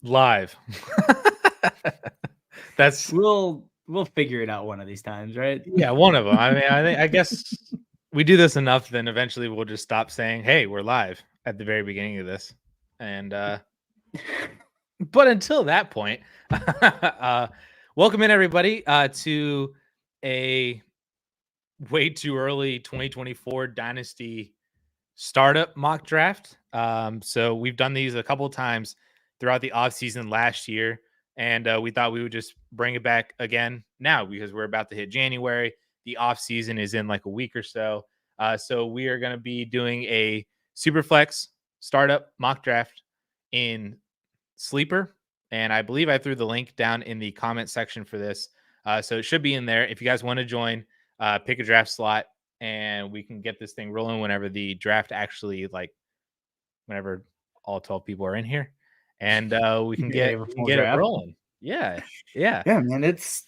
live. That's We'll figure it out one of these times, right? yeah, one of them. I mean, I guess we do this enough, then eventually we'll just stop saying, "Hey, we're live" at the very beginning of this. And but until that point, welcome in everybody to a way too early 2024 Dynasty startup mock draft. So we've done these a couple times throughout the off season last year, and we thought we would just bring it back again now because we're about to hit January. The off season is in like a week or so. So we are going to be doing a superflex startup mock draft in Sleeper, and I believe I threw the link down in the comment section for this. So it should be in there. If you guys want to join, pick a draft slot and we can get this thing rolling whenever the draft actually, like, whenever all 12 people are in here, and we can get it rolling. Yeah, man. It's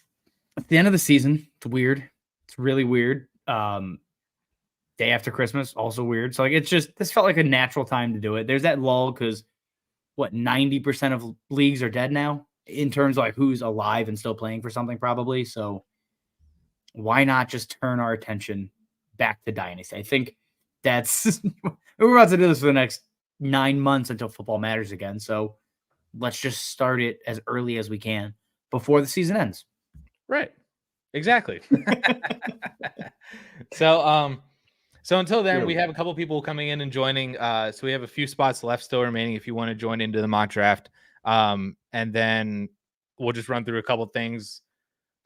at the end of the season. It's weird. It's really weird. Day after Christmas, also weird. So like, it's just, this felt like a natural time to do it. There's that lull because 90% of leagues are dead now in terms of like who's alive and still playing for something, probably. So why not just turn our attention back to Dynasty? I think that's we're about to do this for the next 9 months until football matters again. So let's just start it as early as we can before the season ends. Right. Exactly. So until then, we have a couple people coming in and joining. So we have a few spots left still remaining if you want to join into the mock draft. And then we'll just run through a couple things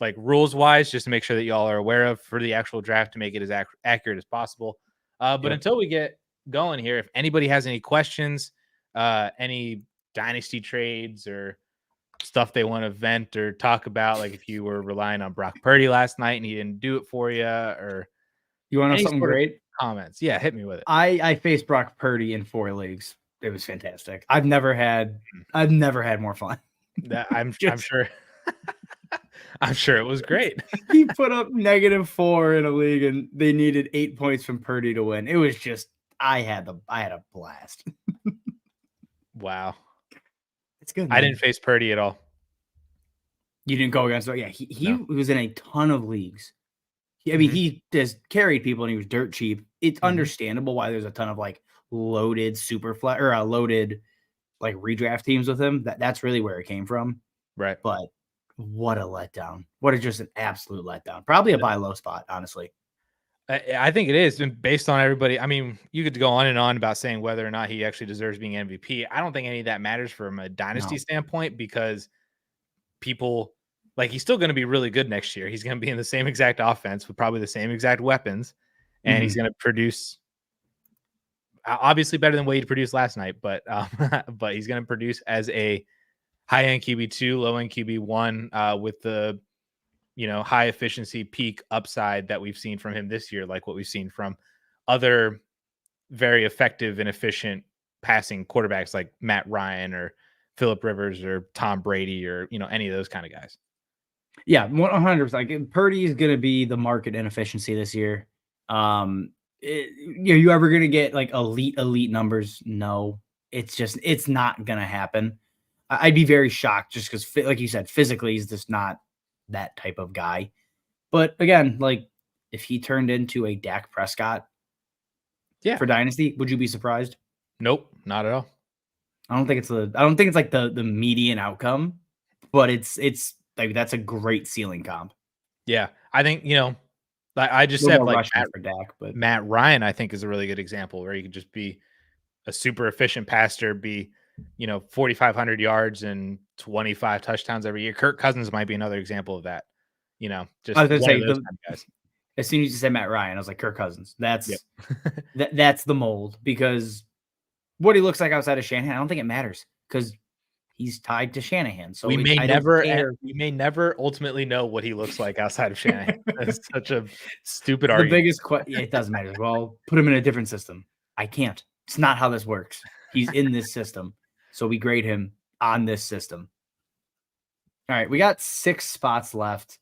like rules wise, just to make sure that y'all are aware of for the actual draft to make it as accurate as possible. But until we get going here, if anybody has any questions, any Dynasty trades or stuff they want to vent or talk about, like if you were relying on Brock Purdy last night and he didn't do it for you, or you want to know something great? Comments. Yeah, hit me with it. I faced Brock Purdy in 4 leagues. It was fantastic. I've never had more fun. I'm sure. I'm sure it was great. He put up -4 in a league and they needed 8 points from Purdy to win. It was just, I had a blast. Wow. It's good, man. I didn't face Purdy at all. You didn't go against him? Yeah, he was in a ton of leagues. I mean, he just carried people and he was dirt cheap. It's understandable why there's a ton of like loaded super flat or loaded like redraft teams with him. That's really where it came from. Right. But what a letdown. What a just an absolute letdown. Probably a buy low spot, honestly. I think it is. And based on everybody, I mean, you could go on and on about saying whether or not he actually deserves being MVP. I don't think any of that matters from a dynasty standpoint because people, like, he's still going to be really good next year. He's going to be in the same exact offense with probably the same exact weapons, and he's going to produce obviously better than what he produced last night, but but he's going to produce as a high-end QB2, low-end QB1 with the, you know, high efficiency peak upside that we've seen from him this year, like what we've seen from other very effective and efficient passing quarterbacks like Matt Ryan or Phillip Rivers or Tom Brady or, you know, any of those kind of guys. Yeah, 100%. Like, Purdy is going to be the market inefficiency this year. You ever going to get like elite numbers? No, it's not going to happen. I'd be very shocked just because, like you said, physically he's just not that type of guy. But again, like if he turned into a Dak Prescott for Dynasty, would you be surprised? Nope, not at all. I don't think it's like the median outcome, but it's like that's a great ceiling comp. Yeah, I think, you know, I just said like Matt Ryan, I think is a really good example where he could just be a super efficient passer, be, you know, 4,500 yards and 25 touchdowns every year. Kirk Cousins might be another example of that. You know, just I was gonna say kind of guys. As soon as you said Matt Ryan, I was like, Kirk Cousins. That's that's the mold, because what he looks like outside of Shanahan, I don't think it matters because he's tied to Shanahan. So we may never ultimately know what he looks like outside of Shanahan. That's such a stupid argument. The biggest question, it doesn't matter. Well, put him in a different system. I can't. It's not how this works. He's in this system. So we grade him on this system. All right, we got 6 spots left.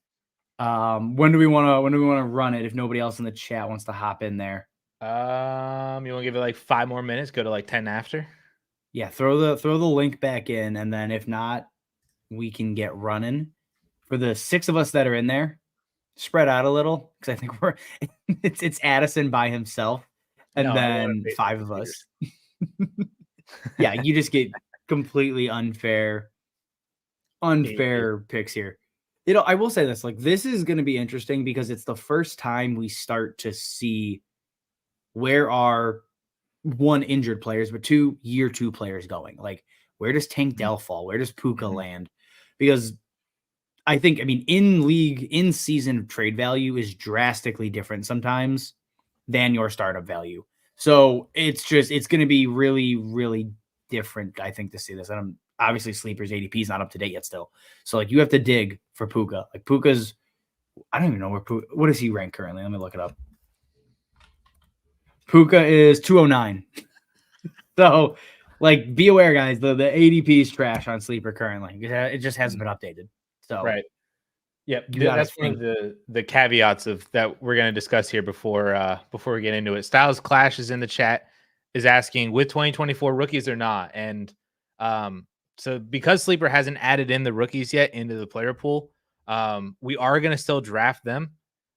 When do we want to run it if nobody else in the chat wants to hop in there? You want to give it like 5 more minutes, go to like 10 after? Yeah, throw the link back in, and then if not, we can get running. For the 6 of us that are in there, spread out a little because I think we're it's Addison by himself, No, and I want then to 5 of us. Yeah, you just get completely unfair picks here. I will say this, like, this is going to be interesting because it's the first time we start to see where are 1 injured players, but 2 year 2 players going. Like, where does Tank Dell fall? Where does Puka land? Because I mean, in season trade value is drastically different sometimes than your startup value. So it's going to be really, really different, I think, to see this. And obviously Sleeper's ADP is not up to date yet still. So like you have to dig for Puka. Like Puka's, I don't even know what does he rank currently? Let me look it up. Puka is 209. So like be aware, guys, the ADP is trash on Sleeper currently. It just hasn't been updated. So right. Yep, that's one of the caveats of that we're going to discuss here before we get into it. Styles Clash is in the chat, is asking with 2024 rookies or not, and so because Sleeper hasn't added in the rookies yet into the player pool, we are going to still draft them,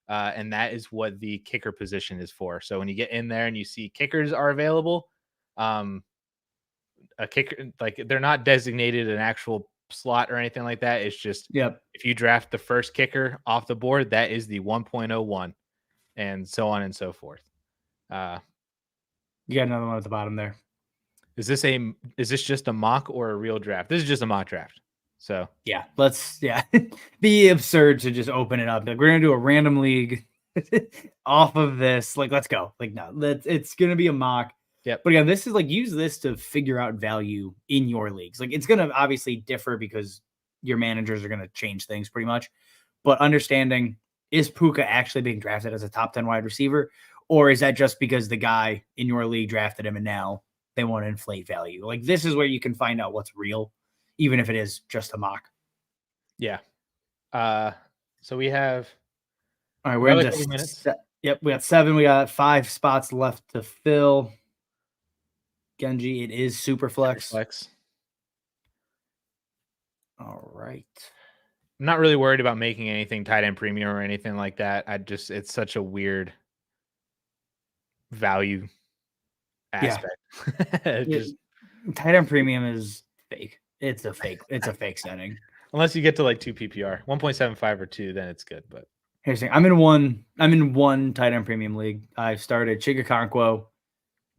and that is what the kicker position is for. So when you get in there and you see kickers are available, a kicker, like they're not designated an actual slot or anything like that. It's just if you draft the first kicker off the board, that is the 1.01 and so on and so forth. You got another one at the bottom there. Is this just a mock or a real draft? This is just a mock draft. So yeah, let's be absurd to just open it up. Like we're gonna do a random league off of this. Like let's go. Like no, it's gonna be a mock. Yep. But again, this is like use this to figure out value in your leagues. Like it's gonna obviously differ because your managers are gonna change things pretty much. But understanding, is Puka actually being drafted as a top 10 wide receiver, or is that just because the guy in your league drafted him and now they want to inflate value? Like this is where you can find out what's real, even if it is just a mock. Yeah. So we have. All right, we're in just minutes. Yep, we got 7. We got 5 spots left to fill. Genji, it is superflex. All right. I'm not really worried about making anything tight end premium or anything like that. It's such a weird value aspect. Just tight end premium is fake. It's a fake setting. Unless you get to like 2 PPR, 1.75 or 2, then it's good. But here's the thing. I'm in one tight end premium league. I've started Chigakonkwo,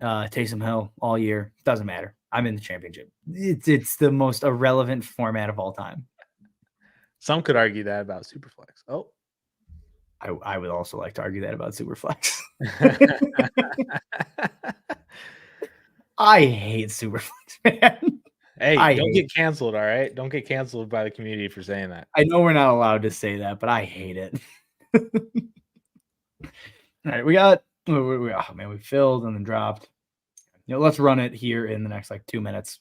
Taysom Hill all year. Doesn't matter. I'm in the championship. It's the most irrelevant format of all time. Some could argue that about Superflex. Oh, I would also like to argue that about Superflex. I hate Superflex, man. Hey, don't get canceled, all right? Don't get canceled by the community for saying that. I know we're not allowed to say that, but I hate it. All right, we filled and then dropped. Let's run it here in the next like 2 minutes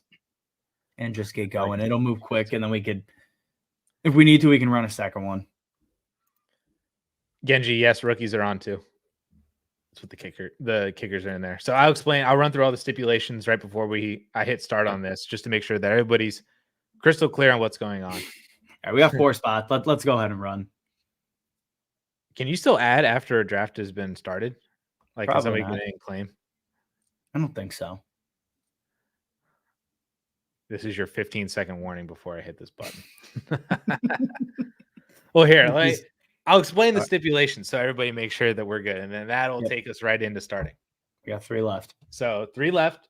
and just get going. It'll move quick, and then we could, if we need to, we can run a second one. Genji, yes, rookies are on too. That's what the kickers are in there. So I'll run through all the stipulations right before I hit start on this, just to make sure that everybody's crystal clear on what's going on. All right, we got 4 spots. Let's go ahead and run. Can you still add after a draft has been started? Like, can somebody get in claim? I don't think so. This is your 15-second warning before I hit this button. Well, here, I'll explain the stipulations so everybody makes sure that we're good, and then that'll take us right into starting. We got 3 left. So 3 left.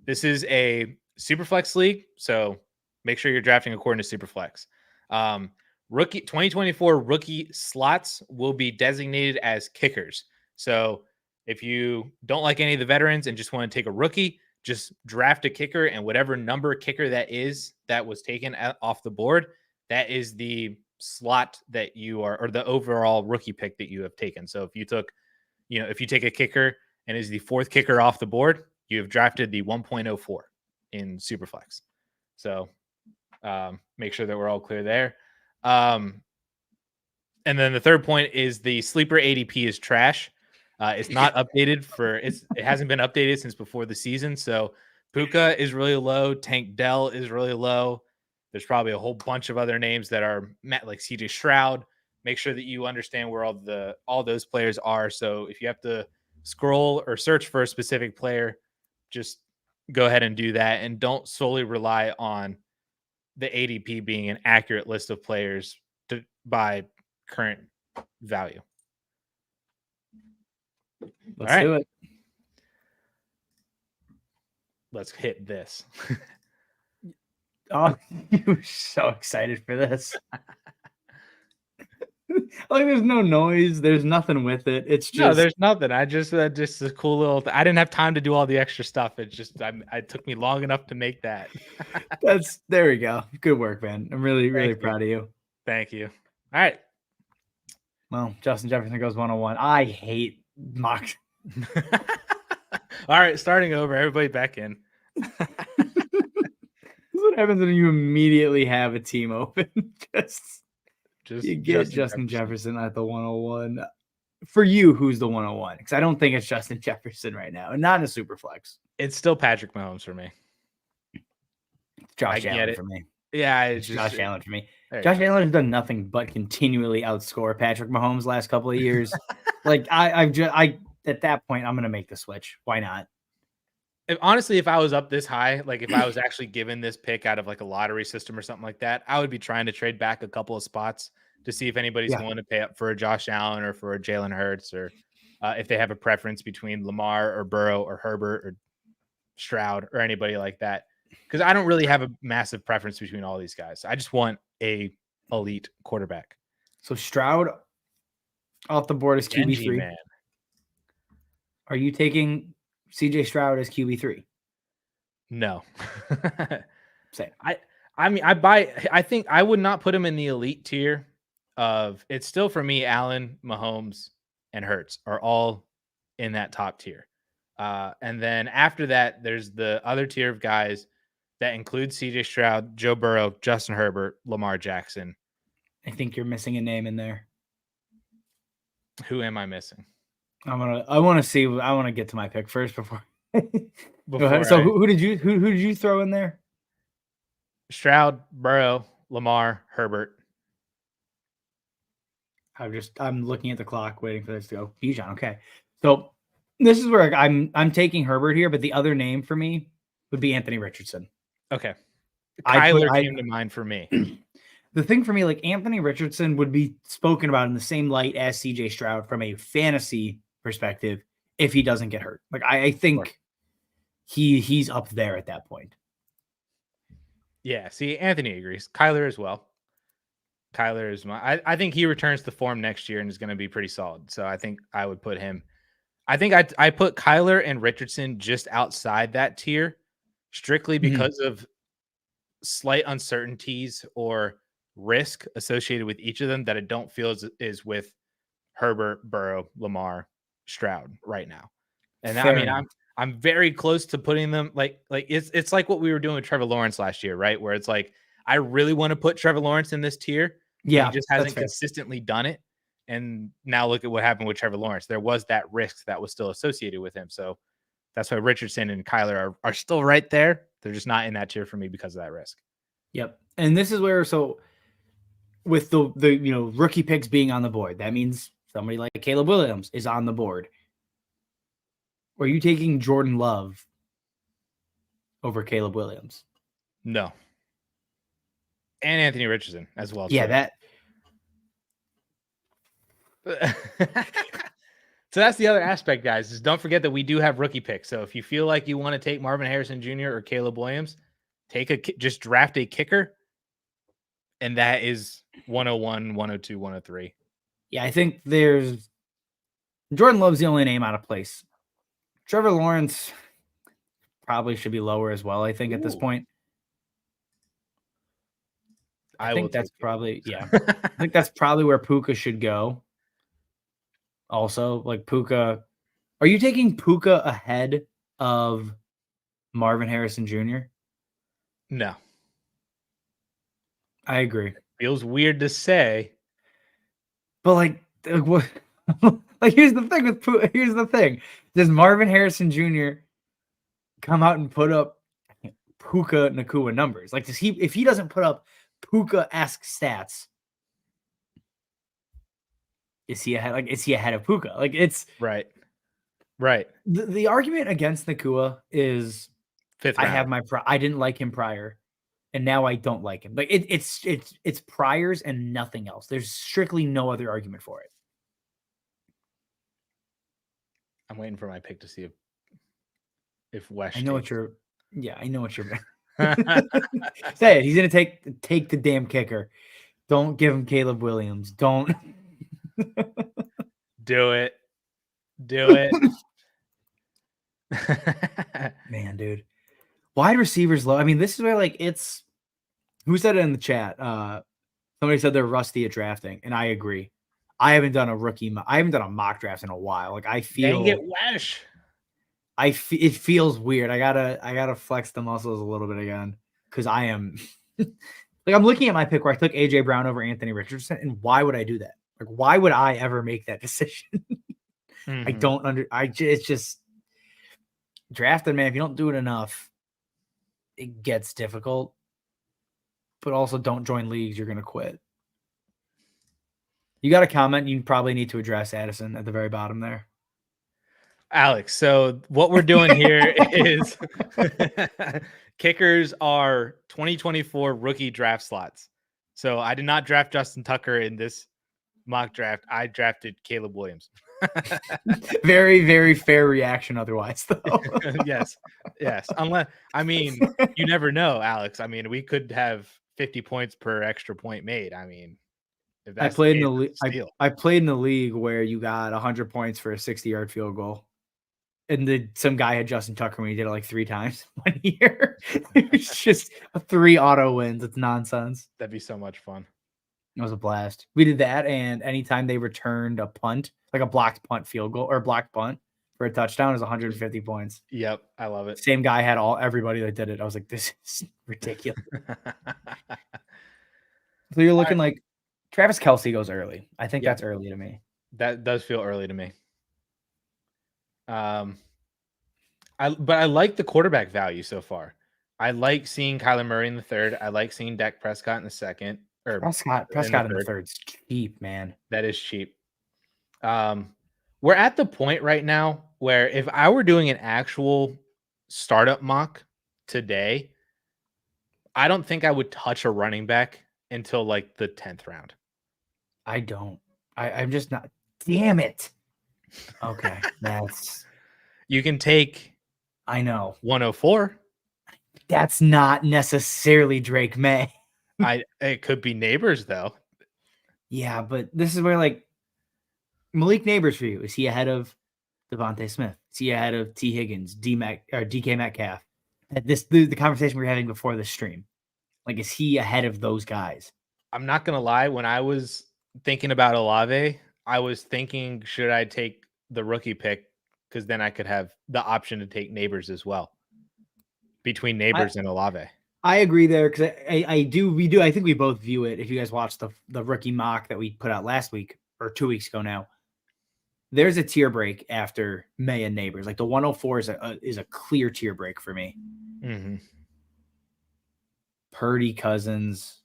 This is a Superflex league, so make sure you're drafting according to Superflex. Rookie 2024 rookie slots will be designated as kickers. So if you don't like any of the veterans and just want to take a rookie, just draft a kicker, and whatever number kicker that was taken off the board, that is the slot that you are, or the overall rookie pick that you have taken. So if you take a kicker and is the 4th kicker off the board, you have drafted the 1.04 in Superflex. So make sure that we're all clear there. And then the third point is the sleeper ADP is trash. It's not updated it hasn't been updated since before the season. So Puka is really low. Tank Dell is really low. There's probably a whole bunch of other names that are met, like CJ Stroud. Make sure that you understand where all those players are. So if you have to scroll or search for a specific player, just go ahead and do that, and don't solely rely on the ADP being an accurate list of players by current value. Let's do it. Let's hit this. Oh, you're so excited for this. Like, there's no noise. There's nothing with it. It's just no, there's nothing. I just a cool little. I didn't have time to do all the extra stuff. It just it took me long enough to make that. There we go. Good work, man. I'm really proud of you. Thank you. All right. Well, Justin Jefferson goes 101. I hate mock. All right, starting over. Everybody back in. This is what happens when you immediately have a team open. Just you get Justin Jefferson at the 101. For you, who's the 101? Because I don't think it's Justin Jefferson right now, and not in a super flex. It's still Patrick Mahomes for me. It's Josh Allen for me. Yeah, it's Josh Allen for me. Josh Allen has done nothing but continually outscore Patrick Mahomes last couple of years. Like I at that point, I'm gonna make the switch. Why not? Honestly, if I was up this high, like if I was actually given this pick out of like a lottery system or something like that, I would be trying to trade back a couple of spots to see if anybody's willing to pay up for a Josh Allen or for a Jalen Hurts, or if they have a preference between Lamar or Burrow or Herbert or Stroud or anybody like that. Because I don't really have a massive preference between all these guys. I just want a elite quarterback. So Stroud off the board is QB3. Are you taking CJ Stroud as QB3? No. Same. I think I would not put him in the elite tier of. It's still for me, Allen, Mahomes, and Hurts are all in that top tier. And then after that, there's the other tier of guys that includes CJ Stroud, Joe Burrow, Justin Herbert, Lamar Jackson. I think you're missing a name in there. Who am I missing? I want to get to my pick first before. Go ahead. So who did you throw in there? Stroud, Burrow, Lamar, Herbert. I'm looking at the clock, waiting for this to go. Bijan, okay. So this is where I'm taking Herbert here, but the other name for me would be Anthony Richardson. Okay. Kyler came to mind for me. The thing for me, like Anthony Richardson would be spoken about in the same light as CJ Stroud from a fantasy perspective if he doesn't get hurt. Like I think he's up there at that point. Yeah, see, Anthony agrees. Kyler as well. Kyler is I think he returns to form next year and is going to be pretty solid. So I think I would put him. I think I put Kyler and Richardson just outside that tier strictly because of slight uncertainties or risk associated with each of them that I don't feel is with Herbert, Burrow, Lamar, Stroud right now. And I mean, I'm very close to putting them like it's like what we were doing with Trevor Lawrence last year, right? Where it's like, I really want to put Trevor Lawrence in this tier. Yeah. He just hasn't consistently done it. And now look at what happened with Trevor Lawrence. There was that risk that was still associated with him. So that's why Richardson and Kyler are still right there. They're just not in that tier for me because of that risk. Yep. And this is where, so with the rookie picks being on the board, that means somebody like Caleb Williams is on the board. Are you taking Jordan Love over Caleb Williams? No. And Anthony Richardson as well. Yeah, So that's the other aspect, guys, is don't forget that we do have rookie picks. So if you feel like you want to take Marvin Harrison Jr. or Caleb Williams, just draft a kicker. And that is 101, 102, 103. Yeah, I think Jordan Love's the only name out of place. Trevor Lawrence probably should be lower as well, I think, at this point. I think that's probably, I think that's probably where Puka should go. Also, like Puka. Are you taking Puka ahead of Marvin Harrison Jr.? No. I agree. Feels weird to say. But like what? Like here's the thing. Does Marvin Harrison Jr. come out and put up Puka Nakua numbers. Like, if he doesn't put up Puka-esque stats, is he ahead? Like, is he ahead of Puka? Like, it's right. The argument against Nakua is 5th round. I didn't like him prior, and now I don't like him. Like, it's priors and nothing else. There's strictly no other argument for it. I'm waiting for my pick to see if West. I know what you're. Say it. He's gonna take the damn kicker. Don't give him Caleb Williams. Don't do it. Man, dude. Wide receivers low. I mean, this is where like it's. Who said it in the chat? Somebody said they're rusty at drafting, and I agree. I haven't done a mock draft in a while. Like, I feel. Dang it, Wesh. It feels weird. I gotta flex the muscles a little bit again because I am like, I'm looking at my pick where I took AJ Brown over Anthony Richardson, and why would I do that? Like, why would I ever make that decision? It's just drafting, man. If you don't do it enough, it gets difficult. But also, don't join leagues. You're gonna quit. You got a comment you probably need to address, Addison, at the very bottom there. Alex, so what we're doing here is kickers are 2024 rookie draft slots. So I did not draft Justin Tucker in this mock draft. I drafted Caleb Williams. Very, very fair reaction otherwise, though. Yes. Unless, I mean, you never know, Alex. I mean, we could have 50 points per extra point made. I mean, if that's I played in the league where you got 100 points for a 60-yard field goal. And some guy had Justin Tucker when he did it like 3 times 1 year. It's just 3 auto wins. It's nonsense. That'd be so much fun. It was a blast. We did that, and anytime they returned a punt, like a blocked punt field goal or blocked punt for a touchdown, it was 150 points. Yep, I love it. Same guy had everybody that did it. I was like, this is ridiculous. So you're looking like Travis Kelce goes early. I think that's early to me. That does feel early to me. But I like the quarterback value so far. I like seeing Kyler Murray in the 3rd. I like seeing Dak Prescott in the 2nd. Or Prescott in the 3rd is cheap, man. That is cheap. We're at the point right now where if I were doing an actual startup mock today, I don't think I would touch a running back until like the 10th round. I don't. I'm just not. Damn it. Okay, that's. You can take. I know 104. That's not necessarily Drake May. It could be Neighbors though. Yeah, but this is where like Malik Neighbors for you. Is he ahead of Devontae Smith? Is he ahead of T. Higgins, DK Metcalf? The conversation we were having before the stream. Like, is he ahead of those guys? I'm not gonna lie. When I was thinking about Olave, I was thinking, should I take the rookie pick? Because then I could have the option to take Neighbors as well. Between Neighbors and Olave. I agree there because I think we both view it. If you guys watched the rookie mock that we put out last week or 2 weeks ago now, there's a tier break after May and Neighbors. Like the 104 is a clear tier break for me. Mm-hmm. Purdy Cousins,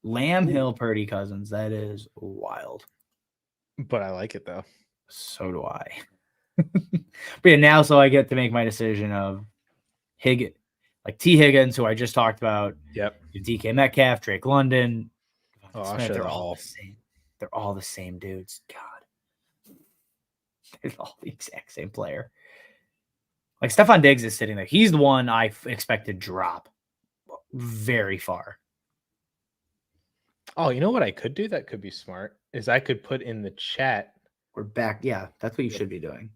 Lamb Hill Purdy Cousins. That is wild. But I like it though. So do I. But yeah, now so I get to make my decision of Higgins, like T. Higgins, who I just talked about. Yep. DK Metcalf, Drake London. Oh, Smith, they're all the same. They're all the same dudes. God. They're all the exact same player. Like Stephon Diggs is sitting there. He's the one I expect to drop very far. Oh, you know what I could do that could be smart is I could put in the chat. We're back. Yeah, that's what you should be doing.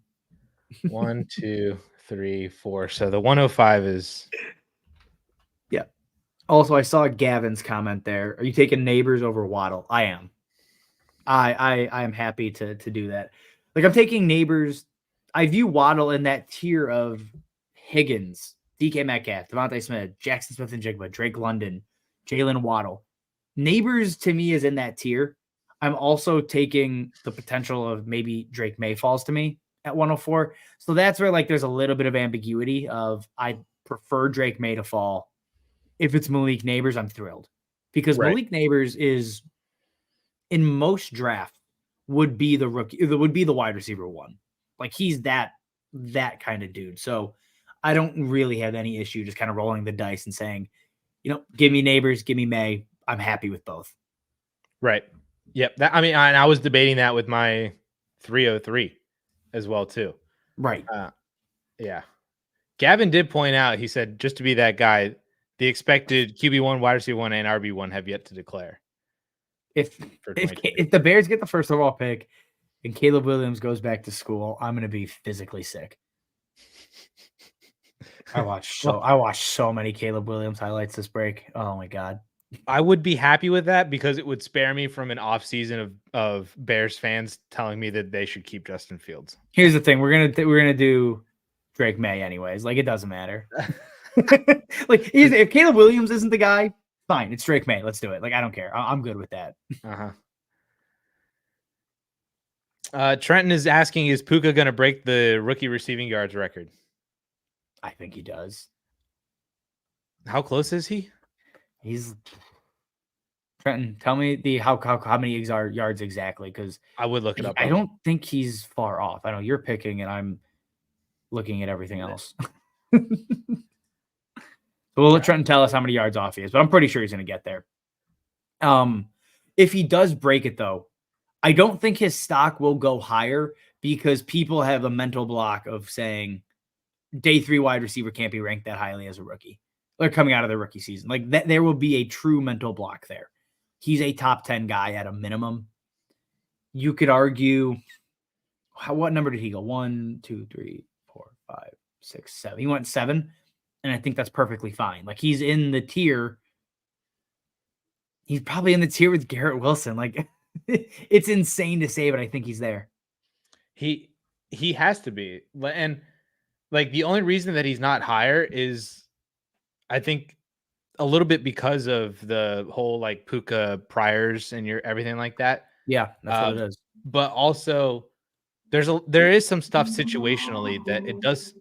1, 2, 3, 4. So the 105 is. Yeah. Also, I saw Gavin's comment there. Are you taking Neighbors over Waddle? I am. I am happy to do that. Like I'm taking Neighbors. I view Waddle in that tier of Higgins, DK Metcalf, Devontae Smith, Jackson Smith and Jigba, Drake London, Jalen Waddle. Neighbors to me is in that tier. I'm also taking the potential of maybe Drake May falls to me at 104. So that's where like there's a little bit of ambiguity of I prefer Drake May to fall. If it's Malik Neighbors, I'm thrilled because Right. Malik Neighbors is in most drafts would be the rookie, would be the wide receiver one. Like he's that kind of dude. So I don't really have any issue just kind of rolling the dice and saying, give me Neighbors, give me May. I'm happy with both. Right. Yep. I was debating that with my 303 as well too. Right. Yeah. Gavin did point out, he said, just to be that guy, the expected QB1, wide receiver 1, and RB1 have yet to declare. If the Bears get the first overall pick and Caleb Williams goes back to school, I'm going to be physically sick. I watched so many Caleb Williams highlights this break. Oh my God. I would be happy with that because it would spare me from an off season of Bears fans telling me that they should keep Justin Fields. Here's the thing. We're going to do Drake May anyways. Like, it doesn't matter. Like, if Caleb Williams isn't the guy, fine. It's Drake May. Let's do it. Like, I don't care. I'm good with that. Trenton is asking, is Puka going to break the rookie receiving yards record? I think he does. How close is he? He's Trenton. Tell me how many yards exactly, because I would look it up. I don't think he's far off. I know you're picking, and I'm looking at everything else. So we'll let Trenton tell us how many yards off he is, but I'm pretty sure he's going to get there. If he does break it, though, I don't think his stock will go higher because people have a mental block of saying day 3 wide receiver can't be ranked that highly as a rookie. They're coming out of the rookie season. Like that, there will be a true mental block there. He's a top 10 guy at a minimum. You could argue, what number did he go? 1, 2, 3, 4, 5, 6, 7. He went 7. And I think that's perfectly fine. Like he's in the tier. He's probably in the tier with Garrett Wilson. Like it's insane to say, but I think he's there. He has to be. And like the only reason that he's not higher is I think a little bit because of the whole like Puka priors and everything like that. Yeah, that's what it is. But also there is some stuff situationally that it does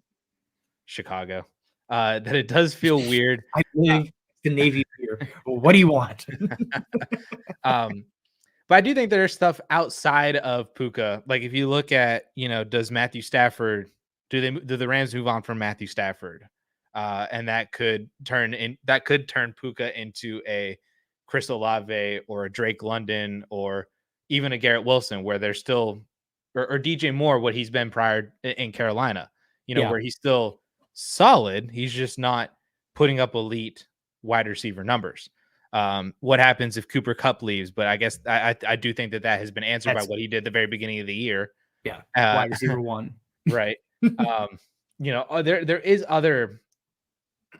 Chicago. That it does feel weird. I live the Navy here. Well, what do you want? But I do think there's stuff outside of Puka. Like if you look at, does Matthew Stafford, do the Rams move on from Matthew Stafford? And that could turn Puka into a Chris Olave or a Drake London or even a Garrett Wilson, where they're still, or DJ Moore, what he's been prior in Carolina, where he's still solid. He's just not putting up elite wide receiver numbers. What happens if Cooper Kupp leaves? But I guess I do think that has been answered by what he did at the very beginning of the year. Yeah. Wide receiver 1. Right. There is other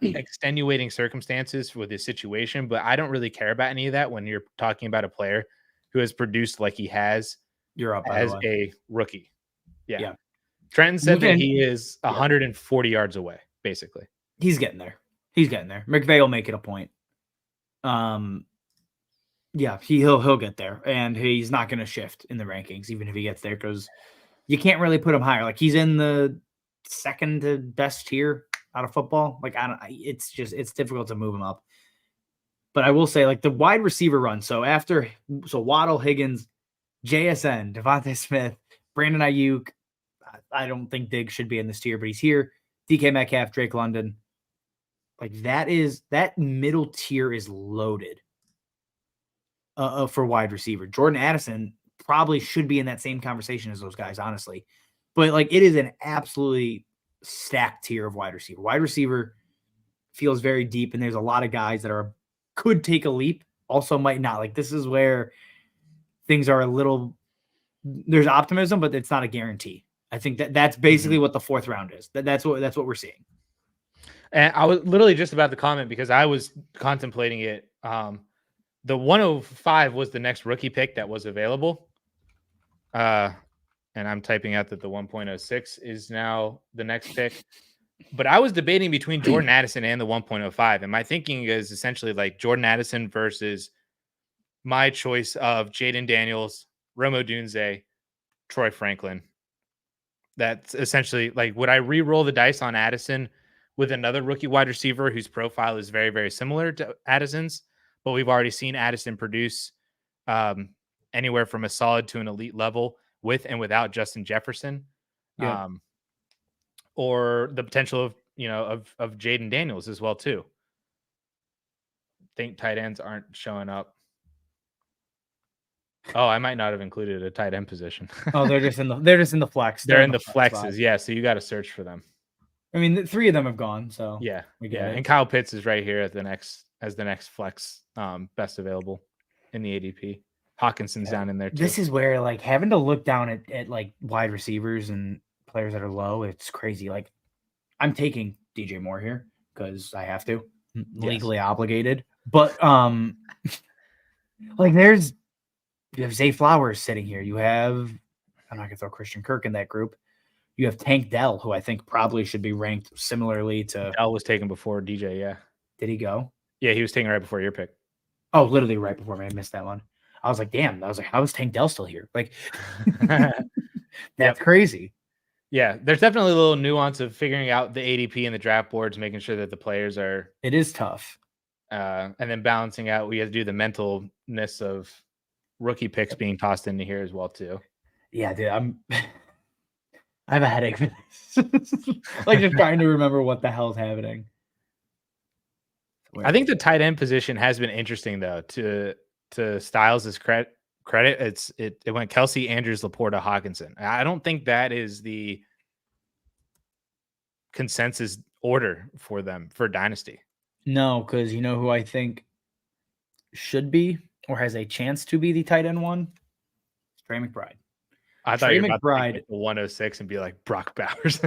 extenuating circumstances with this situation, but I don't really care about any of that when you're talking about a player who has produced like he has as a rookie. Yeah. Trenton said that he is 140 yards away, basically. He's getting there. McVay will make it a point. Yeah, he'll get there, and he's not going to shift in the rankings, even if he gets there, because you can't really put him higher. Like he's in the second to best tier out of football. Like it's difficult to move him up. But I will say, like the wide receiver run. So Waddle, Higgins, JSN, Devontae Smith, Brandon Ayuk. I don't think Diggs should be in this tier, but he's here. DK Metcalf, Drake London. Like that middle tier is loaded for wide receiver. Jordan Addison probably should be in that same conversation as those guys, honestly. But like it is an absolutely stacked tier of wide receiver. Wide receiver feels very deep, and there's a lot of guys that could take a leap, also might not. Like this is where things are there's optimism, but it's not a guarantee. I think that's basically what the 4th round is. That's what we're seeing. And I was literally just about to comment because I was contemplating it. The 105 was the next rookie pick that was available. And I'm typing out that the 1.06 is now the next pick. But I was debating between Jordan Addison and the 1.05. And my thinking is essentially like Jordan Addison versus my choice of Jaden Daniels, Rome Odunze, Troy Franklin. That's essentially like, would I re-roll the dice on Addison with another rookie wide receiver whose profile is very, very similar to Addison's, but we've already seen Addison produce anywhere from a solid to an elite level with and without Justin Jefferson, Yeah. or the potential of of Jaden Daniels as well too. Think tight ends aren't showing up. Oh, I might not have included a tight end position. Oh, they're just in the flex. They're in the flex flexes, spot. yeah. So you got to search for them. I mean, the 3 of them have gone, so Yeah, we get it. And Kyle Pitts is right here at the next flex, best available in the ADP. Hawkinson's down in there too. This is where like having to look down at like wide receivers and players that are low, it's crazy. Like I'm taking DJ Moore here because I have to, legally obligated. But like you have Zay Flowers sitting here. You have, I'm not gonna throw Christian Kirk in that group. You have Tank Dell, who I think probably should be ranked similarly to. Dell was taken before DJ. Yeah. Did he go? Yeah, he was taken right before your pick. Oh, literally right before me. I missed that one. I was like, damn. I was like, how is Tank Dell still here? Like, that's crazy. Yeah, there's definitely a little nuance of figuring out the ADP and the draft boards, making sure that the players are. It is tough. And then balancing out, we have to do the mentalness of rookie picks being tossed into here as well too. Yeah, dude, I have a headache for this. Like just trying to remember what the hell's happening. I think the tight end position has been interesting though. To Styles' credit, it went Kelsey, Andrews, Laporta, Hawkinson. I don't think that is the consensus order for them for Dynasty. No, because you know who I think should be or has a chance to be the tight end one? Trey McBride. I thought you were about to take the 106 and be like Brock Bowers.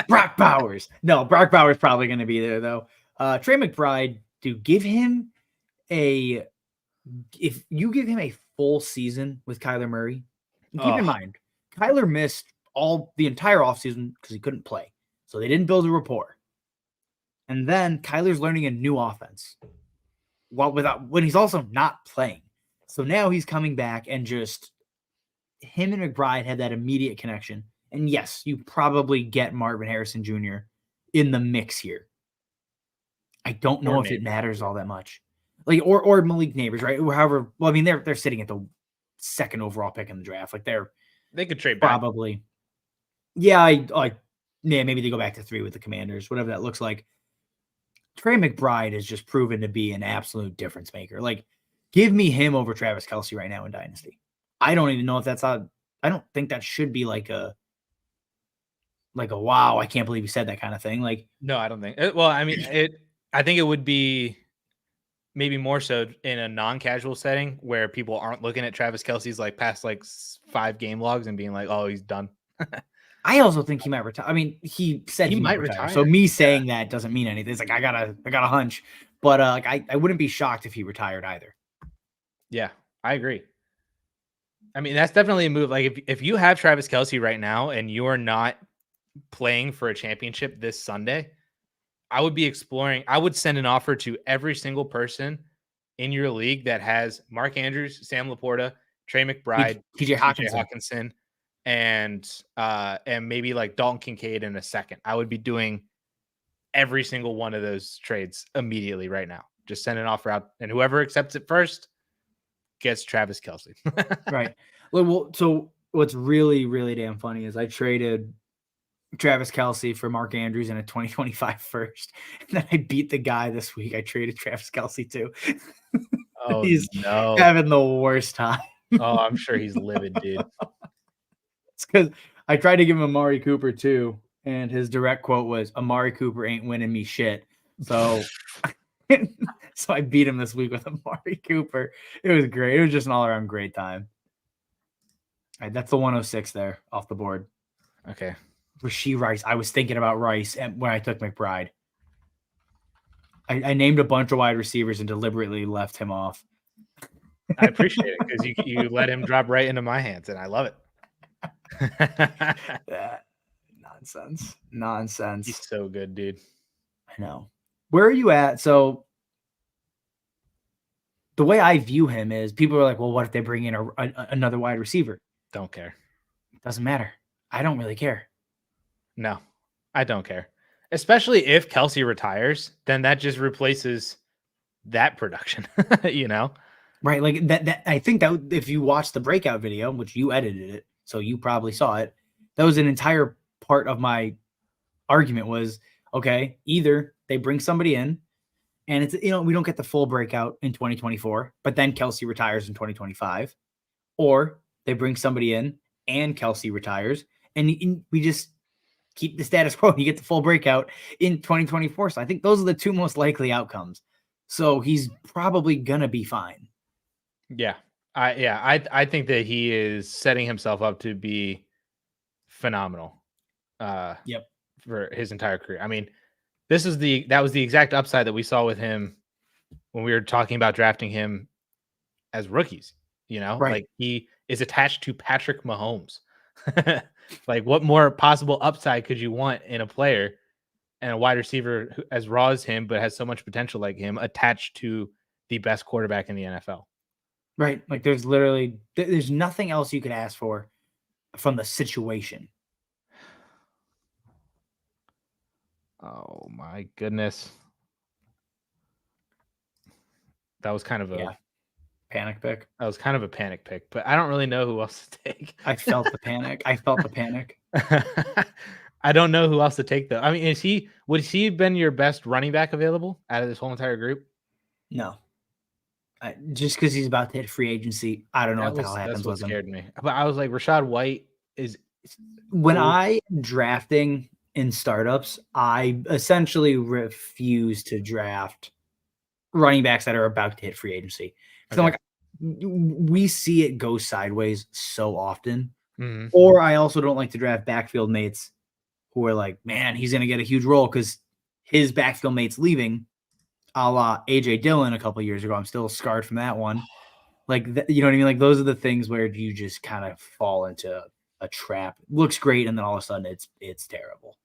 Brock Bowers. No, Brock Bowers probably going to be there though. Trey McBride, dude, if you give him a full season with Kyler Murray, keep in mind, Kyler missed the entire offseason because he couldn't play. So they didn't build a rapport. And then Kyler's learning a new offense when he's also not playing. So now he's coming back and just him and McBride had that immediate connection. And yes, you probably get Marvin Harrison Jr. in the mix here. I don't know if it matters all that much. Like or Malik Neighbors, right? However, well, I mean they're sitting at the 2nd overall pick in the draft. Like they could trade back. Probably. Yeah, maybe they go back to 3 with the Commanders, whatever that looks like. Trey McBride has just proven to be an absolute difference maker. Like, give me him over Travis Kelce right now in Dynasty. I don't even know if I don't think that should be like a wow, I can't believe you said that kind of thing. Like, no, I don't think. Well, I mean, I think it would be maybe more so in a non-casual setting where people aren't looking at Travis Kelce's like past 5 game logs and being like, oh, he's done. I also think he might retire. I mean, he said he might retire. So me saying that doesn't mean anything. It's like I got a hunch, but I wouldn't be shocked if he retired either. Yeah, I agree. I mean, that's definitely a move. Like if you have Travis Kelce right now and you are not playing for a championship this Sunday, I would be exploring. I would send an offer to every single person in your league that has Mark Andrews, Sam Laporta, Trey McBride, TJ Hawkinson, and maybe like Dalton Kincaid in a second. I would be doing every single one of those trades immediately right now. Just send an offer out, and whoever accepts it first gets Travis Kelce. Right. Well, so what's really, really damn funny is I traded Travis Kelce for Mark Andrews in a 2025 first. And then I beat the guy this week. I traded Travis Kelce too. Oh, he's having the worst time. Oh, I'm sure he's livid, dude. It's because I tried to give him Amari Cooper too, and his direct quote was, "Amari Cooper ain't winning me shit." So, so I beat him this week with Amari Cooper. It was great. It was just an all-around great time. All right, that's the 106 there off the board. Okay. Rashee Rice. I was thinking about Rice when I took McBride. I named a bunch of wide receivers and deliberately left him off. I appreciate it because you let him drop right into my hands, and I love it. Nonsense. He's so good, dude. I know. Where are you at? So the way I view him is people are like, well, what if they bring in another wide receiver? Don't care. Doesn't matter. I don't really care. No, I don't care. especially if Kelsey retires, then that just replaces that production, you know? Right. Like that I think that if you watch the breakout video, which you edited it, so you probably saw it, that was an entire part of my argument was, okay, either they bring somebody in and it's, we don't get the full breakout in 2024, but then Kelsey retires in 2025, or they bring somebody in and Kelsey retires and we just keep the status quo and you get the full breakout in 2024. So I think those are the two most likely outcomes. So he's probably going to be fine. Yeah. I think that he is setting himself up to be phenomenal. Yep. For his entire career. I mean, that was the exact upside that we saw with him when we were talking about drafting him as rookies, Right. like he is attached to Patrick Mahomes. Like what more possible upside could you want in a player and a wide receiver who, as raw as him, but has so much potential like him attached to the best quarterback in the NFL. Right. Like there's nothing else you could ask for from the situation. Oh my goodness. That was kind of a panic pick. That was kind of a panic pick, but I don't really know who else to take. I felt the panic. I don't know who else to take though. I mean, would he been your best running back available out of this whole entire group? No. Just because he's about to hit free agency, I don't know what the hell happens with him. That's what scared me. But I was like, Rashad White is. When I drafting in startups, I essentially refuse to draft running backs that are about to hit free agency. Because I'm like, we see it go sideways so often. Mm-hmm. Or I also don't like to draft backfield mates who are like, man, he's going to get a huge role because his backfield mate's leaving, a la AJ Dillon a couple of years ago. I'm still scarred from that one. Like, you know what I mean? Like, those are the things where you just kind of fall into a trap. It looks great, and then all of a sudden it's terrible.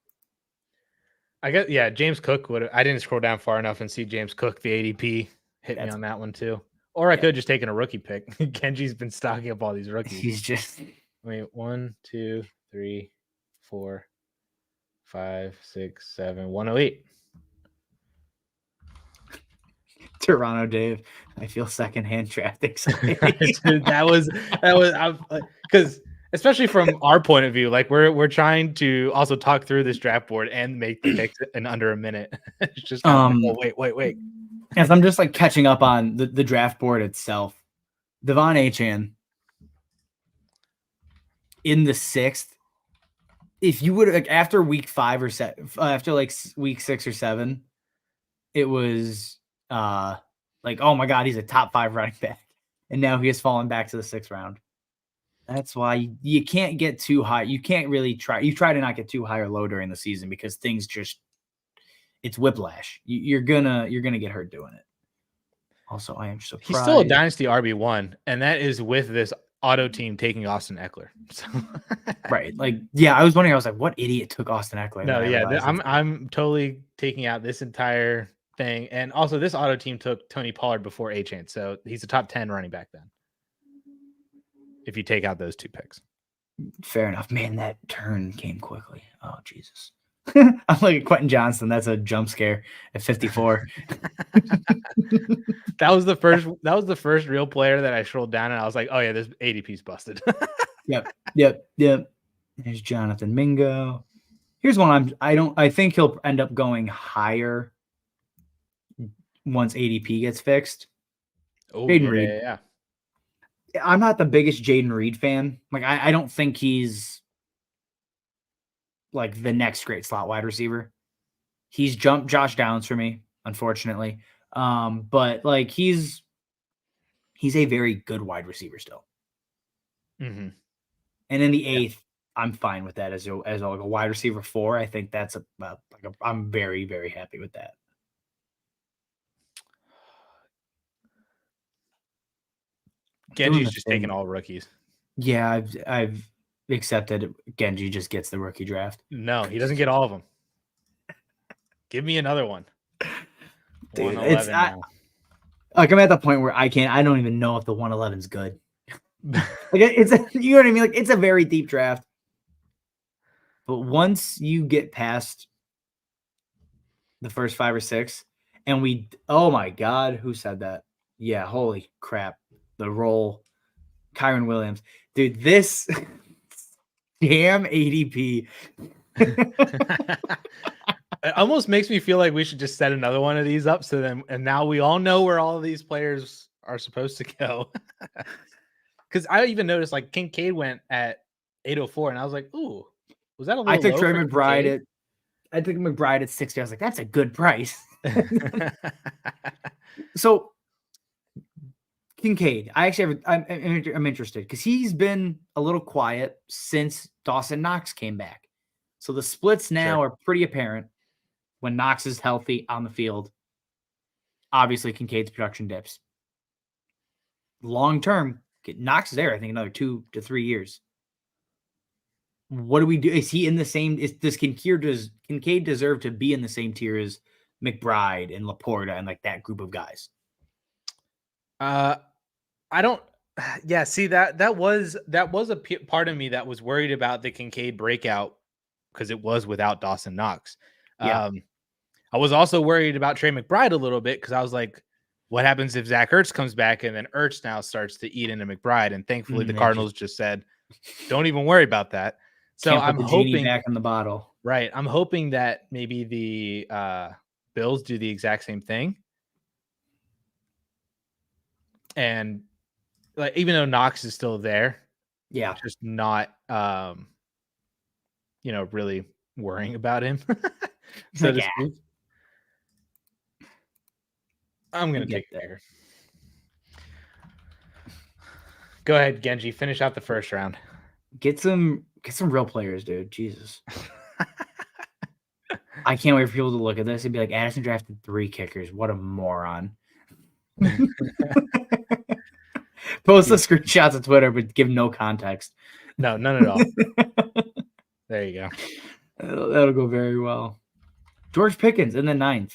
I guess, yeah, James Cook would. I didn't scroll down far enough and see James Cook, the ADP, hit me on that one too. Or I could have just taken a rookie pick. Kenji's been stocking up all these rookies. He's just 1, 2, 3, 4, 5, 6, 7, 108. Toronto Dave. I feel secondhand drafting. Dude, that was because especially from our point of view, like we're trying to also talk through this draft board and make the picks in under a minute. It's just wait. As I'm just like catching up on the draft board itself, Devon Achane in the 6th. If you would like after week 5 or 7, after like week 6 or 7, it was like, oh my God, he's a top 5 running back. And now he has fallen back to the 6th round. That's why you can't get too high. You can't really try. You try to not get too high or low during the season because things just, it's whiplash. You're gonna get hurt doing it. Also, I am surprised. He's still a Dynasty RB1, and that is with this auto team taking Austin Eckler. So. Right. Like, yeah, I was wondering, I was like, what idiot took Austin Eckler? No, yeah, I'm totally taking out this entire thing. And also this auto team took Tony Pollard before Achane. So he's a top 10 running back then. If you take out those 2 picks. Fair enough. Man, that turn came quickly. Oh, Jesus. I'm like Quentin Johnson. That's a jump scare at 54. That was the first real player that I scrolled down and I was like, oh yeah, this ADP's busted. Yep. There's Jonathan Mingo. Here's one I think he'll end up going higher once ADP gets fixed. Oh, Jaden Reed. Yeah. I'm not the biggest Jaden Reed fan. Like, I don't think he's like the next great slot wide receiver. He's jumped Josh Downs for me, unfortunately. But like he's a very good wide receiver still. Mm-hmm. And in the 8th, I'm fine with that as like a wide receiver 4. I think that's I'm very, very happy with that. Genji's just taking all rookies. Yeah, I've accepted Genji just gets the rookie draft. No, he doesn't get all of them. Give me another one. Dude, it's like I'm at the point where I don't even know if the 111 is good. Like it's you know what I mean? Like it's a very deep draft. But once you get past the first 5 or 6. And oh my God, who said that? Yeah, holy crap. The roll. Kyron Williams. Dude, this damn ADP. It almost makes me feel like we should just set another one of these up. So then, and now we all know where all of these players are supposed to go. Because I even noticed like Kincaid went at 804, and I was like, "Ooh, was that a little?" I took low Trey for McBride Kincaid? I took McBride at 60. I was like, that's a good price. So Kincaid, I actually I'm interested because he's been a little quiet since Dawson Knox came back. So the splits now are pretty apparent when Knox is healthy on the field. Obviously, Kincaid's production dips. Long term, Knox is there, I think, another 2 to 3 years. What do we do? Is he in the same? Does Kincaid deserve to be in the same tier as McBride and Laporta and like that group of guys? I don't. Yeah, see that was a part of me that was worried about the Kincaid breakout because it was without Dawson Knox. Yeah. I was also worried about Trey McBride a little bit because I was like, what happens if Zach Ertz comes back and then Ertz now starts to eat into McBride? And thankfully, the Cardinals just said, don't even worry about that. So I'm hoping genie back in the bottle. Right. I'm hoping that maybe the Bills do the exact same thing. And like, even though Knox is still there, yeah, just not, really worrying about him. So to speak. I'm gonna take it here. Go ahead, Genji. Finish out the first round. Get some real players, dude. Jesus. I can't wait for people to look at this and be like, Addison drafted 3 kickers. What a moron. Post the screenshots on Twitter, but give no context. No, none at all. There you go. That'll go very well. George Pickens in the 9th.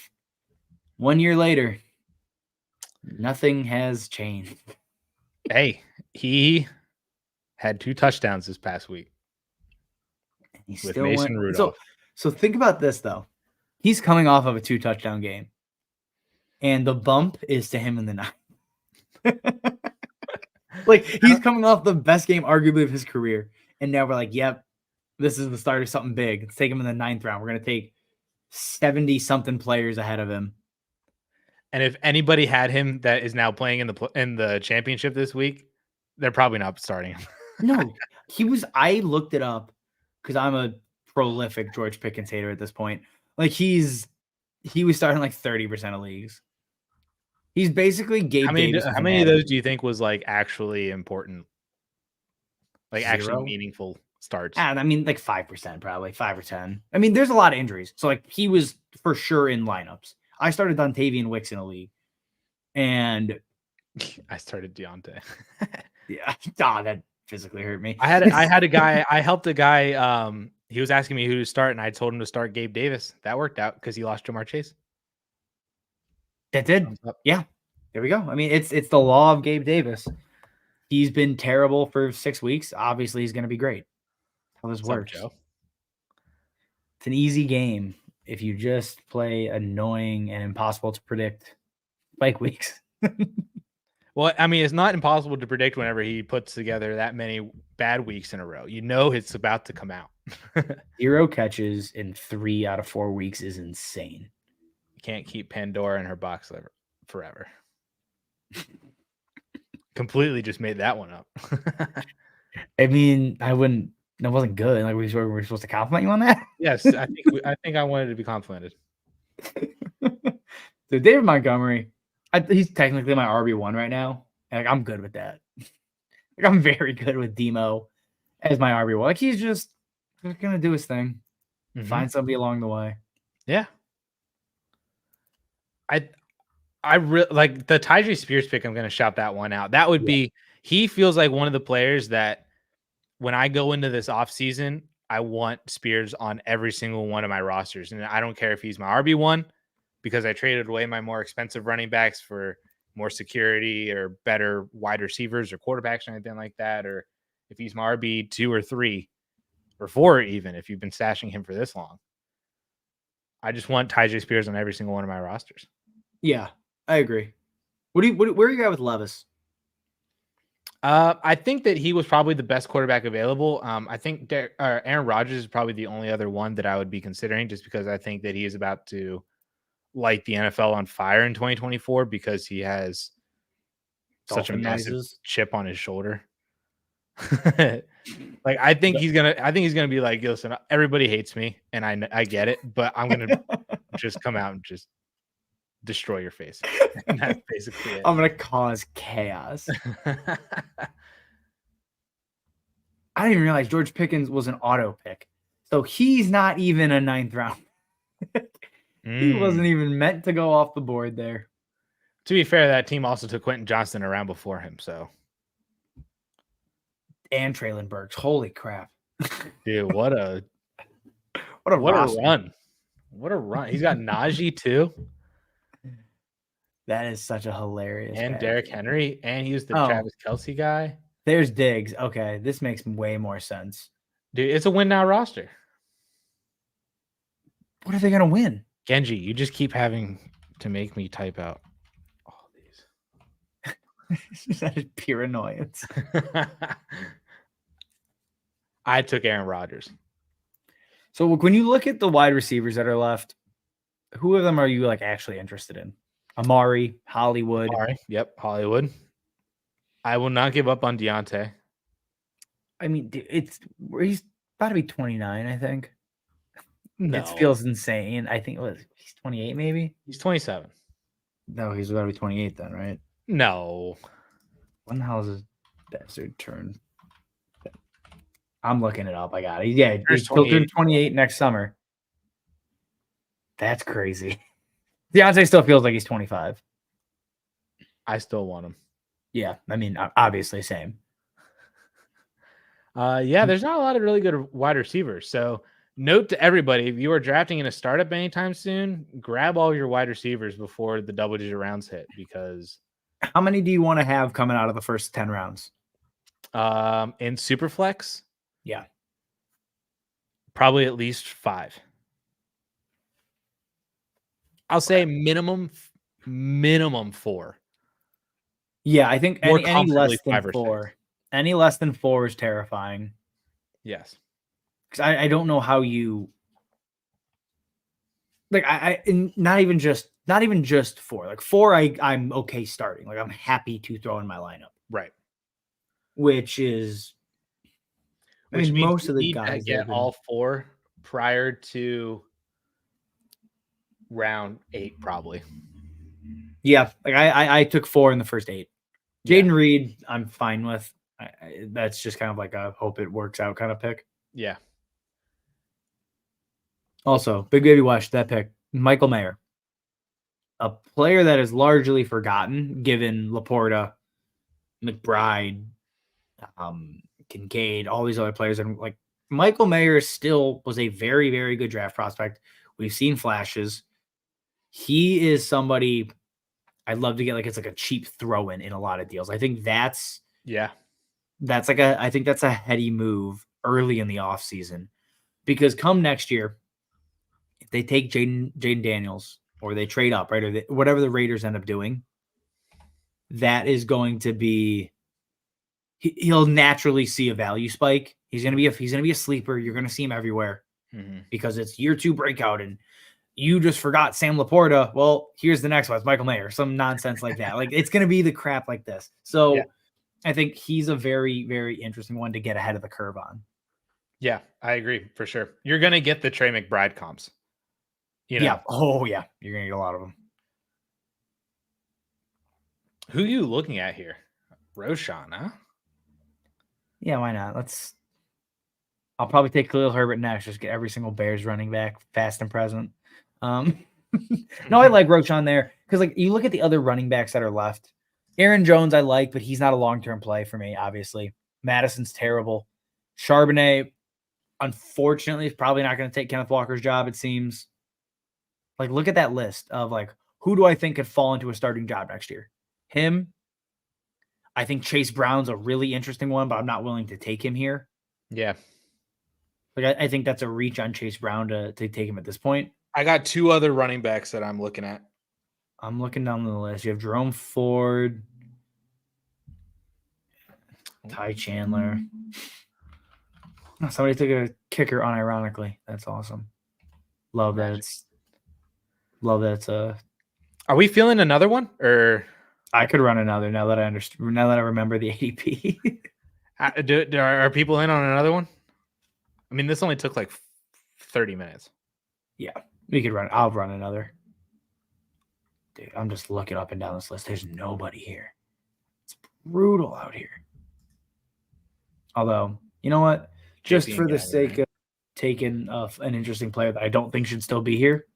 1 year later, nothing has changed. Hey, he had 2 touchdowns this past week. He's with still Mason Rudolph. So think about this, though. He's coming off of a 2-touchdown game. And the bump is to him in the 9th. Like, he's coming off the best game, arguably, of his career. And now we're like, yep, this is the start of something big. Let's take him in the 9th round. We're going to take 70-something players ahead of him. And if anybody had him that is now playing in the championship this week, they're probably not starting him. No, I looked it up because I'm a prolific George Pickens hater at this point. Like, he was starting like 30% of leagues. He's basically Gabe Davis. How many of those do you think was like actually important? Like 0? Actually meaningful starts? I mean, like 5%, probably 5 or 10. I mean, there's a lot of injuries. So like he was for sure in lineups. I started Dontavian Wicks in a league. And I started Deontay. Yeah. That physically hurt me. I had a guy, I helped a guy. He was asking me who to start, and I told him to start Gabe Davis. That worked out because he lost Jamar Chase. That did. Yeah. There we go. I mean, it's the law of Gabe Davis. He's been terrible for 6 weeks. Obviously, he's going to be great. How this works. Joe? It's an easy game if you just play annoying and impossible to predict spike weeks. Well, I mean, it's not impossible to predict whenever he puts together that many bad weeks in a row. You know it's about to come out. 0 catches in 3 out of 4 weeks is insane. You can't keep Pandora in her box forever. Completely just made that one up. I mean, I wouldn't. That wasn't good. Like we were supposed to compliment you on that. Yes, I think I wanted to be complimented. So David Montgomery, he's technically my RB1 right now. And like I'm good with that. Like I'm very good with Demo as my RB1. Like he's just gonna do his thing, find somebody along the way. Yeah. I really like the Tyjae Spears pick. I'm going to shout that one out. That would be, he feels like one of the players that when I go into this offseason, I want Spears on every single one of my rosters. And I don't care if he's my RB1 because I traded away my more expensive running backs for more security or better wide receivers or quarterbacks or anything like that. Or if he's my RB2 or 3 or 4, even if you've been stashing him for this long, I just want Tyjae Spears on every single one of my rosters. Yeah, I agree. Where are you at with Levis? I think that he was probably the best quarterback available. I think Aaron Rodgers is probably the only other one that I would be considering, just because I think that he is about to light the NFL on fire in 2024 because he has such a massive chip on his shoulder. Like I think he's gonna be like, listen, everybody hates me, and I get it, but I'm gonna just come out and just destroy your face. And that's basically it. I'm gonna cause chaos. I didn't even realize George Pickens was an auto pick, so he's not even a 9th round. He wasn't even meant to go off the board there. To be fair, that team also took Quentin Johnston around before him, so. And Traylon Burks. Holy crap. Dude, what a run. What a run. He's got Najee too. That is such a hilarious. And Derrick Henry. And he was the Travis Kelce guy. There's Diggs. Okay, this makes way more sense. Dude, it's a win now roster. What are they going to win? Genji, you just keep having to make me type out all these. That is pure annoyance. I took Aaron Rodgers. So when you look at the wide receivers that are left, who of them are you like actually interested in? Amari, Hollywood. Yep, Hollywood. I will not give up on Deontay. I mean, he's about to be 29, I think. No. It feels insane. I think he's 28, maybe. He's 27. No, he's about to be 28 then, right? No. When the hell is his bastard turn? I'm looking it up. I got it. Yeah, he's 28 next summer. That's crazy. Deontay still feels like he's 25. I still want him. Yeah, I mean, obviously, same. Yeah, there's not a lot of really good wide receivers. So, note to everybody: if you are drafting in a startup anytime soon, grab all your wide receivers before the double-digit rounds hit. Because how many do you want to have coming out of the first 10 rounds? In superflex, yeah, probably at least 5. I'll say minimum 4. Yeah, I think any less than 5 or 4. 6. Any less than 4 is terrifying. Yes. Because I don't know how you like not even just 4. Like 4 I'm okay starting. Like I'm happy to throw in my lineup. Right. Which means most of the guys get all 4 prior to round 8, probably. Yeah, like I took 4 in the first 8. Jaden Reed, I'm fine with. That's just kind of like a hope it works out kind of pick. Yeah. Also, Big Baby watched that pick. Michael Mayer, a player that is largely forgotten given Laporta, McBride, Kincaid, all these other players. And like Michael Mayer still was a very, very good draft prospect. We've seen flashes. He is somebody I'd love to get it's like a cheap throw in a lot of deals. I think that's I think that's a heady move early in the offseason, because come next year, if they take Jaden Daniels or they trade up, right, or whatever the Raiders end up doing, that is going to be he'll naturally see a value spike. He's gonna be a sleeper. You're gonna see him everywhere because it's year 2 breakout and you just forgot Sam Laporta. Well, here's the next one. It's Michael Mayer. Some nonsense like that. Like it's going to be the crap like this. So I think he's a very, very interesting one to get ahead of the curve on. Yeah, I agree for sure. You're going to get the Trey McBride comps. Yeah. Oh, yeah. You're going to get a lot of them. Who are you looking at here? Roshan, huh? Yeah, why not? I'll probably take Khalil Herbert next. Just get every single Bears running back fast and present. No, I like Roshan there because like you look at the other running backs that are left. Aaron Jones I like, but he's not a long-term play for me, obviously. Madison's terrible. Charbonnet, unfortunately, is probably not going to take Kenneth Walker's job, it seems. Like, look at that list of like, who do I think could fall into a starting job next year? Him. I think Chase Brown's a really interesting one, but I'm not willing to take him here. Yeah. Like, I think that's a reach on Chase Brown to take him at this point. I got 2 other running backs that I'm looking at. I'm looking down the list. You have Jerome Ford, Ty Chandler. Oh, somebody took a kicker unironically. That's awesome. Love that it's Are we feeling another one, or I could run another now that I understand. Now that I remember the ADP. are people in on another one? I mean, this only took like 30 minutes. Yeah, we could run. I'll run another. Dude, I'm just looking up and down this list. There's nobody here. It's brutal out here. Although, you know what? Just for the sake of taking an interesting player that I don't think should still be here,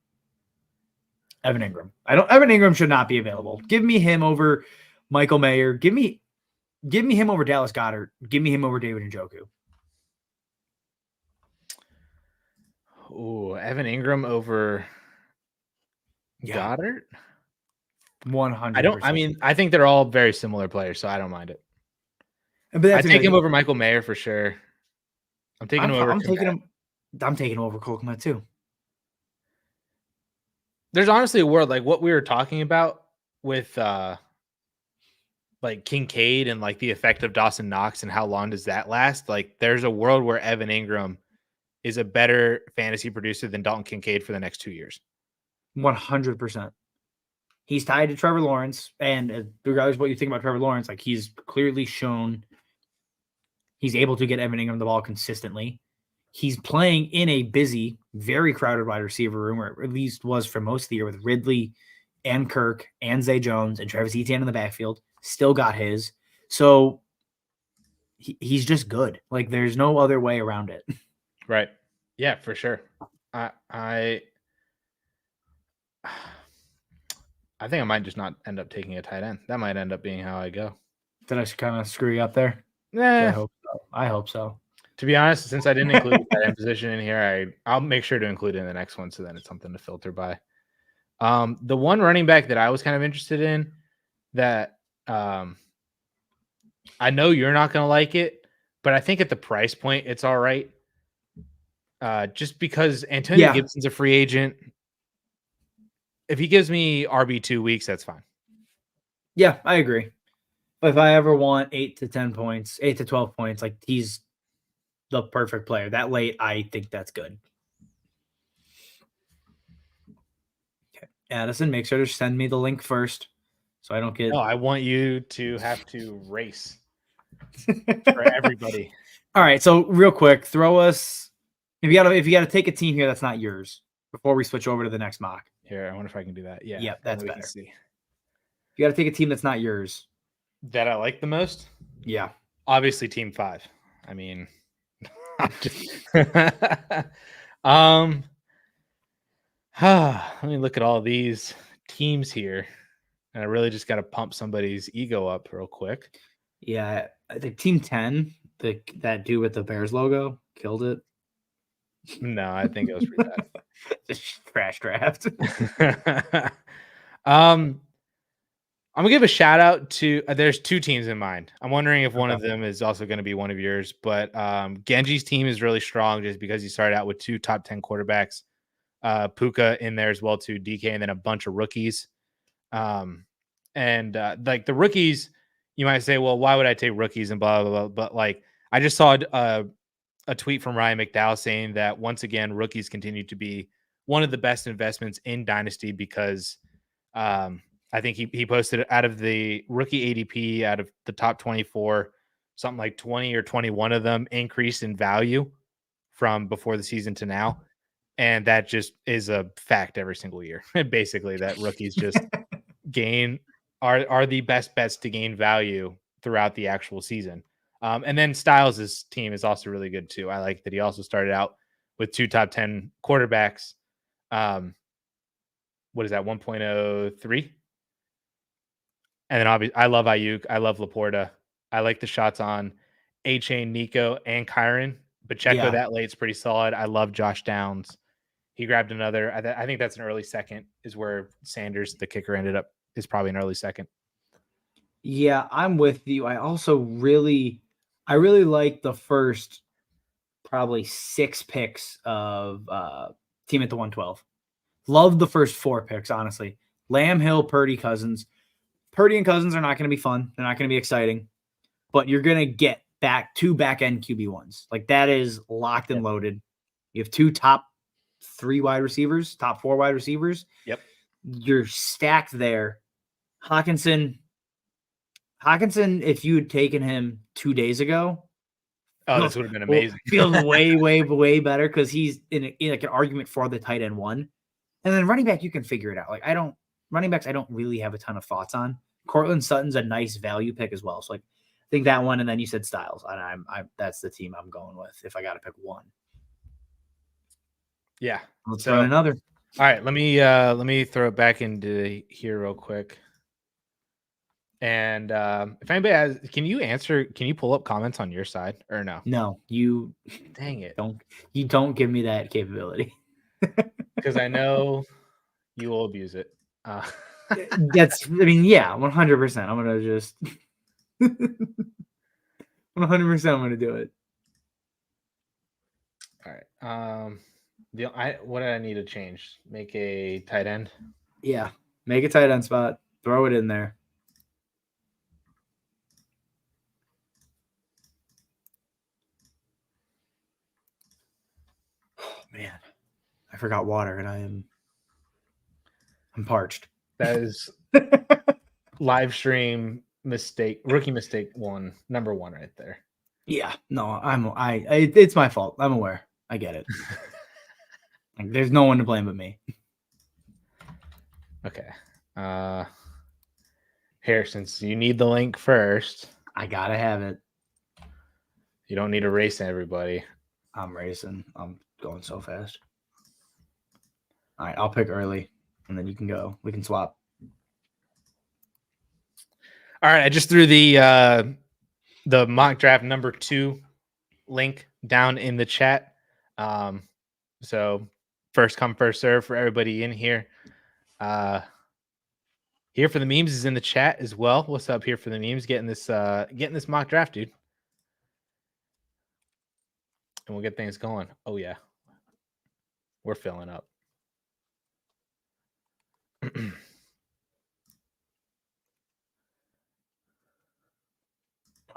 Evan Ingram. Evan Ingram should not be available. Give me him over Michael Mayer. Give me him over Dallas Goedert. Give me him over David Njoku. Oh, Evan Ingram over Goddard? 100%. I think they're all very similar players, so I don't mind it. But I take him over Michael Mayer for sure. I'm taking him over Cole Kmet too. There's honestly a world like what we were talking about with like Kincaid and like the effect of Dawson Knox and how long does that last? Like there's a world where Evan Ingram is a better fantasy producer than Dalton Kincaid for the next 2 years. 100%. He's tied to Trevor Lawrence, and regardless of what you think about Trevor Lawrence, like he's clearly shown he's able to get Evan Ingram the ball consistently. He's playing in a busy, very crowded wide receiver room, or at least was for most of the year, with Ridley and Kirk and Zay Jones and Travis Etienne in the backfield. Still got his. So he's just good. Like there's no other way around it. Right. Yeah, for sure. I think I might just not end up taking a tight end. That might end up being how I go. Did I kind of screw you up there? Nah. I hope so. To be honest, since I didn't include the tight end position in here, I'll make sure to include it in the next one, so then it's something to filter by. The one running back that I was kind of interested in that I know you're not going to like it, but I think at the price point, it's all right. Just because Antonio Gibson's a free agent. If he gives me RB 2 weeks, that's fine. Yeah, I agree. But if I ever want 8 to 10 points, 8 to 12 points, like he's the perfect player. That late, I think that's good. Okay. Addison, make sure to send me the link first so I don't get... No, I want you to have to race for everybody. All right, so real quick, throw us... If you gotta take a team here that's not yours before we switch over to the next mock. Here, I wonder if I can do that. Yeah. Yep, that's better. See. If you got to take a team that's not yours. That I like the most? Yeah. Obviously, Team 5. I mean, let me look at all these teams here. And I really just got to pump somebody's ego up real quick. Yeah, I think Team 10, that dude with the Bears logo, killed it. No, I think it was pretty bad. Trash draft. I'm gonna give a shout out to there's 2 teams in mind. I'm wondering if one of them is also going to be one of yours, but Genji's team is really strong just because he started out with 2 top 10 quarterbacks, Puka in there as well too, DK, and then a bunch of rookies. Like the rookies, you might say, well, why would I take rookies and blah blah blah? But like I just saw a tweet from Ryan McDowell saying that once again, rookies continue to be one of the best investments in Dynasty because I think he posted out of the rookie ADP out of the top 24, something like 20 or 21 of them increased in value from before the season to now. And that just is a fact every single year. Basically, that rookies just are the best bets to gain value throughout the actual season. And then Styles' team is also really good too. I like that he also started out with 2 top 10 quarterbacks. What is that? 1.03. And then obviously I love Ayuk. I love Laporta. I like the shots on A-Chain, Nico, and Kyron. Pacheco that late's pretty solid. I love Josh Downs. He grabbed another. I think that's an early second is where Sanders, the kicker, ended up is probably an early second. Yeah, I'm with you. I also really like the first probably 6 picks of team at the 112. Love the first 4 picks, honestly. Lamb, Hill, Purdy, Cousins. Purdy and Cousins are not going to be fun. They're not going to be exciting. But you're going to get two back-end QB1s. Like, that is locked and loaded. You have 2 top 4 wide receivers. Yep. You're stacked there. Hawkinson, if you had taken him 2 days ago, this would have been amazing. Feels way, way, way better because he's in like an argument for the tight end 1. And then running back, you can figure it out. Like, running backs, I don't really have a ton of thoughts on. Cortland Sutton's a nice value pick as well. So, like, I think that one, and then you said Styles. And that's the team I'm going with if I got to pick one. Yeah. Let's run another. All right, let me throw it back into here real quick. And if anybody has, can you pull up comments on your side or no? No, dang it. You don't give me that capability. Because I know you will abuse it. Yeah, 100%. I'm gonna just 100%. I'm gonna do it. All right. What do I need to change? Make a tight end. Yeah, make a tight end spot. Throw it in there. Oh man, I forgot water, and I'm parched. That is live stream mistake, rookie mistake number 1 right there. Yeah, no, it's my fault. I'm aware. I get it. Like, there's no one to blame but me. Okay. Here, since you need the link first, I gotta have it. You don't need to race everybody. I'm racing. I'm going so fast. All right, I'll pick early, and then you can go. We can swap. All right, I just threw the mock draft number 2 link down in the chat. So first come, first serve for everybody in here. Here for the memes is in the chat as well. What's up here for the memes? Getting this mock draft, dude. And we'll get things going. Oh yeah. We're filling up.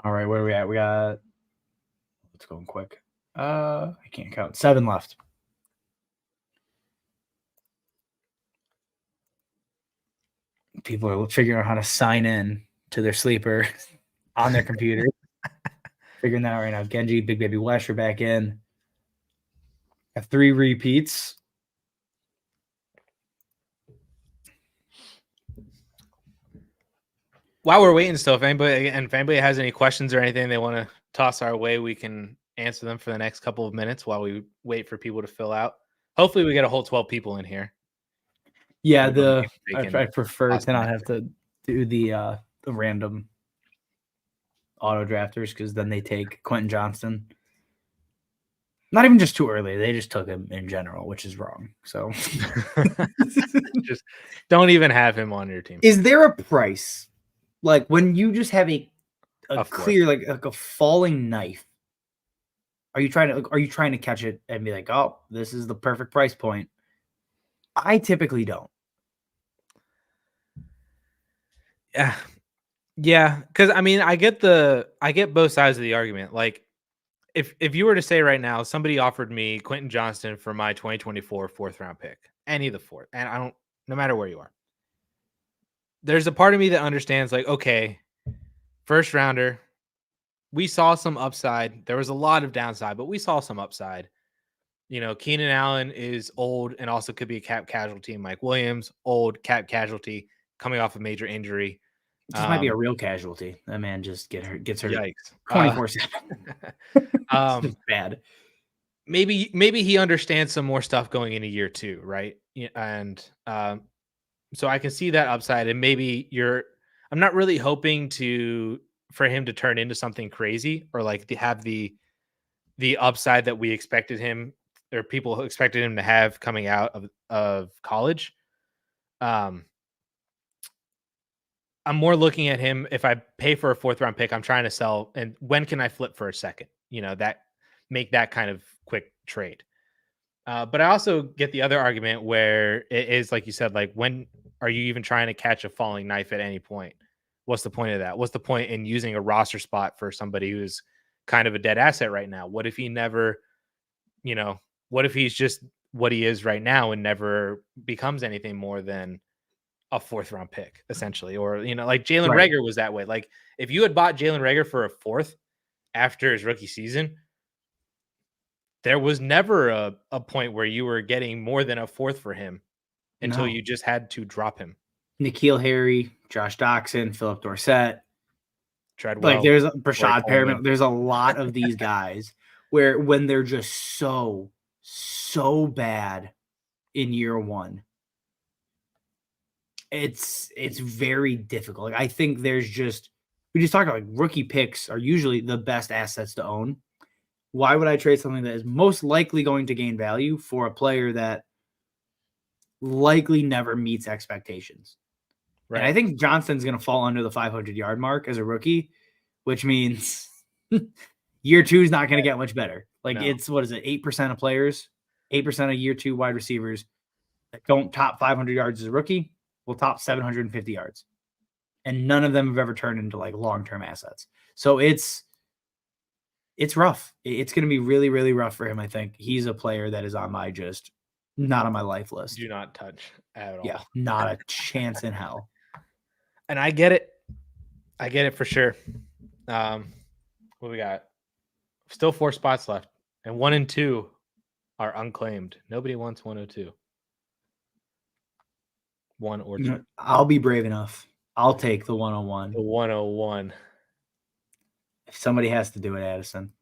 All right, where are we at? We got, let's go quick. I can't count. 7 left. People are figuring out how to sign in to their sleeper on their computer. Figuring that out right now. Genji, Big Baby Wesh are back in. Got 3 repeats. While we're waiting still, if anybody has any questions or anything they want to toss our way, we can answer them for the next couple of minutes while we wait for people to fill out. Hopefully we get a whole 12 people in here. Yeah, I prefer to not have to do the random auto drafters because then they take Quentin Johnston. Not even just too early. They just took him in general, which is wrong. So just don't even have him on your team. Is there a price? Like when you just have a clear, like a falling knife, are you trying to catch it and be like, oh, this is the perfect price point? I typically don't. Yeah. Cause I mean, I get both sides of the argument. Like if you were to say right now, somebody offered me Quentin Johnston for my 2024 4th round pick, any of the 4th, and no matter where you are, there's a part of me that understands, like, okay, first rounder, we saw some upside. There was a lot of downside, but we saw some upside. You know, Keenan Allen is old and also could be a cap casualty. Mike Williams, old, cap casualty, coming off a major injury. This might be a real casualty. That man just gets hurt. Yikes. 24/7. Bad. Maybe he understands some more stuff going into year 2, right? And so I can see that upside, and maybe I'm not really hoping for him to turn into something crazy or like to have the upside that we expected him or people expected him to have coming out of college. I'm more looking at him. If I pay for a 4th round pick, I'm trying to sell. And when can I flip for a second? You know, make that kind of quick trade. But I also get the other argument where it is, like you said, like, when are you even trying to catch a falling knife at any point? What's the point of that? What's the point in using a roster spot for somebody who's kind of a dead asset right now? What if he never, what if he's just what he is right now and never becomes anything more than a 4th-round pick, essentially? Or, like Jalen Right. Reagor was that way. Like, if you had bought Jalen Reagor for a 4th after his rookie season, there was never a point where you were getting more than a 4th for him until you just had to drop him. N'Keal Harry, Josh Doxson, Philip Dorsett. Treadwell, Like, there's Brashad Perriman. There's a lot of these guys where when they're just so bad in year one, it's very difficult. Like, I think we just talked about, like, rookie picks are usually the best assets to own. Why would I trade something that is most likely going to gain value for a player that likely never meets expectations? Right. And I think Johnston's going to fall under the 500-yard mark as a rookie, which means year 2 is not going to get much better. Like, it's, 8% of players, 8% of year 2 wide receivers that don't top 500 yards as a rookie will top 750 yards. And none of them have ever turned into, like, long-term assets. So it's rough. It's going to be really, really rough for him. I think he's a player that is on my not on my life list. Do not touch at all. Yeah, not a chance in hell. And I get it. I get it for sure. What we got? Still 4 spots left, and 1 and 2 are unclaimed. Nobody wants 102. 1 or 2. I'll be brave enough. I'll take the 101. The 101. If somebody has to do it, Addison.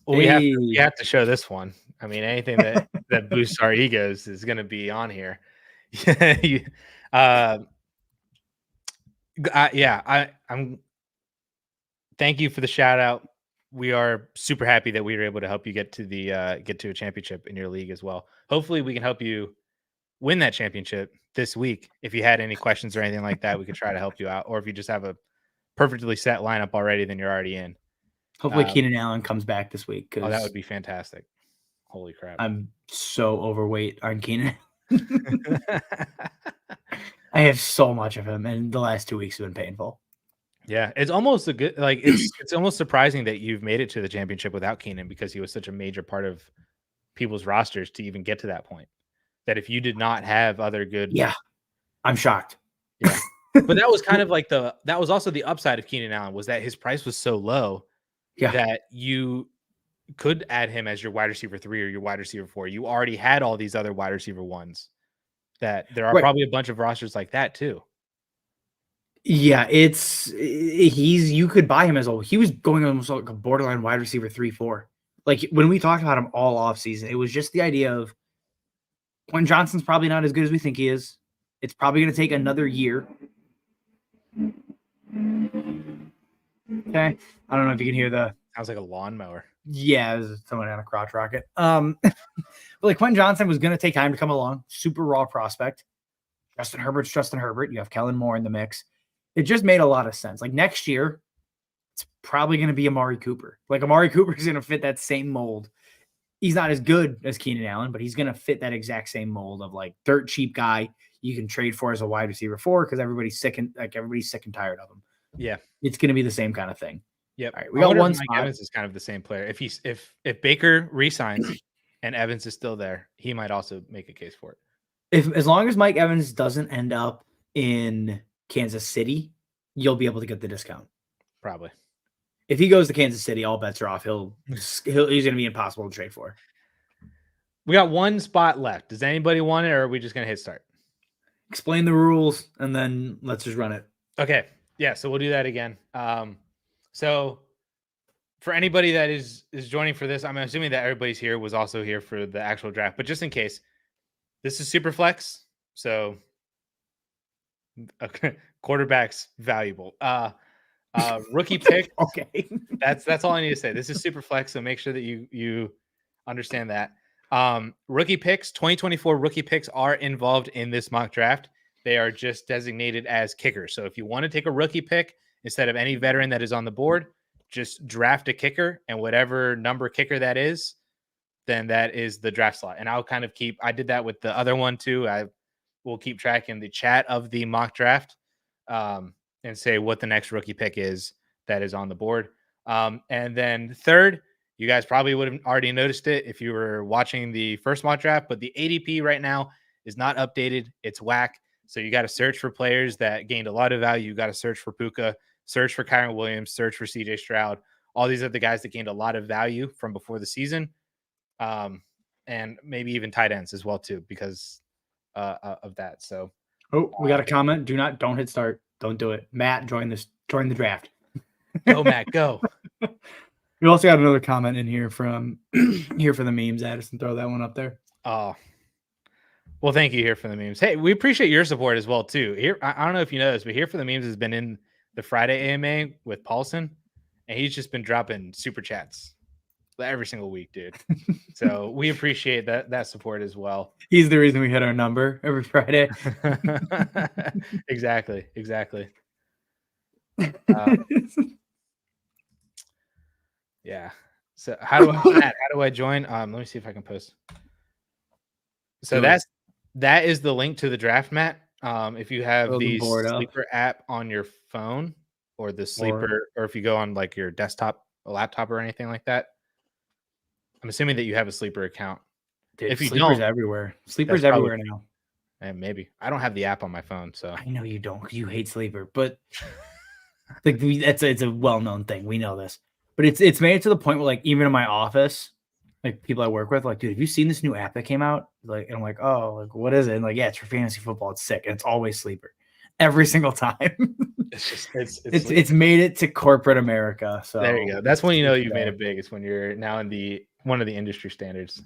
Well, we have to show this one. I mean, anything that boosts our egos is going to be on here. I'm. Thank you for the shout out. We are super happy that we were able to help you get to a championship in your league as well. Hopefully, we can help you win that championship this week. If you had any questions or anything like that, we could try to help you out. Or if you just have a perfectly set lineup already, then you're already in. Hopefully Keenan Allen comes back this week. Oh, that would be fantastic. Holy crap. I'm so overweight on Keenan. I have so much of him, and the last 2 weeks have been painful. Yeah, it's almost it's almost surprising that you've made it to the championship without Keenan, because he was such a major part of people's rosters to even get to that point. That if you did not have other good... Yeah, I'm shocked. Yeah. But that was kind of like that was also the upside of Keenan Allen, was that his price was so low that you could add him as your wide receiver 3 or your wide receiver 4. You already had all these other wide receiver 1s. That there are probably a bunch of rosters like that too. Yeah, you could buy him he was going almost like a borderline wide receiver 3-4. Like, when we talked about him all off season, it was just the idea of Quentin Johnston's probably not as good as we think he is. It's probably going to take another year. Okay. I don't know if you can hear sounds like a lawnmower. Yeah, there's someone on a crotch rocket. But like, Quentin Johnston was going to take time to come along. Super raw prospect. Justin Herbert. You have Kellen Moore in the mix. It just made a lot of sense. Like, next year, it's probably going to be Amari Cooper. Like, Amari Cooper is going to fit that same mold. He's not as good as Keenan Allen, but he's going to fit that exact same mold of, like, dirt cheap guy you can trade for as a wide receiver 4 because everybody's sick and tired of him. Yeah, it's going to be the same kind of thing. Yep. All right, we got one spot. Mike Evans is kind of the same player. If Baker resigns and Evans is still there, he might also make a case for it. As long as Mike Evans doesn't end up in Kansas City, you'll be able to get the discount. Probably. If he goes to Kansas City, all bets are off. He's going to be impossible to trade for. We got one spot left. Does anybody want it, or are we just going to hit start? Explain the rules, and then let's just run it. Okay. Yeah, so we'll do that again. So for anybody that is joining for this, I'm assuming that everybody's here was also here for the actual draft, but just in case, this is superflex. So quarterback's valuable. Rookie pick. Okay. That's all I need to say. This is superflex, so make sure that you understand that. Rookie picks, 2024 rookie picks are involved in this mock draft. They are just designated as kickers. So if you want to take a rookie pick instead of any veteran that is on the board, just draft a kicker, and whatever number kicker that is, then that is the draft slot. And I'll kind of I did that with the other one too. I will keep tracking the chat of the mock draft and say what the next rookie pick is that is on the board. And then third, you guys probably would have already noticed it if you were watching the first mock draft, but the ADP right now is not updated. It's whack. So you got to search for players that gained a lot of value. You got to search for Puka, search for Kyron Williams, search for CJ Stroud. All these are the guys that gained a lot of value from before the season. And maybe even tight ends as well too, because of that. So, we got a comment. Don't hit start. Don't do it. Matt, join the draft. Go, Matt, go. We also got another comment in here from Here for the Memes. Addison, throw that one up there. Oh, well, thank you, Here for the Memes. Hey, we appreciate your support as well too. Here, I don't know if you know this, but Here for the Memes has been in the Friday AMA with Paulson, and he's just been dropping super chats every single week, dude. So we appreciate that support as well. He's the reason we hit our number every Friday. Exactly. Yeah. So how do I join? Let me see if I can post. So that is the link to the draft, Matt. If you have the Sleeper app on your phone or the Sleeper, or if you go on like your desktop, a laptop, or anything like that. I'm assuming that you have a Sleeper account. Dude, if you Sleeper's don't, everywhere. Sleeper's everywhere now. And maybe I don't have the app on my phone, so I know you don't because you hate Sleeper, but it's a well-known thing. We know this, but it's made it to the point where like even in my office, like people I work with, like, dude, have you seen this new app that came out? Like, and I'm like, oh, like what is it? And like, yeah, it's for fantasy football. It's sick, and it's always Sleeper every single time. It's made it to corporate America. So there you go. That's when you know you've made it big. It's when you're now in one of the industry standards.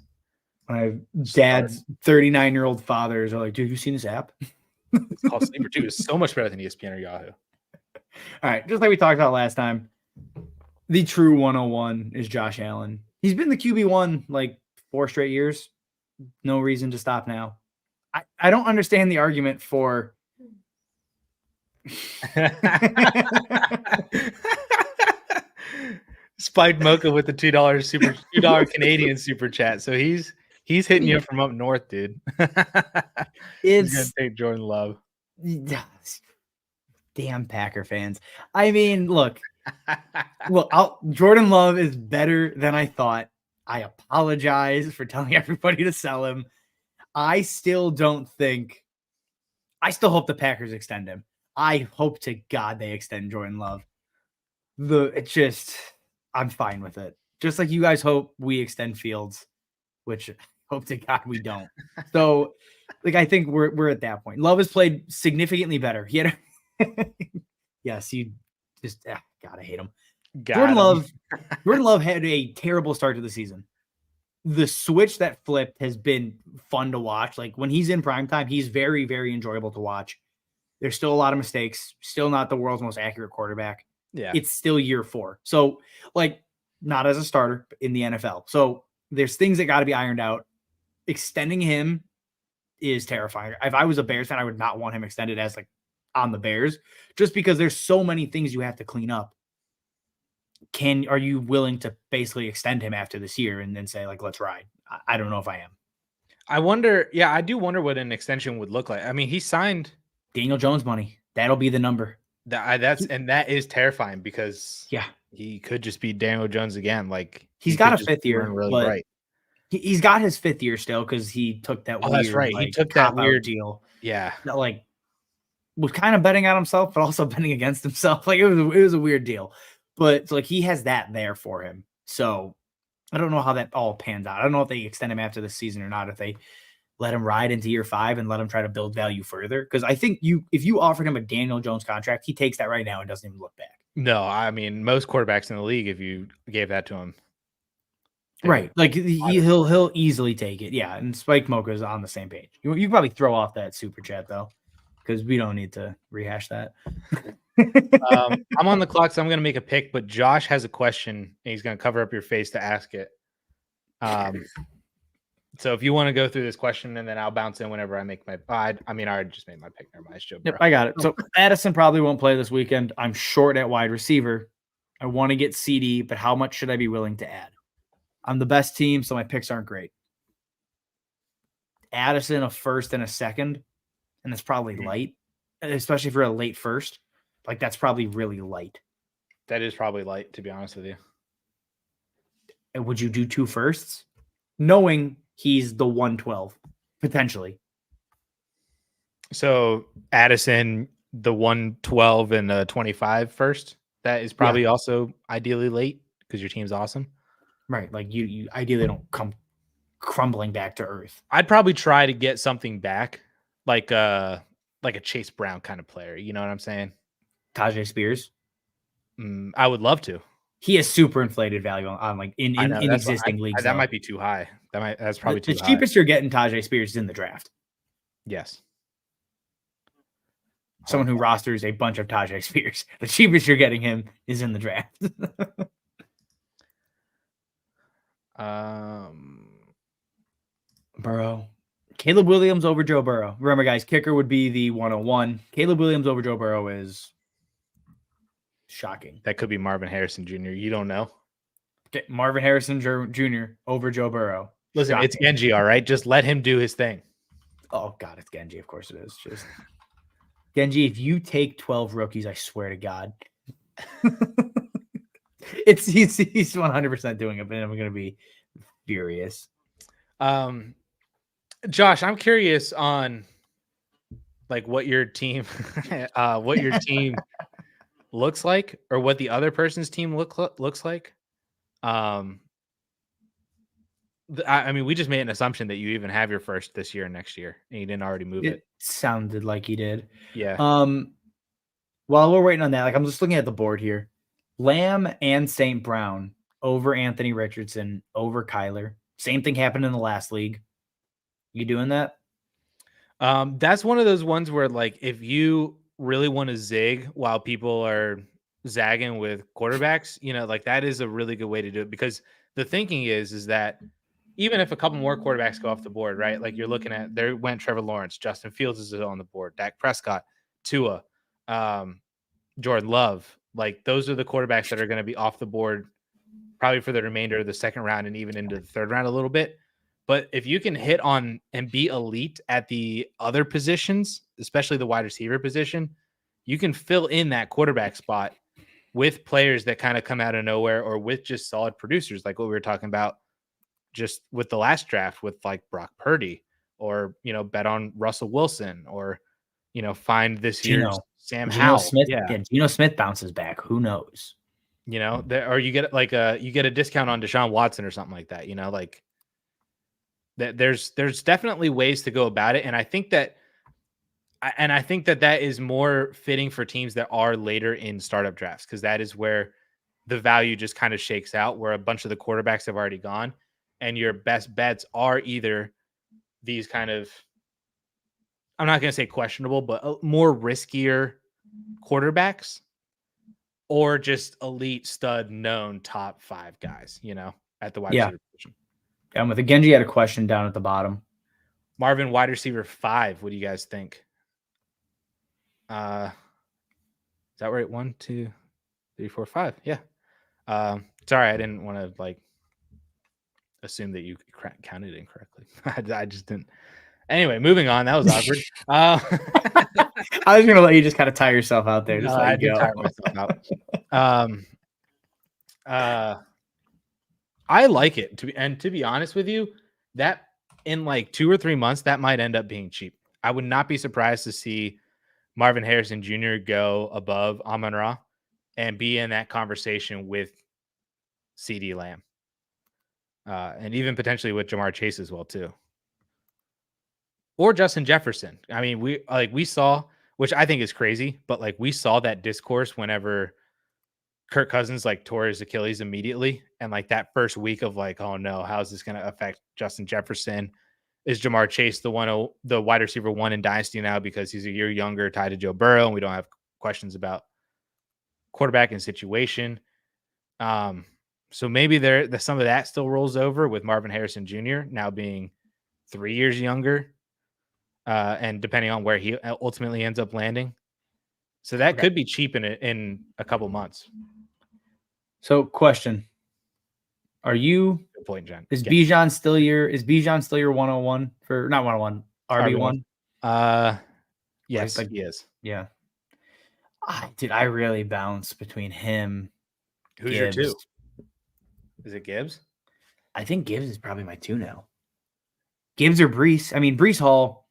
My dad's 39-year-old fathers are like, dude, have you seen this app? It's called Sleeper too. It's so much better than ESPN or Yahoo. All right, just like we talked about last time, the true 101 is Josh Allen. He's been the QB1 like 4 straight years. No reason to stop now. I don't understand the argument for Spiked Mocha with the $2 Canadian super chat. So he's hitting you from up north, dude. He's gonna take Jordan Love. Damn Packer fans. I mean, look, Jordan Love is better than I thought. I apologize for telling everybody to sell him. I still hope the Packers extend him. I hope to God they extend Jordan Love. I'm fine with it. Just like you guys hope we extend Fields, which I hope to God we don't. So, like, I think we're at that point. Love has played significantly better. He had yes, you just God, I hate him. Jordan Love had a terrible start to the season. The switch that flipped has been fun to watch. Like when he's in primetime, he's very, very enjoyable to watch. There's still a lot of mistakes. Still not the world's most accurate quarterback. Yeah. It's still year 4. So, like, not as a starter in the NFL. So there's things that got to be ironed out. Extending him is terrifying. If I was a Bears fan, I would not want him extended as like on the Bears, just because there's so many things you have to clean up. Are you willing to basically extend him after this year and then say like, let's ride? I don't know if I am. I wonder. Yeah, I do wonder what an extension would look like. I mean, he signed Daniel Jones money. That'll be the number. That is terrifying because he could just be Daniel Jones again. Like he's got a 5th year, really but right. He's got his 5th year still because he took that weird. That's right. Like, he took that weird deal. Yeah, that like was kind of betting on himself, but also betting against himself. Like it was a weird deal. But so, like he has that there for him. So I don't know how that all pans out. I don't know if they extend him after the season or not. If they let him ride into year 5 and let him try to build value further. Because I think if you offered him a Daniel Jones contract, he takes that right now and doesn't even look back. No, I mean most quarterbacks in the league, if you gave that to him, right? Like he'll easily take it. Yeah, and Spike Mocha is on the same page. You can probably throw off that super chat though, because we don't need to rehash that. I'm on the clock, so I'm going to make a pick. But Josh has a question, and he's going to cover up your face to ask it. So if you want to go through this question, and then I'll bounce in whenever I make my. I already just made my pick. Never mind, it's Joe Yep, Burrow. I got it. So Addison probably won't play this weekend. I'm short at wide receiver. I want to get CD, but how much should I be willing to add? I'm the best team, so my picks aren't great. Addison, a first and a second, and that's probably light, especially for a late first. Like, that's probably really light. That is probably light, to be honest with you. And would you do 2 firsts? Knowing he's the 112, potentially. So Addison, the 112 and the 25 first. That is probably also ideally late because your team's awesome. Right. Like you ideally don't come crumbling back to earth. I'd probably try to get something back, like a Chase Brown kind of player. You know what I'm saying? Tajay Spears. I would love to. He has super inflated value on like in existing leagues. That might be too high. That's probably too high. The cheapest you're getting Tajay Spears is in the draft. Yes. Someone who rosters a bunch of Tajay Spears. The cheapest you're getting him is in the draft. Burrow. Caleb Williams over Joe Burrow. Remember, guys, kicker would be the 101. Caleb Williams over Joe Burrow is shocking. That could be Marvin Harrison Jr. You don't know. Okay, Marvin Harrison Jr. over Joe Burrow. Listen, shocking. It's Genji, all right? Just let him do his thing. Oh, God, it's Genji. Of course it is. Just Genji, if you take 12 rookies, I swear to God. He's 100% doing it, but I'm going to be furious. Josh, I'm curious on like what your team looks like, or what the other person's team looks like. I mean, we just made an assumption that you even have your first this year and next year, and you didn't already move it. Sounded like he did. Yeah. While we're waiting on that, like I'm just looking at the board here. Lamb and St. Brown over Anthony Richardson over Kyler. Same thing happened in the last league. You doing that? That's one of those ones where, like, if you really want to zig while people are zagging with quarterbacks, you know, like that is a really good way to do it, because the thinking is that even if a couple more quarterbacks go off the board, right? Like you're looking at, there went Trevor Lawrence, Justin Fields is on the board, Dak Prescott, Tua, Jordan Love. Like those are the quarterbacks that are going to be off the board probably for the remainder of the second round and even into the third round a little bit. But if you can hit on and be elite at the other positions, especially the wide receiver position, you can fill in that quarterback spot with players that kind of come out of nowhere, or with just solid producers, like what we were talking about just with the last draft with like Brock Purdy, or, you know, bet on Russell Wilson, or, you know, find this year's Sam Howell. Smith, yeah, Geno Smith bounces back. Who knows? You know, or you get like you get a discount on Deshaun Watson or something like that. You know, like there's definitely ways to go about it, and I think that that is more fitting for teams that are later in startup drafts, because that is where the value just kind of shakes out, where a bunch of the quarterbacks have already gone, and your best bets are either these kind of, I'm not going to say questionable, but more riskier quarterbacks, or just elite stud known top 5 guys, you know, at the wide receiver position. And with the Genji had a question down at the bottom. Marvin, wide receiver 5. What do you guys think? Is that right? 1, 2, 3, 4, 5. Yeah. Sorry, I didn't want to like assume that you counted incorrectly. I just didn't. Anyway, moving on. That was awkward. I was gonna let you just kind of tire yourself out there. Just I did tire myself out. I like it, to be honest with you, that in like 2 or 3 months that might end up being cheap. I would not be surprised to see Marvin Harrison Jr. go above Amon-Ra and be in that conversation with CeeDee Lamb, and even potentially with Jamar Chase as well too, or Justin Jefferson. I mean, we saw, which I think is crazy, but like we saw that discourse whenever Kirk Cousins like tore his Achilles immediately, and like that first week of like, oh no, how's this going to affect Justin Jefferson? Is Jamar Chase the wide receiver 1 in Dynasty now because he's a year younger, tied to Joe Burrow, and we don't have questions about quarterback and situation? So maybe some of that still rolls over with Marvin Harrison Jr. now being 3 years younger, and depending on where he ultimately ends up landing. So that could be cheap in a couple months. So, question: Are you? Good point, Jen. Is Bijan still your 101 for not 101 RB1? Yes, he is. Yeah. I really bounce between him. Who's your 2? Is it Gibbs? I think Gibbs is probably my 2 now. Gibbs or Breece. I mean, Breece Hall.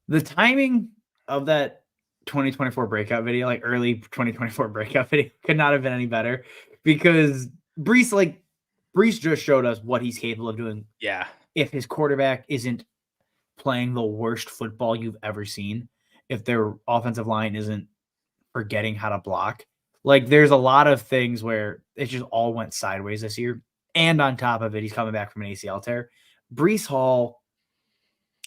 The timing of that 2024 breakout video, like early 2024 breakout video, could not have been any better because Breece just showed us what he's capable of doing. Yeah. If his quarterback isn't playing the worst football you've ever seen, if their offensive line isn't forgetting how to block, like there's a lot of things where it just all went sideways this year. And on top of it, he's coming back from an ACL tear. Breece Hall,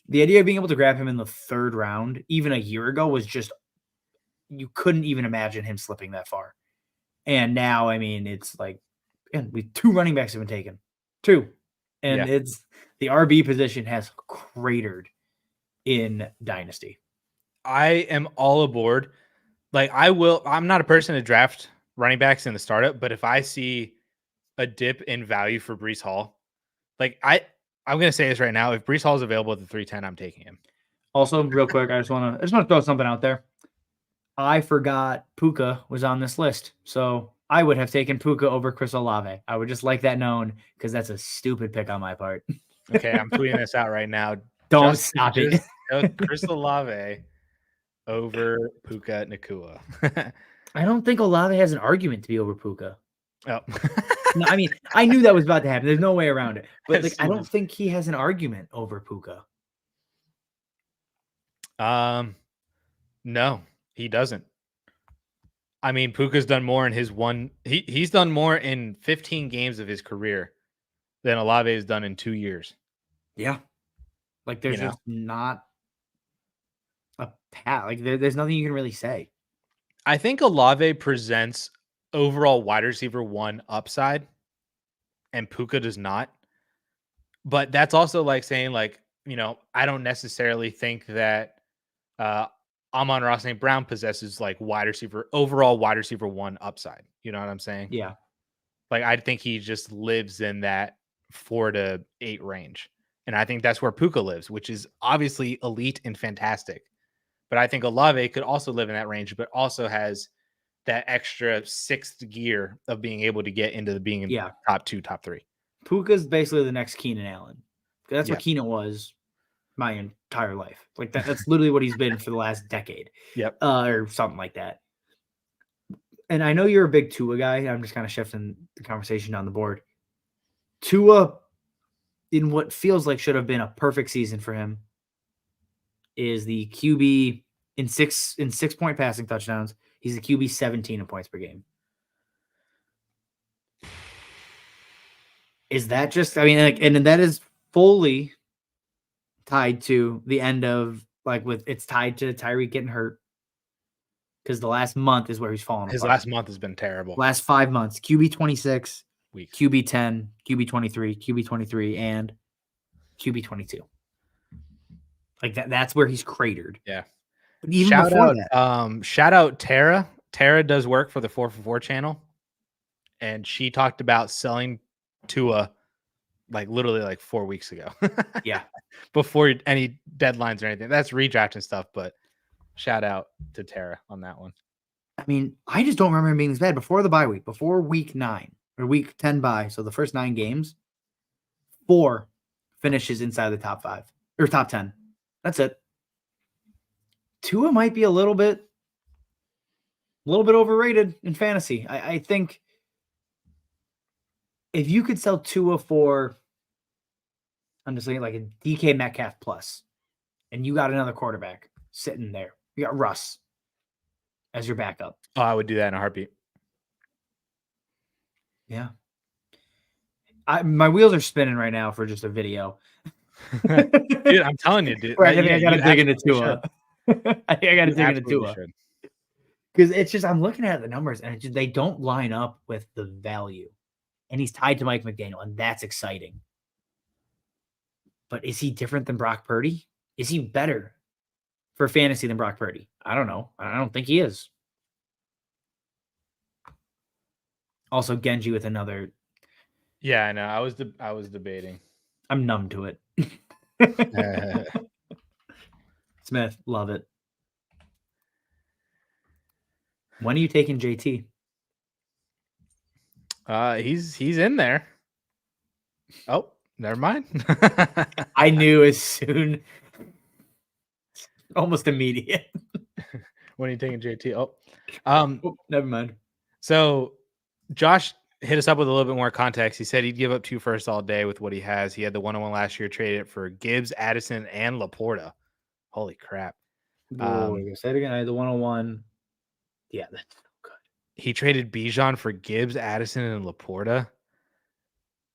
the idea of being able to grab him in the 3rd round, even a year ago, was just, you couldn't even imagine him slipping that far. And now, I mean, it's like, and 2 running backs have been taken. 2. And it's the RB position has cratered in Dynasty. I am all aboard. Like I'm not a person to draft running backs in the startup, but if I see a dip in value for Breece Hall, like I'm going to say this right now. If Breece Hall is available at the 310, I'm taking him. Also, real quick, I just want to throw something out there. I forgot Puka was on this list. So I would have taken Puka over Chris Olave. I would just like that known because that's a stupid pick on my part. Okay, I'm tweeting this out right now. Don't stop it. Chris Olave over Puka Nacua. I don't think Olave has an argument to be over Puka. Oh. No, I mean, I knew that was about to happen. There's no way around it. But I don't think he has an argument over Puka. No, he doesn't. I mean, Puka's done more in his he's done more in 15 games of his career than Olave has done in 2 years. Yeah. Like there's just not a path. Like there's nothing you can really say. I think Olave presents overall wide receiver 1 upside and Puka does not. But that's also saying I don't necessarily think that Amon-Ra St. Brown possesses overall wide receiver 1 upside. You know what I'm saying? Yeah. I think he just lives in that 4 to 8 range. And I think that's where Puka lives, which is obviously elite and fantastic. But I think Olave could also live in that range, but also has that extra 6th gear of being able to get into being in top 2, top 3. Puka's basically the next Keenan Allen. That's what Keenan was my entire life. Like that's literally what he's been for the last decade. Yep. Or something like that. And I know you're a big Tua guy. I'm just kind of shifting the conversation down the board. Tua, in what feels like should have been a perfect season for him, is the QB in 6-point passing touchdowns. He's the QB 17 in points per game. Is that just, and that is fully tied to the end of, it's tied to Tyreek getting hurt. Because the last month is where he's fallen apart. His last month has been terrible. Last 5 months, QB 26, weeks. QB 10, QB 23, QB 23, and QB 22. That's where he's cratered. Yeah. But even shout out Tara. Tara does work for the 4for4 channel. And she talked about selling Tua literally 4 weeks ago. Yeah. Before any deadlines or anything. That's redraft and stuff, but shout out to Tara on that one. I mean, I just don't remember him being this bad before the bye week, before week 9 or week 10 bye. So the first 9 games, 4 finishes inside the top 5 or top 10. That's it. Tua might be a little bit overrated in fantasy. I think if you could sell Tua for, I'm just saying, a DK Metcalf plus, and you got another quarterback sitting there. You got Russ as your backup. Oh, I would do that in a heartbeat. Yeah. My wheels are spinning right now for just a video. Dude, I'm telling you, dude. Right, I got to dig into Tua. I got to dig into Tua. Because it's just, I'm looking at the numbers, and they don't line up with the value. And he's tied to Mike McDaniel, and that's exciting. But is he different than Brock Purdy? Is he better for fantasy than Brock Purdy? I don't know. I don't think he is. Also, Genji with another. Yeah, I know. I was debating. I'm numb to it. Smith, love it. When are you taking JT? He's in there. Oh, never mind. I knew as soon, almost immediate. When are you taking JT? Oh, never mind. So Josh hit us up with a little bit more context. He said he'd give up 2 firsts all day with what he has. He had the 101 last year, traded it for Gibbs, Addison, and Laporta. Holy crap. Say it again. I had the 101. Yeah, that's so good. He traded Bijan for Gibbs, Addison, and Laporta,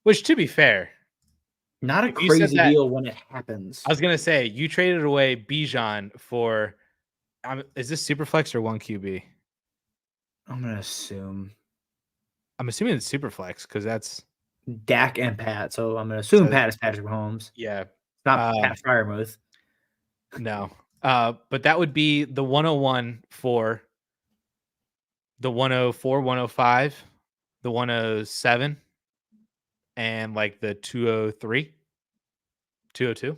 which, to be fair, not a crazy deal when it happens. I was going to say, you traded away Bijan for, is this Superflex or 1 QB? I'm going to assume. I'm assuming it's Superflex because that's Dak and Pat. So I'm going to assume Pat is Patrick Mahomes. Yeah. Not Pat Freiermuth. No. But that would be the 101 for the 104, 105, the 107, and like the 203, 202.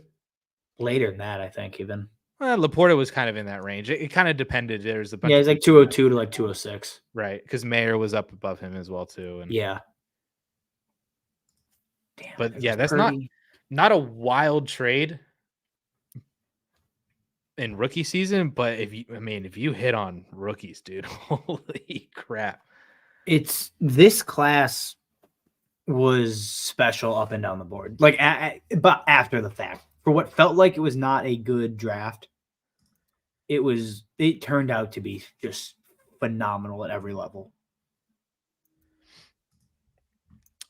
Later than that, I think, even. Laporta was kind of in that range. It kind of depended. There's a bunch. Yeah, it's like 202 to like 206. Right, because Mayer was up above him as well too. And yeah. Damn, but yeah, that's not a wild trade in rookie season. But if you hit on rookies, dude, holy crap! This class was special up and down the board. Like, but after the fact, for what felt like it was not a good draft, it turned out to be just phenomenal at every level.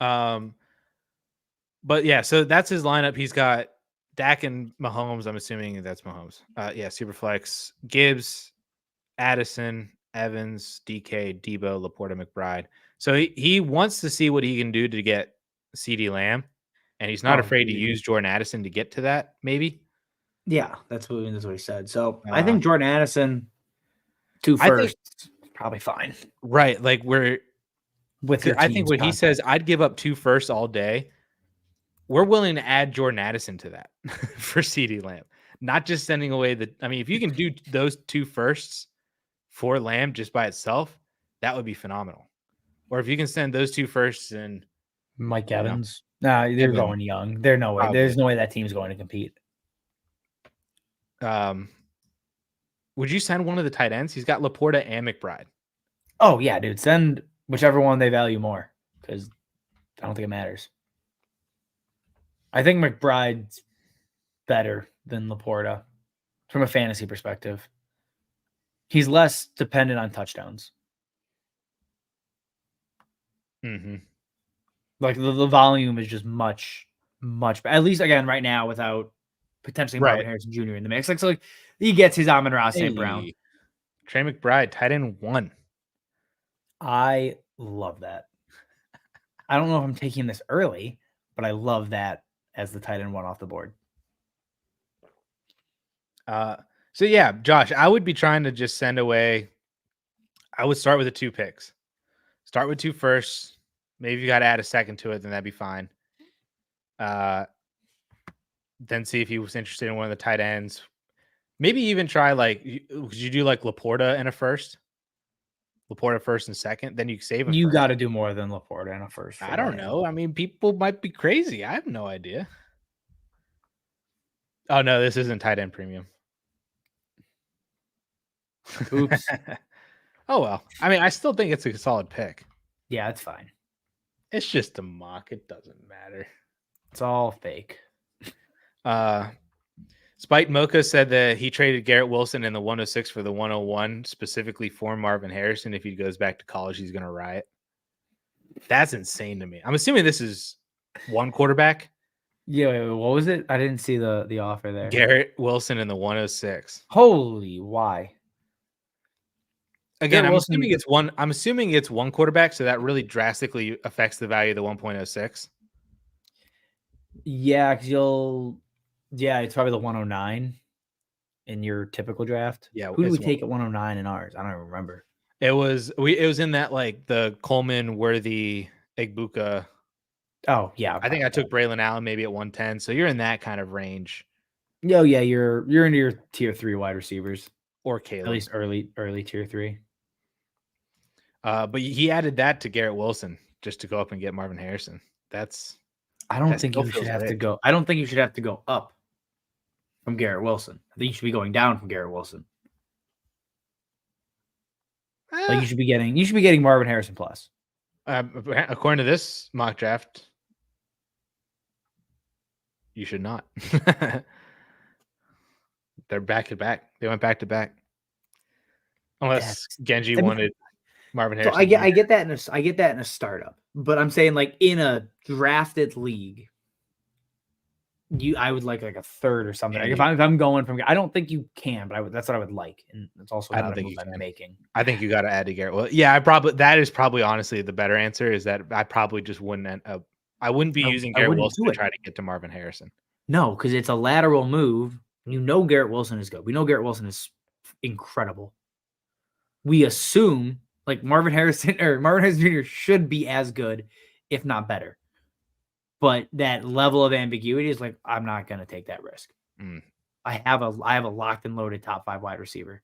But yeah, so that's his lineup. He's got Dak and Mahomes. I'm assuming that's Mahomes. Yeah, Superflex, Gibbs, Addison, Evans, DK, Debo, Laporta, McBride. So he wants to see what he can do to get CeeDee Lamb, and he's not afraid to use Jordan Addison to get to that, maybe. Yeah, that's what he said. So I think Jordan Addison, 2 firsts, probably fine. Right. Like I think when he says I'd give up 2 firsts all day, we're willing to add Jordan Addison to that for CeeDee Lamb. Not just sending away if you can do those 2 firsts for Lamb just by itself, that would be phenomenal. Or if you can send those 2 firsts and Mike Evans. No, they're going young. There's no way. Probably. There's no way that team's going to compete. Would you send one of the tight ends? He's got Laporta and McBride. Oh yeah, dude. Send whichever one they value more, because I don't think it matters. I think McBride's better than Laporta from a fantasy perspective. He's less dependent on touchdowns. Mm-hmm. Like the volume is just much, much better. At least again right now without potentially Marvin Harrison Jr. in the mix. Like so, he gets his Amon-Ra St. Brown. Trey McBride, tight end 1. I love that. I don't know if I'm taking this early, but I love that as the tight end 1 off the board. So yeah, Josh, I would be trying to just send away. I would start with the 2 picks. Start with 2 firsts. Maybe you got to add a second to it, then that'd be fine. Then see if he was interested in one of the tight ends. Maybe even try could you do like Laporta and a first? Laporta first and second, then you save him. You got to do more than Laporta and a first. I don't know. I mean, people might be crazy. I have no idea. Oh no, this isn't tight end premium. Oops. Oh well. I mean, I still think it's a solid pick. Yeah, it's fine. It's just a mock. It doesn't matter. It's all fake. Spite Mocha said that he traded Garrett Wilson in the 106 for the 101, specifically for Marvin Harrison. If he goes back to college, he's going to riot. That's insane to me. I'm assuming this is 1 quarterback. Yeah, what was it? I didn't see the offer there. Garrett Wilson in the 106. Holy, why? Again, I'm assuming it's 1 quarterback, so that really drastically affects the value of the 1.06. Yeah, because Yeah, it's probably the 109 in your typical draft. Yeah, Who do we it's take at 109 in ours? I don't even remember. it was in that like the Coleman Worthy Igbuka. Oh yeah, I think probably I took Braylon Allen maybe at 110. So you're in that kind of range. Oh yeah, you're into your tier 3 wide receivers, Or at Caleb. least early tier 3. But he added that to Garrett Wilson just to go up and get Marvin Harrison. I don't that think still you should feels have to rich. go. I don't think you should have to go up from Garrett Wilson. I think you should be going down from Garrett Wilson. Like you should be getting Marvin Harrison plus. According to this mock draft, you should not. They're back to back. They went back to back. Unless Genji wanted Marvin So Harrison. I get that in a startup, but I'm saying like in a drafted league, I would like a third or something. Like if I'm going from, I don't think you can, but that's what I would like, and it's also I not don't a think move you I'm can. making. I think you got to add to Garrett. Well, yeah, that is probably honestly the better answer. Is that I probably just wouldn't end up. I wouldn't be using Garrett Wilson to try to get to Marvin Harrison. No, because it's a lateral move. You know Garrett Wilson is good. We know Garrett Wilson is incredible. We assume like Marvin Harrison Jr. should be as good, if not better. But that level of ambiguity is like, I'm not going to take that risk. I have a locked and loaded top 5 wide receiver.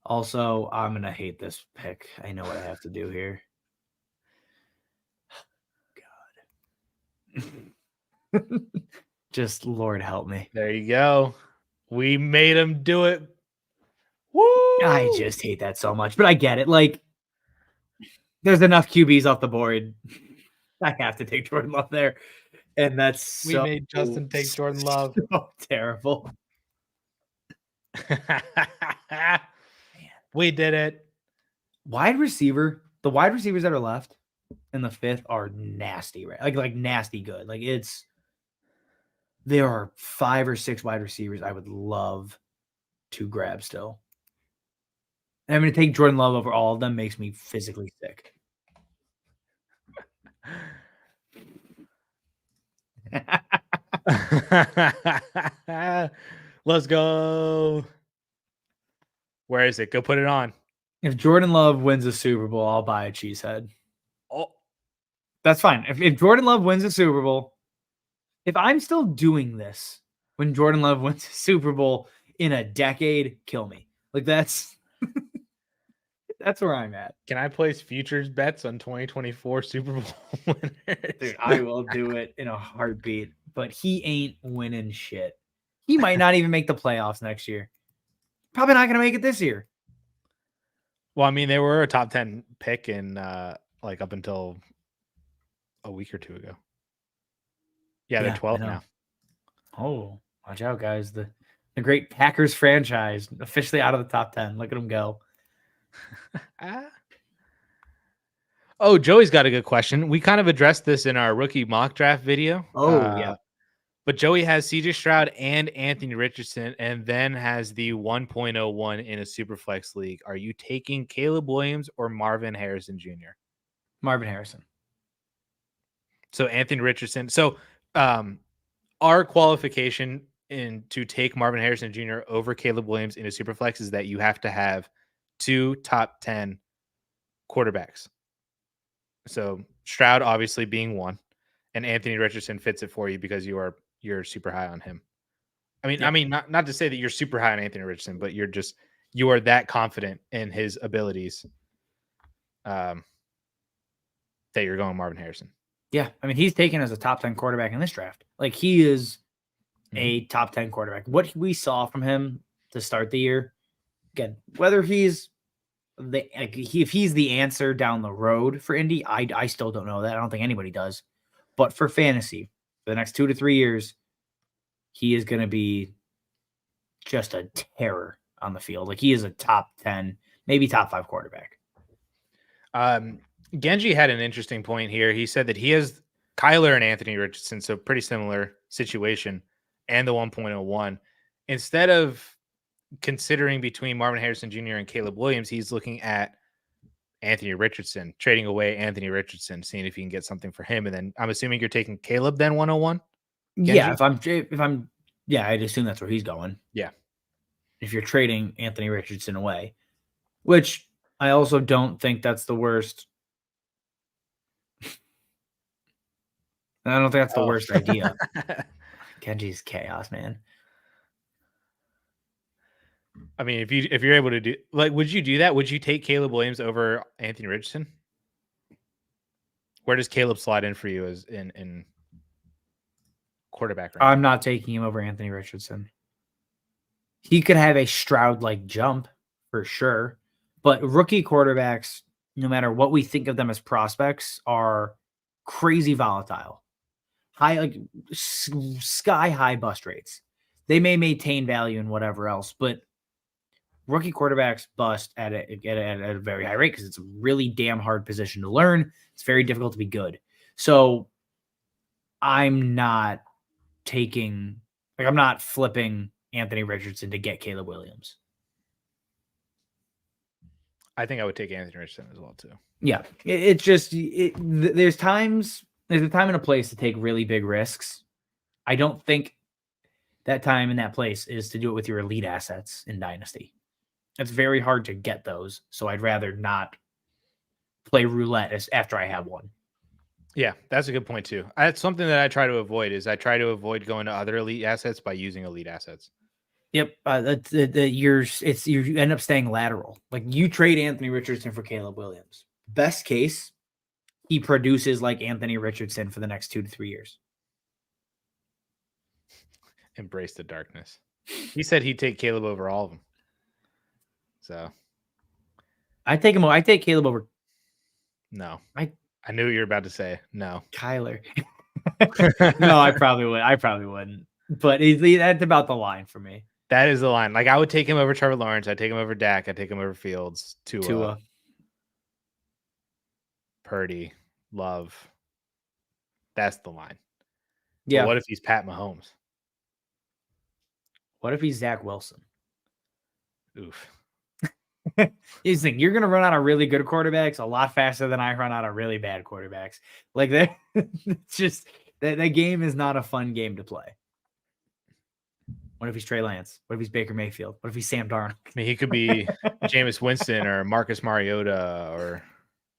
Also, I'm going to hate this pick. I know what I have to do here. God. Just Lord help me. There you go. We made him do it. Woo! I just hate that so much, but I get it. Like, there's enough QBs off the board. I have to take Jordan Love there. And that's we made Justin take Jordan Love. So terrible. We did it. Wide receiver. The wide receivers that are left in the 5th are nasty, right? Like nasty good. Like there are 5 or 6 wide receivers I would love to grab still. And I'm going to take Jordan Love over all of them. Makes me physically sick. Let's go. Where is it? Go put it on. If Jordan Love wins a Super Bowl, I'll buy a cheesehead. Oh, that's fine. If Jordan Love wins a Super Bowl, if I'm still doing this when Jordan Love wins a Super Bowl in a decade, kill me. Like that's where I'm at. Can I place futures bets on 2024 Super Bowl winners? Dude, I will do it in a heartbeat, but he ain't winning shit. He might not even make the playoffs next year. Probably not going to make it this year. Well, I mean, they were a top 10 pick in like up until a week or 2 ago. Yeah, they're 12 now. Oh, watch out, guys. The great Packers franchise officially out of the top 10. Look at them go. Oh, Joey's got a good question. We kind of addressed this in our rookie mock draft video. Oh, yeah. But Joey has CJ Stroud and Anthony Richardson, and then has the 1.01 in a superflex league. Are you taking Caleb Williams or Marvin Harrison Jr.? Marvin Harrison. So Anthony Richardson. So our qualification to take Marvin Harrison Jr. over Caleb Williams in a superflex is that you have to have 2 top 10 quarterbacks. So Stroud obviously being one, and Anthony Richardson fits it for you because you're super high on him. I mean, not to say that you're super high on Anthony Richardson, but you are that confident in his abilities that you're going Marvin Harrison. Yeah, I mean, he's taken as a top 10 quarterback in this draft. Like he is a top 10 quarterback. What we saw from him to start the year, again, whether if he's the answer down the road for Indy, I still don't know that. I don't think anybody does. But for fantasy, for the next 2 to 3 years, he is going to be just a terror on the field. Like he is a top 10, maybe top 5 quarterback. Genji had an interesting point here. He said that he has Kyler and Anthony Richardson, so pretty similar situation, and the 1.01. Instead of considering between Marvin Harrison Jr. and Caleb Williams, he's looking at Anthony Richardson, trading away Anthony Richardson, seeing if he can get something for him. And then I'm assuming you're taking Caleb then 101? Yeah, I'd assume that's where he's going. Yeah. If you're trading Anthony Richardson away, which I also don't think that's the worst. I don't think that's the worst idea. Genji's chaos, man. I mean, if you're able to do, like, would you do that? Would you take Caleb Williams over Anthony Richardson? Where does Caleb slide in for you as in quarterback ranking? I'm not taking him over Anthony Richardson. He could have a Stroud-like jump for sure, but rookie quarterbacks, no matter what we think of them as prospects, are crazy volatile. High, like sky high bust rates. They may maintain value and whatever else, but rookie quarterbacks bust at a very high rate because it's a really damn hard position to learn. It's very difficult to be good. So I'm not flipping Anthony Richardson to get Caleb Williams. I think I would take Anthony Richardson as well too. Yeah, it's just there's a time and a place to take really big risks. I don't think that time and that place is to do it with your elite assets in Dynasty. It's very hard to get those, so I'd rather not play roulette after I have one. Yeah, that's a good point too. That's something that I try to avoid. Is I try to avoid going to other elite assets by using elite assets. Yep, you end up staying lateral. Like you trade Anthony Richardson for Caleb Williams. Best case, he produces like Anthony Richardson for the next 2 to 3 years. Embrace the darkness. He said he'd take Caleb over all of them. So I take Caleb over. No, I knew what you were about to say. No, Kyler. No, I probably wouldn't. But that's about the line for me. That is the line. Like I would take him over Trevor Lawrence. I'd take him over Dak. I'd take him over Fields. Tua. Purdy. Love. That's the line. Yeah. But what if he's Pat Mahomes? What if he's Zach Wilson? Oof. Here's the thing, you're gonna run out of really good quarterbacks a lot faster than I run out of really bad quarterbacks. Like that, it's just that game is not a fun game to play. What if he's Trey Lance? What if he's Baker Mayfield? What if he's Sam Darnold? I mean, he could be Jameis Winston or Marcus Mariota, or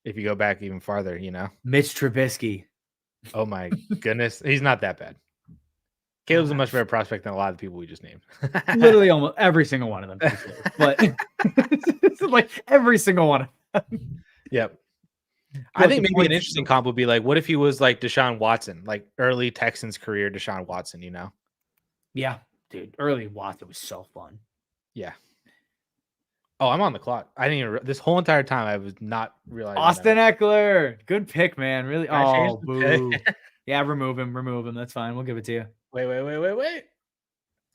if you go back even farther, Mitch Trubisky. Oh my goodness, he's not that bad. Caleb's a much better prospect than a lot of the people we just named. Literally almost every single one of them. But it's like every single one of them. Yep. I think maybe an interesting comp would be like, what if he was like Deshaun Watson, like early Texans career Deshaun Watson, Yeah, dude. Early Watson was so fun. Yeah. Oh, I'm on the clock. I didn't even this whole entire time I was not realizing. Austin Eckler. Good pick, man. Really. Oh, boo. Yeah, remove him. That's fine. We'll give it to you. Wait.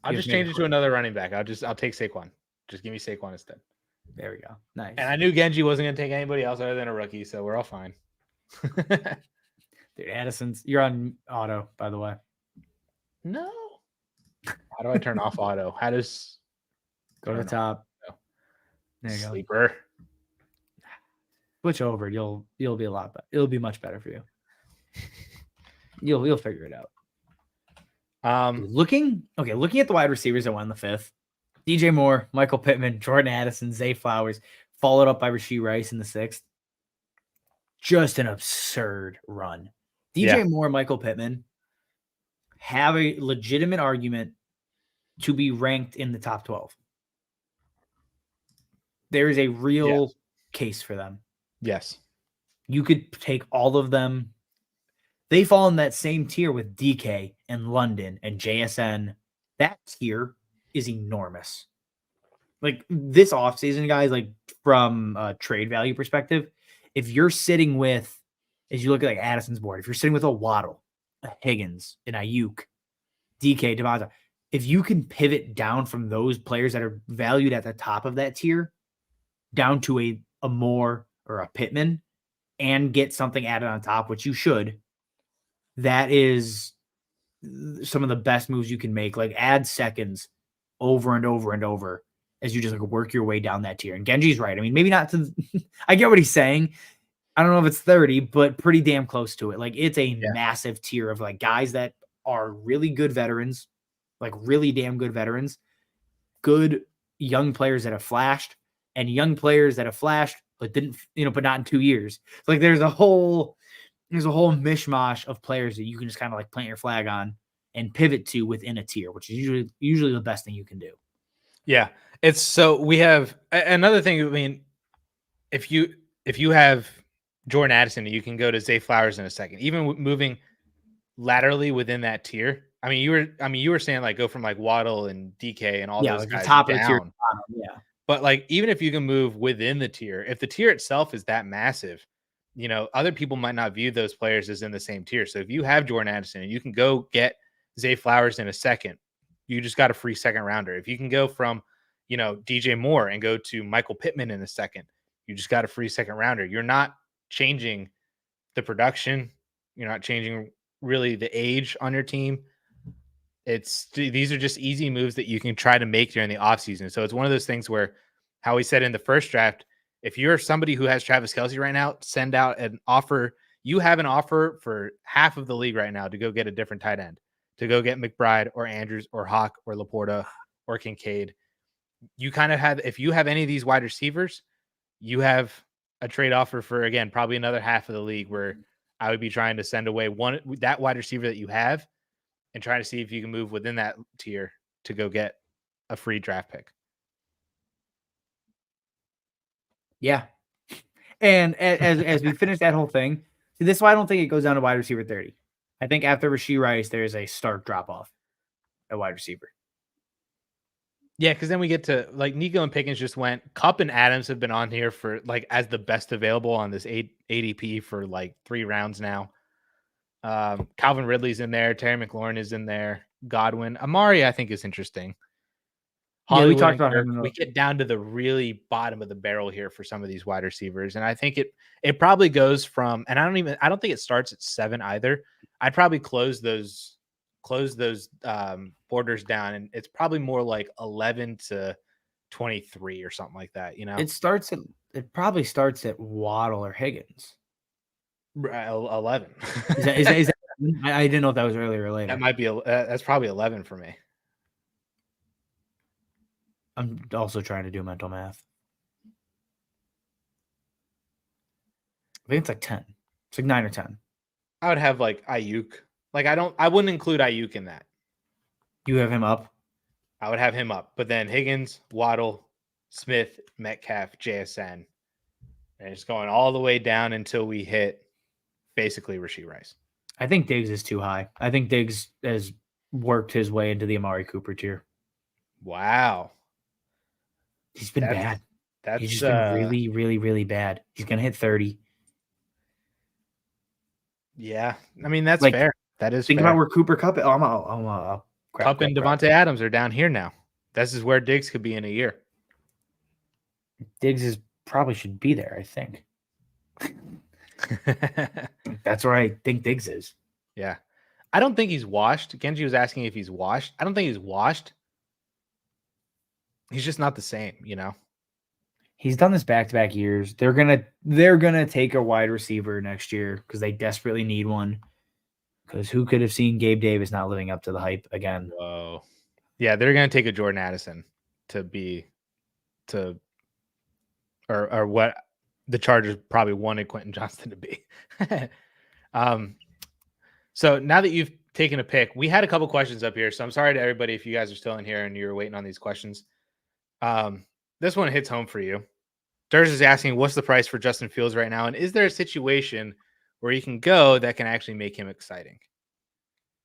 I'll just change it to another running back. I'll take Saquon. Just give me Saquon instead. There we go. Nice. And I knew Genji wasn't going to take anybody else other than a rookie, so we're all fine. Dude, Addison's. You're on auto, by the way. No. How do I turn off auto? How does go to the top? There you Sleeper. Go. Switch over. You'll be a lot better. It'll be much better for you. You'll figure it out. Looking at the wide receivers that won the 5th, DJ Moore, Michael Pittman, Jordan Addison, Zay Flowers, followed up by Rashee Rice in the 6th. Just an absurd run. DJ Moore, Michael Pittman have a legitimate argument to be ranked in the top 12. There is a real case for them. Yes. You could take all of them. They fall in that same tier with DK and London and JSN. That tier is enormous. Like this offseason, guys, like from a trade value perspective, if you're sitting with, as you look at like Addison's board, if you're sitting with a Waddle, a Higgins, an Ayuk, DK, Devonta, if you can pivot down from those players that are valued at the top of that tier down to a Moore or a Pittman and get something added on top, which you should, that is some of the best moves you can make. Like add seconds over and over and over as you just like work your way down that tier. And Genji's right. I mean, maybe not to, I get what he's saying. I don't know if it's 30, but pretty damn close to it. Like it's a massive tier of like guys that are really good veterans, like really damn good veterans, good young players that have flashed, and young players that have flashed but didn't, but not in 2 years. Like there's a whole mishmash of players that you can just kind of like plant your flag on and pivot to within a tier, which is usually the best thing you can do. Yeah. It's so we have another thing. I mean, if you have Jordan Addison, you can go to Zay Flowers in a second, even moving laterally within that tier. I mean, you were saying like go from like Waddle and DK and all those like guys the top down. of the tier. Yeah. But like even if you can move within the tier, if the tier itself is that massive, other people might not view those players as in the same tier. So if you have Jordan Addison and you can go get Zay Flowers in a second, you just got a free second rounder. If you can go from, DJ Moore and go to Michael Pittman in a second, you just got a free second rounder. You're not changing the production. You're not changing really the age on your team. These are just easy moves that you can try to make during the offseason. So it's one of those things where, how we said in the first draft, if you're somebody who has Travis Kelce right now, send out an offer. You have an offer for half of the league right now to go get a different tight end, to go get McBride or Andrews or Hawk or Laporta or Kincaid. You kind of have, if you have any of these wide receivers, you have a trade offer for, again, probably another half of the league, where I would be trying to send away that wide receiver that you have and try to see if you can move within that tier to go get a free draft pick. Yeah. And as we finish that whole thing, see, this is why I don't think it goes down to wide receiver 30. I think after Rashee Rice, there's a stark drop off at wide receiver. Yeah, because then we get to like Nico and Pickens just went. Kupp and Adams have been on here for like as the best available on this ADP for like 3 rounds now. Calvin Ridley's in there. Terry McLaurin is in there. Godwin. Amari, I think, is interesting. Hollywood, we talked about him. We get down to the really bottom of the barrel here for some of these wide receivers. And I think it probably goes from, and I don't think it starts at 7 either. I'd probably close those borders down, and it's probably more like 11 to 23 or something like that. It probably starts at Waddle or Higgins. 11. Is that I didn't know if that was earlier or later. That might be that's probably 11 for me. I'm also trying to do mental math. I think it's like 10. It's like 9 or 10. I would have like Ayuk. Like I wouldn't include Ayuk in that. You have him up? I would have him up. But then Higgins, Waddle, Smith, Metcalf, JSN. And it's going all the way down until we hit basically Rashee Rice. I think Diggs is too high. I think Diggs has worked his way into the Amari Cooper tier. Wow. He's been bad. He's just been really, really, really bad. He's going to hit 30. Yeah. I mean, that's like, fair. That is think fair. About where Cooper Kupp is. Kupp and Devontae Adams are down here now. This is where Diggs could be in a year. Diggs probably should be there, I think. That's where I think Diggs is. Yeah. I don't think he's washed. Genji was asking if he's washed. I don't think he's washed. He's just not the same, He's done this back-to-back years. They're gonna take a wide receiver next year because they desperately need one. Because who could have seen Gabe Davis not living up to the hype again? Whoa. Yeah, they're gonna take a Jordan Addison or what the Chargers probably wanted Quentin Johnston to be. So now that you've taken a pick, we had a couple questions up here. So I'm sorry to everybody if you guys are still in here and you're waiting on these questions. This one hits home for you. Durs is asking, what's the price for Justin Fields right now? And is there a situation where you can go that can actually make him exciting?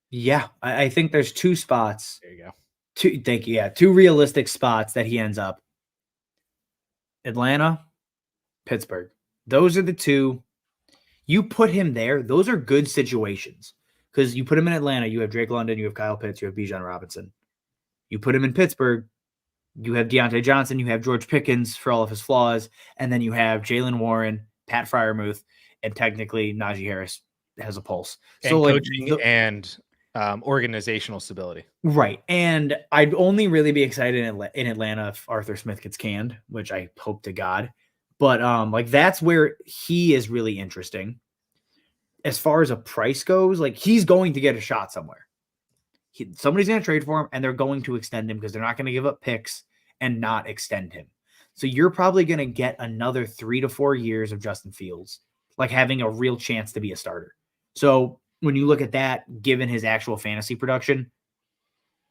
Yeah, I think there's 2 spots. There you go. Thank you. Yeah, 2 realistic spots that he ends up. Atlanta, Pittsburgh. Those are the 2. You put him there. Those are good situations because you put him in Atlanta. You have Drake London. You have Kyle Pitts. You have Bijan Robinson. You put him in Pittsburgh. You have Deontay Johnson. You have George Pickens for all of his flaws. And then you have Jalen Warren, Pat Freiermuth, and technically Najee Harris has a pulse. And so coaching and organizational stability. Right. And I'd only really be excited in Atlanta if Arthur Smith gets canned, which I hope to God. But that's where he is really interesting. As far as a price goes, he's going to get a shot somewhere. somebody's going to trade for him, and they're going to extend him because they're not going to give up picks and not extend him. So you're probably going to get another 3 to 4 years of Justin Fields, like having a real chance to be a starter. So when you look at that, given his actual fantasy production,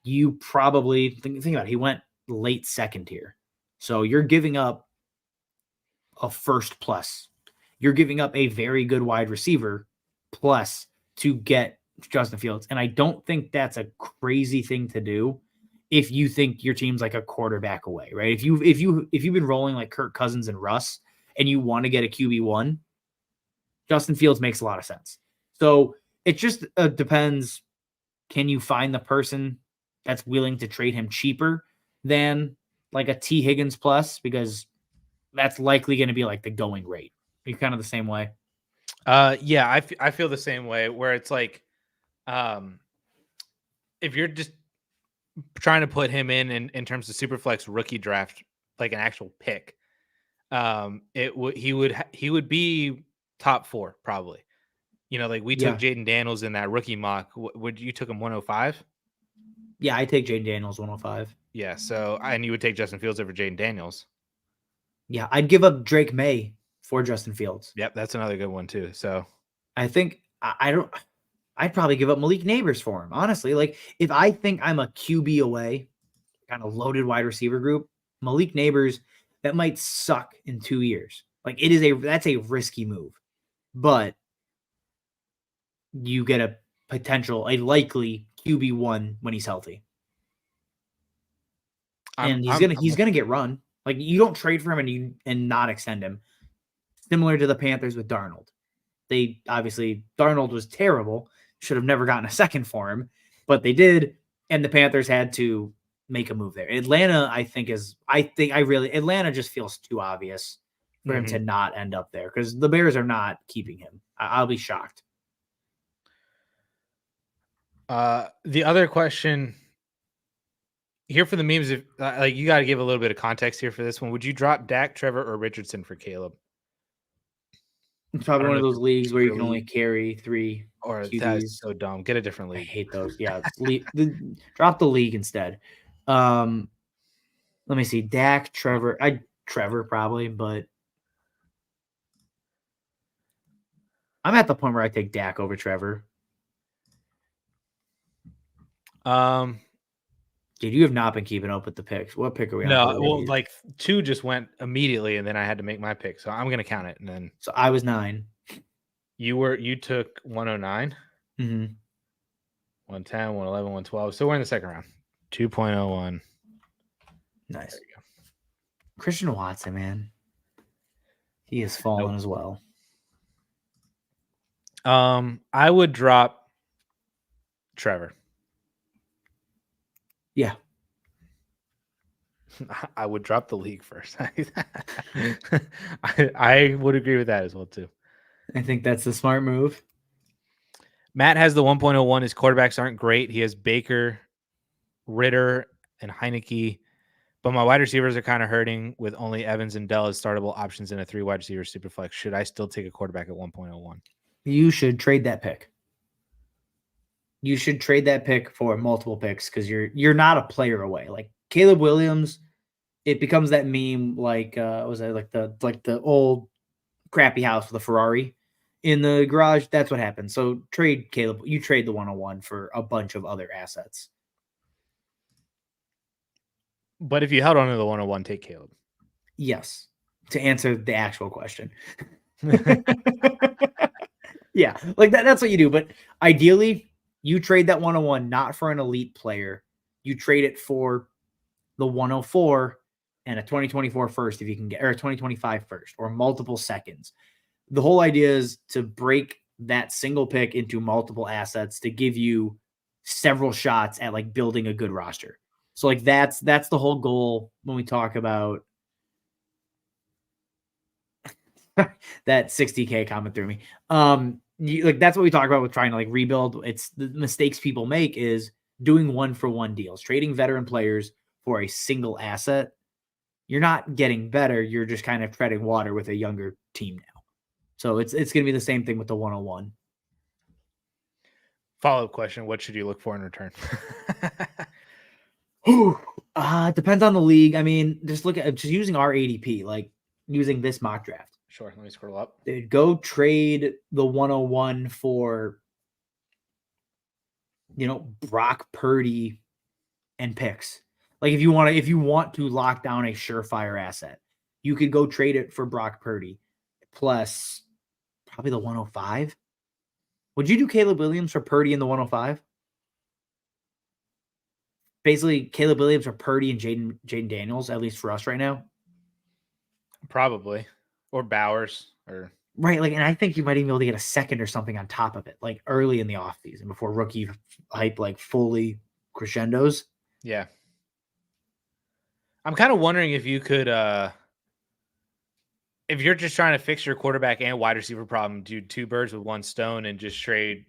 you probably think about it. He went late second here. So you're giving up a first plus. You're giving up a very good wide receiver plus to get Justin Fields. And I don't think that's a crazy thing to do if you think your team's like a quarterback away, right? If you've been rolling like Kirk Cousins and Russ and you want to get a QB1, Justin Fields makes a lot of sense. So it just depends. Can you find the person that's willing to trade him cheaper than like a T Higgins plus? Because that's likely going to be like the going rate. Are you kind of the same way? Yeah, I feel the same way where it's like, if you're just trying to put him in terms of superflex rookie draft, like an actual pick, he would be top 4 probably. You know, like we took Jaden Daniels in that rookie mock. Would you took him 105? Yeah, I take Jaden Daniels 105. Yeah, so and you would take Justin Fields over Jaden Daniels. Yeah, I'd give up Drake May for Justin Fields. Yep, that's another good one too. So I think I'd probably give up Malik Neighbors for him. Honestly, like if I think I'm a QB away, kind of loaded wide receiver group, Malik Neighbors, that might suck in 2 years. Like that's a risky move, but you get a likely QB1 when he's healthy. And he's gonna get run. Like you don't trade for him and not extend him. Similar to the Panthers with Darnold. Darnold was terrible. Should have never gotten a second for him, but they did, and the Panthers had to make a move there. Atlanta, Atlanta just feels too obvious for him to not end up there because the Bears are not keeping him. I'll be shocked. The other question here for the memes, if like you got to give a little bit of context here for this one. Would you drop Dak, Trevor, or Richardson for Caleb? It's probably one of those leagues where you can only carry 3 or QBs. That's so dumb. Get a different league. I hate those. Yeah, drop the league instead. Let me see. Dak, Trevor. Trevor probably, but I'm at the point where I take Dak over Trevor. Dude, you have not been keeping up with the picks. What pick are we on? No, well, like 2 just went immediately, and then I had to make my pick. So I'm gonna count it, and then so I was 9. You took 109, 110, 111, 112. So we're in the second round. 2.01. Nice. There you go. Christian Watson, man. He has fallen as well. I would drop Trevor. Yeah. I would drop the league first. I would agree with that as well, too. I think that's the smart move. Matt has the 1.01. His quarterbacks aren't great. He has Baker, Ritter, and Heineke. But my wide receivers are kind of hurting with only Evans and Dell as startable options in a 3 wide receiver superflex. Should I still take a quarterback at 1.01? You should trade that pick. You should trade that pick for multiple picks because you're not a player away. Like Caleb Williams, it becomes that meme like was it like the old crappy house with a Ferrari in the garage. That's what happened. So trade Caleb. You trade the 101 for a bunch of other assets. But if you held on to the 101, take Caleb. Yes. To answer the actual question. Yeah, like that's what you do. But ideally, you trade that 101 not for an elite player. You trade it for the 104 and a 2024 first if you can get, or a 2025 first, or multiple seconds. The whole idea is to break that single pick into multiple assets to give you several shots at like building a good roster. So like that's the whole goal when we talk about that 60K comment through me. Like that's what we talk about with trying to like rebuild. It's the mistakes people make is doing 1-for-1 deals, trading veteran players for a single asset. You're not getting better. You're just kind of treading water with a younger team now. So it's going to be the same thing with the 101. Follow-up question: what should you look for in return? Depends on the league. I mean, just using our ADP, like using this mock draft. Sure. Let me scroll up. They'd go trade the 101 for, Brock Purdy and picks. Like if you want to lock down a surefire asset, you could go trade it for Brock Purdy plus probably the 105. Would you do Caleb Williams for Purdy in the 105? Basically, Caleb Williams for Purdy and Jaden Daniels, at least for us right now. Probably. Or Bowers. Or right. Like, and I think you might even be able to get a second or something on top of it, like early in the offseason before rookie hype like fully crescendos. Yeah. I'm kind of wondering if you could if you're just trying to fix your quarterback and wide receiver problem, do two birds with one stone and just trade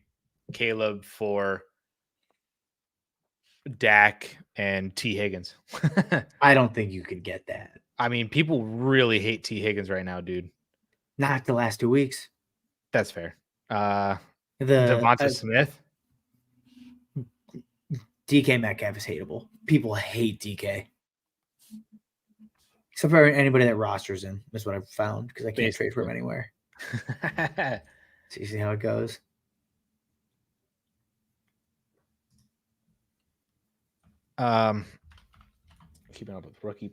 Caleb for Dak and T. Higgins. I don't think you could get that. I mean, people really hate T. Higgins right now, dude. Not the last 2 weeks. That's fair. Devonta Smith. DK Metcalf is hateable. People hate DK. Except for anybody that rosters him, is what I've found, because I can't trade for him anywhere. So you see how it goes. Keeping up with rookie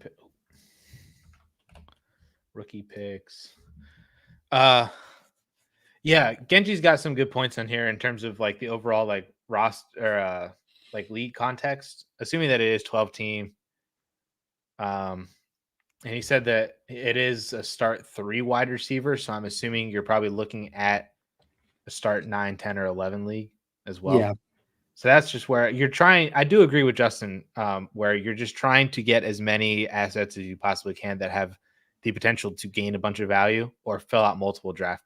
picks. Yeah, Genji's got some good points on here in terms of like the overall like roster or like league context, assuming that it is 12 team. And he said that it is a start 3 wide receiver, so I'm assuming you're probably looking at a start 9, 10, or 11 league as well. Yeah. So that's just where you're trying. I do agree with Justin, where you're just trying to get as many assets as you possibly can that have the potential to gain a bunch of value or fill out multiple draft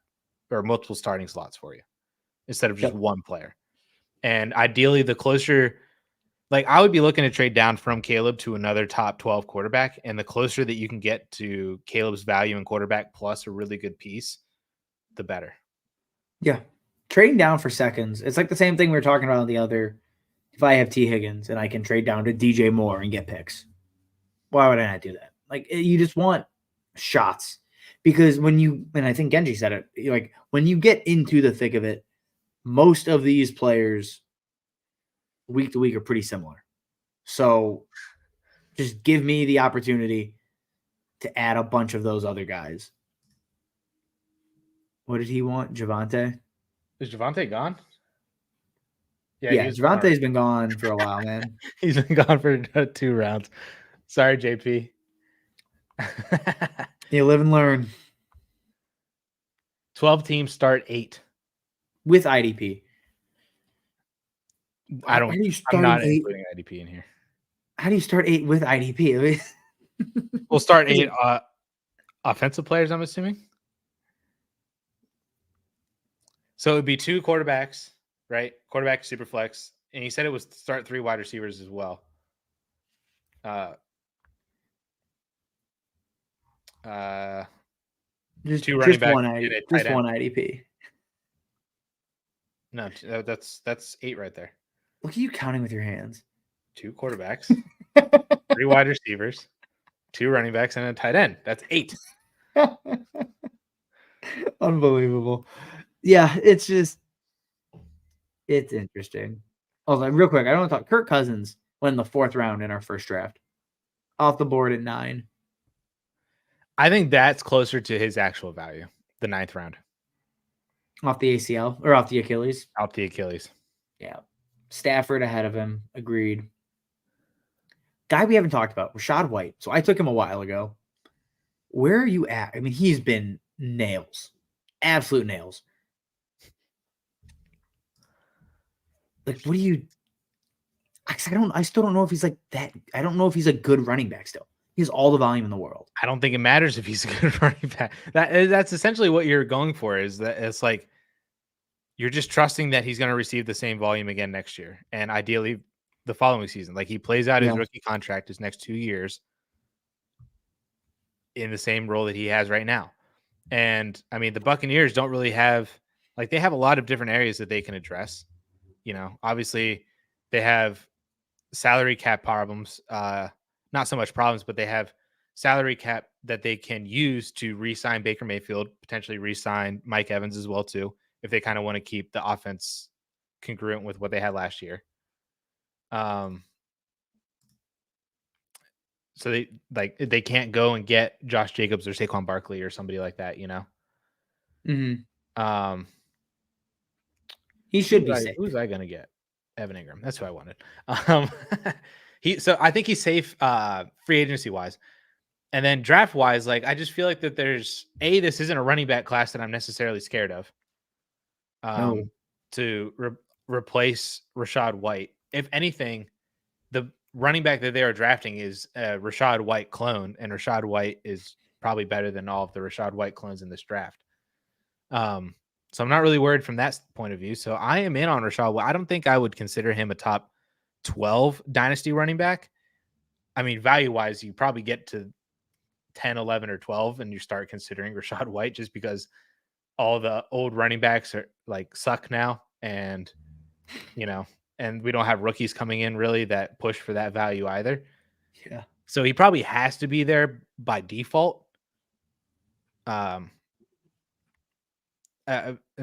or multiple starting slots for you instead of just one player. And ideally, the closer, like I would be looking to trade down from Caleb to another top 12 quarterback. And the closer that you can get to Caleb's value in quarterback plus a really good piece, the better. Yeah. Trading down for seconds. It's like the same thing we were talking about on the other. If I have T. Higgins and I can trade down to DJ Moore and get picks, why would I not do that? Like you just want shots because and I think Genji said it, like when you get into the thick of it, most of these players week to week are pretty similar. So just give me the opportunity to add a bunch of those other guys. What did he want? Javonte? Is Javonte gone? Yeah, Javante's been gone for a while, man. He's been gone for 2 rounds. Sorry, JP. You live and learn. 12 teams start 8 with IDP. I'm not including IDP in here. How do you start 8 with IDP? We'll start 8 offensive players, I'm assuming. So it would be 2 quarterbacks, right? Quarterback, super flex. And he said it was start 3 wide receivers as well. Just 2 running backs. Just one IDP. No, that's 8 right there. Look at you counting with your hands. 2 quarterbacks, 3 wide receivers, 2 running backs, and a tight end. That's 8. Unbelievable. Yeah, it's interesting. Oh, real quick, I don't want to talk. Kirk Cousins went in the 4th round in our first draft. Off the board at 9. I think that's closer to his actual value, the 9th round. Off the ACL or off the Achilles? Off the Achilles. Yeah. Stafford ahead of him. Agreed. Guy we haven't talked about, Rachaad White. So I took him a while ago. Where are you at? I mean, he's been nails. Absolute nails. Like, what do you... I still don't know if he's like that. I don't know if he's a good running back still. He has all the volume in the world. I don't think it matters if he's a good running back. That's essentially what you're going for, is that it's like you're just trusting that he's going to receive the same volume again next year. And ideally the following season. Like he plays out his rookie contract his next 2 years in the same role that he has right now. And I mean, the Buccaneers don't really have, like, they have a lot of different areas that they can address. Obviously they have salary cap problems. Not so much problems, but they have salary cap that they can use to re-sign Baker Mayfield, potentially re-sign Mike Evans as well too, if they kind of want to keep the offense congruent with what they had last year. So they can't go and get Josh Jacobs or Saquon Barkley or somebody like that, He should be safe. Who was I gonna get? Evan Ingram. That's who I wanted. So I think he's safe free agency wise. And then draft wise, like I just feel like that this isn't a running back class that I'm necessarily scared of. No. To replace Rashad White. If anything, the running back that they are drafting is a Rashad White clone, and Rashad White is probably better than all of the Rashad White clones in this draft. So I'm not really worried from that point of view. So I am in on Rashad White. I don't think I would consider him a top 12 dynasty running back. I mean, value-wise, you probably get to 10, 11, or 12, and you start considering Rashad White just because all the old running backs are like suck now. And, and we don't have rookies coming in really that push for that value either. Yeah. So he probably has to be there by default. And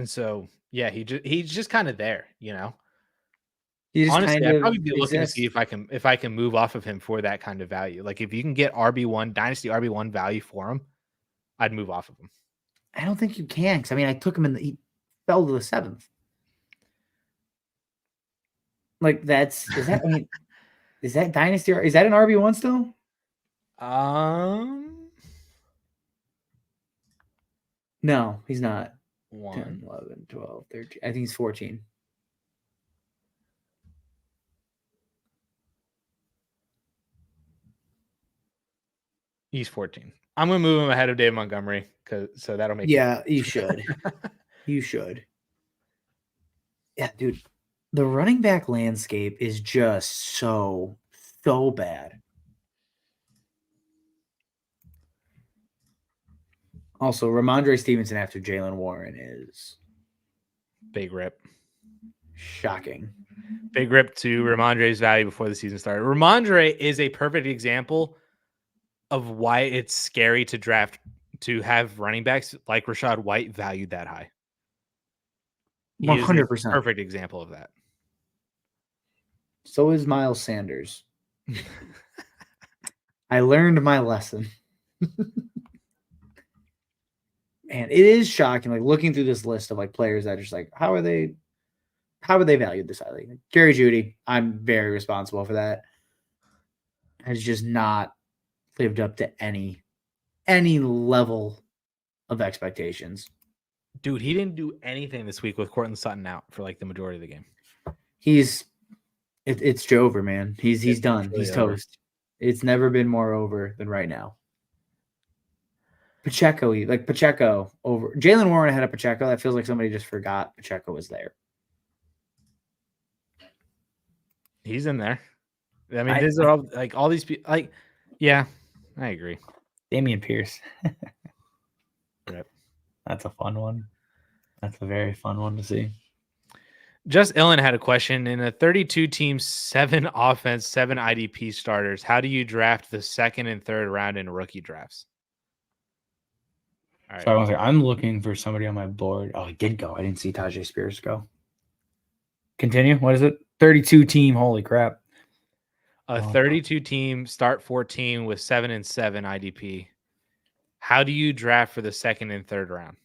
so, yeah, he's just kind of there, Honestly, I'd probably be looking to see if I can move off of him for that kind of value. Like if you can get RB1 dynasty RB1 value for him, I'd move off of him. I don't think you can, because I took him he fell to the 7th. Like is that dynasty or is that an RB1 still? No, he's not. 10, 11, 12, 13. I think he's 14. He's 14. I'm going to move him ahead of Dave Montgomery so that'll make you should. You should. Yeah, dude. The running back landscape is just so bad. Also, Ramondre Stevenson after Jalen Warren is big rip. Shocking. Big rip to Ramondre's value before the season started. Ramondre is a perfect example of why it's scary to draft, to have running backs like Rashad White valued that high. 100%. Perfect example of that. So is Miles Sanders. I learned my lesson. And it is shocking, like looking through this list of like players that are just like, how are they valued this highly? Like, Jerry Jeudy, I'm very responsible for that. Has just not lived up to any level of expectations. Dude, he didn't do anything this week with Courtland Sutton out for like the majority of the game. It's over, man. He's done. Really he's toast. Over. It's never been more over than right now. Pacheco over Jalen Warren ahead of Pacheco. That feels like somebody just forgot Pacheco was there. He's in there. I mean, these are all like all these people. Like, yeah, I agree. Dameon Pierce. Yep. That's a fun one. That's a very fun one to see. Just Ellen had a question. In a 32-team, 7 offense, 7 IDP starters, how do you draft the second and third round in rookie drafts? All right. So I'm looking for somebody on my board. Oh, he did go. I didn't see Tajay Spears go. Continue. What is it? 32-team. Holy crap. A 32-team start 14 with 7 and 7 IDP. How do you draft for the second and third round?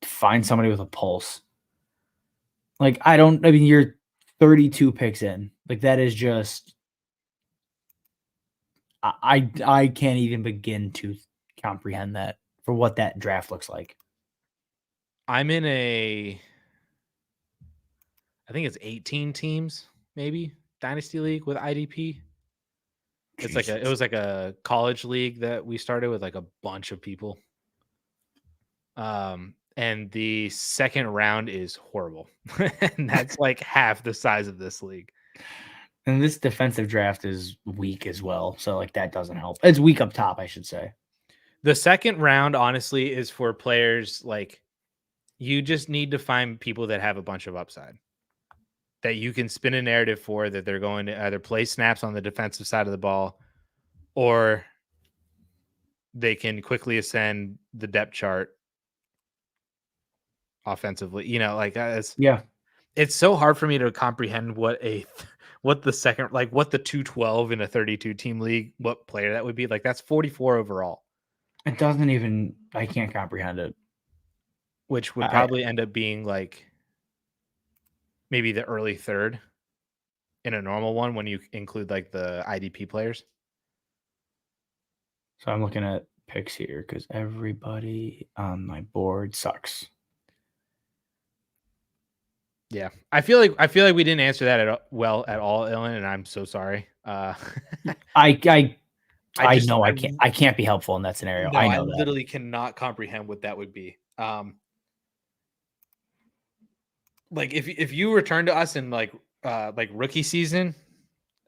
Find somebody with a pulse. Like, you're 32 picks in. Like, that is just, I can't even begin to comprehend that for what that draft looks like. I'm in I think it's 18 teams, maybe Dynasty League with IDP. It's Jesus. It was like a college league that we started with like a bunch of people. And the second round is horrible. And that's like half the size of this league. And this defensive draft is weak as well. So like that doesn't help. It's weak up top, I should say. The second round, honestly, is for players like you just need to find people that have a bunch of upside that you can spin a narrative for, that they're going to either play snaps on the defensive side of the ball or they can quickly ascend the depth chart offensively. You know, like it's so hard for me to comprehend what the second, like what the 212 in a 32 team league, what player that would be. Like that's 44 overall. It doesn't even, I can't comprehend it. Which would probably end up being like maybe the early third in a normal one when you include like the IDP players. So I'm looking at picks here because everybody on my board sucks. Yeah, I feel like we didn't answer that at all, Ellen, and I'm so sorry. I know I can't be helpful in that scenario. No, I know I literally cannot comprehend what that would be. Like if you return to us in like rookie season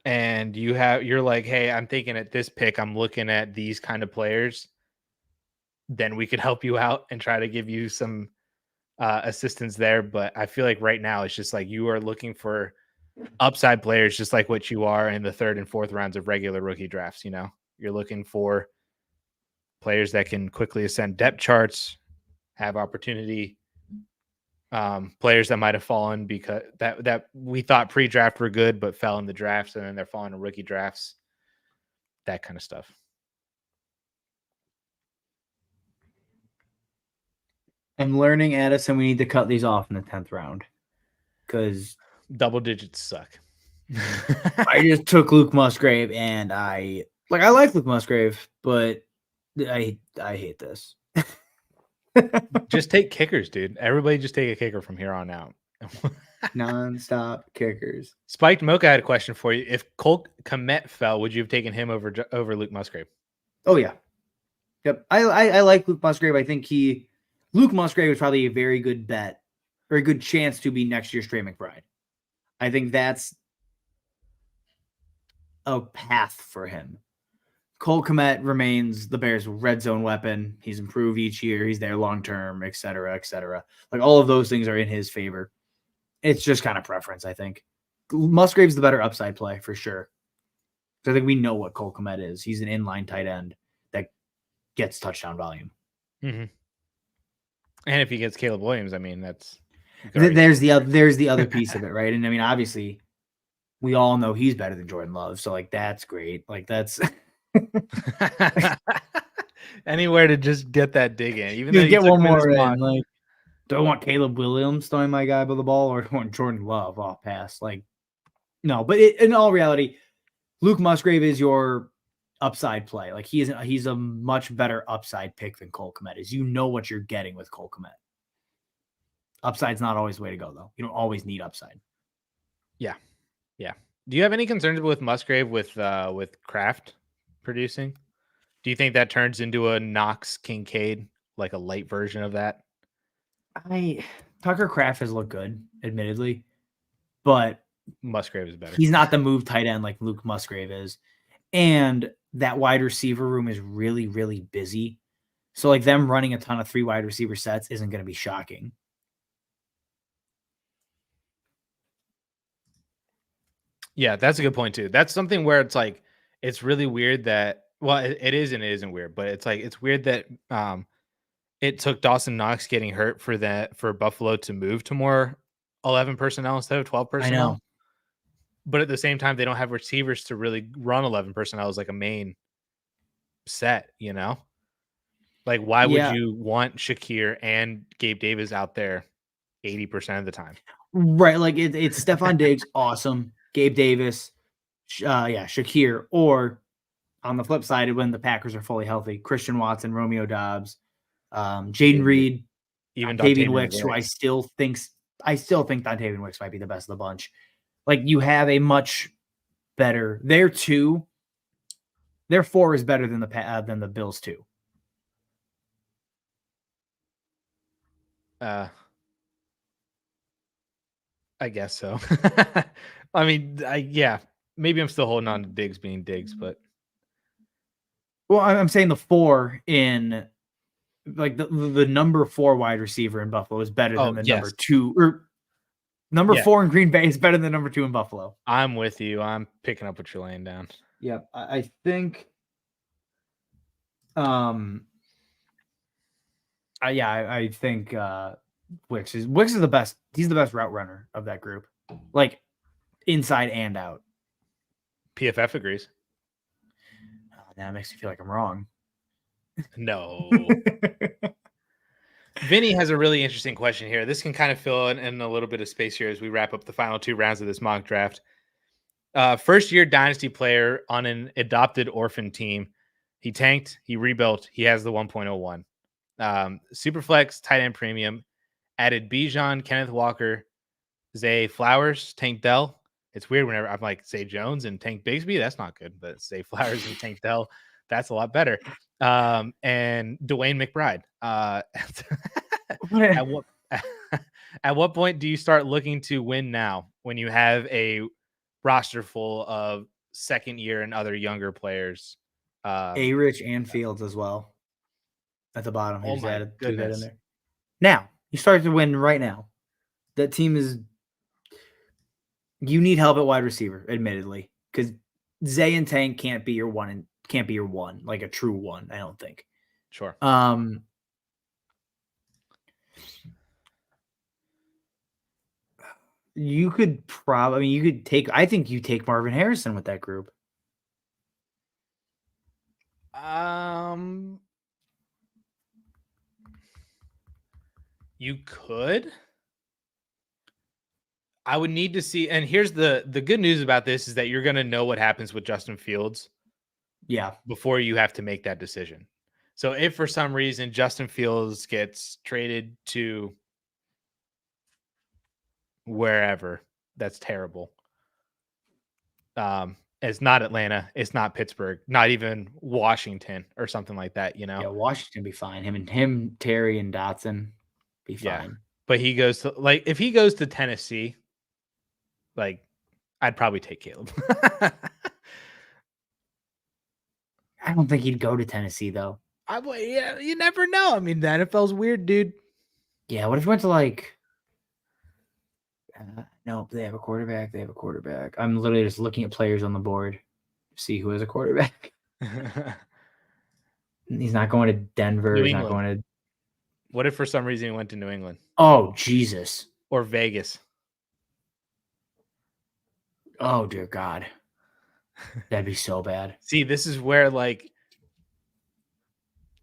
and you're like, hey, I'm thinking at this pick, I'm looking at these kind of players, then we could help you out and try to give you some assistance there. But I feel like right now it's just like you are looking for upside players, just like what you are in the third and fourth rounds of regular rookie drafts. You know, you're looking for players that can quickly ascend depth charts, have opportunity, players that might have fallen because that we thought pre-draft were good but fell in the drafts and then they're falling in rookie drafts, that kind of stuff. I'm learning, Addison, we need to cut these off in the 10th round because double digits suck. I just took Luke Musgrave and I like Luke Musgrave, but I hate this. Just take kickers, dude. Everybody just take a kicker from here on out. Non-stop kickers. Spiked Mocha had a question for you. If Cole Kmet fell, would you have taken him over Luke Musgrave? Oh yeah. Yep. I like Luke Musgrave. I think Luke Musgrave is probably a very good bet or a good chance to be next year's Trey McBride. I think that's a path for him. Cole Kmet remains the Bears' red zone weapon. He's improved each year. He's there long-term, et cetera, et cetera. Like all of those things are in his favor. It's just kind of preference, I think. Musgrave's the better upside play for sure. So I think we know what Cole Kmet is. He's an inline tight end that gets touchdown volume. Mm-hmm. And if he gets Caleb Williams, I mean, there's the other piece of it, right? And I mean, obviously, we all know he's better than Jordan Love. So like that's great. Like that's anywhere to just get that dig in. Even you though get one more in. Like, do I want Caleb Williams throwing my guy by the ball or do I want Jordan Love off pass? Like, no, but in all reality, Luke Musgrave is your upside play. Like he's a much better upside pick than Cole Kmet is. You know what you're getting with Cole Kmet. Upside's not always the way to go, though. You don't always need upside. Yeah. Do you have any concerns with Musgrave with Kraft producing? Do you think that turns into a Knox Kincaid, like a light version of that? Tucker Kraft has looked good, admittedly, but Musgrave is better. He's not the move tight end like Luke Musgrave is. And that wide receiver room is really, really busy. So like them running a ton of 3 wide receiver sets isn't going to be shocking. Yeah, that's a good point too. That's something where it's like, it's really weird that, well, it is and it isn't weird, but it's like, it's weird that it took Dawson Knox getting hurt for Buffalo to move to more 11 personnel instead of 12 personnel. I know. But at the same time, they don't have receivers to really run 11 personnel as like a main set, you know? Like, why would you want Shakir and Gabe Davis out there 80% of the time? Right. Like it's Stephon Diggs, awesome. Gabe Davis, Shakir. Or on the flip side, when the Packers are fully healthy, Christian Watson, Romeo Doubs, Jaden Reed, even Davian Wicks, who I still think Dontavian Wicks might be the best of the bunch. Like you have a much better. Their 4 is better than the Bills 2. I guess so. I mean, maybe I'm still holding on to Diggs being Diggs, but well, I'm saying the 4 in like the number 4 wide receiver in Buffalo is better than the number 2 or number 4 in Green Bay is better than number 2 in Buffalo. I'm with you. I'm picking up what you're laying down. Yep. I think I think Wicks is the best. He's the best route runner of that group, like inside and out. PFF agrees. Oh, that makes me feel like I'm wrong. No. Vinny has a really interesting question here. This can kind of fill in a little bit of space here as we wrap up the final 2 rounds of this mock draft. First year Dynasty player on an adopted orphan team. He tanked, he rebuilt, he has the 1.01. Superflex, tight end premium, added Bijan, Kenneth Walker, Zay Flowers, Tank Dell. It's weird whenever I'm like Zay Jones and Tank Bigsby. That's not good, but Zay Flowers and Tank Dell, that's a lot better. And Dwayne McBride. At what point do you start looking to win now when you have a roster full of second year and other younger players? A-Rich and Fields as well at the bottom. Oh my added goodness. that in there. Now you start to win right now. That team is. You need help at wide receiver, admittedly, because Zay and Tank can't be your one like a true one. I don't think. Sure. You could probably. I mean, you could take. I think you take Marvin Harrison with that group. You could. I would need to see, and here's the good news about this is that you're going to know what happens with Justin Fields. Yeah. Before you have to make that decision. So if for some reason Justin Fields gets traded to wherever, that's terrible. It's not Atlanta, it's not Pittsburgh, not even Washington or something like that, you know. Yeah, Washington be fine. Him, Terry, and Dotson be fine. Yeah. But he goes to if he goes to Tennessee, I'd probably take Caleb. I don't think he'd go to Tennessee though. Yeah, you never know. I mean, the NFL's weird, dude. Yeah, what if he went to no, they have a quarterback. I'm literally just looking at players on the board to see who has a quarterback. He's not going to Denver. He's not going to. What if for some reason he went to New England? Oh, Jesus. Or Vegas. Oh, dear God. That'd be so bad. See, this is where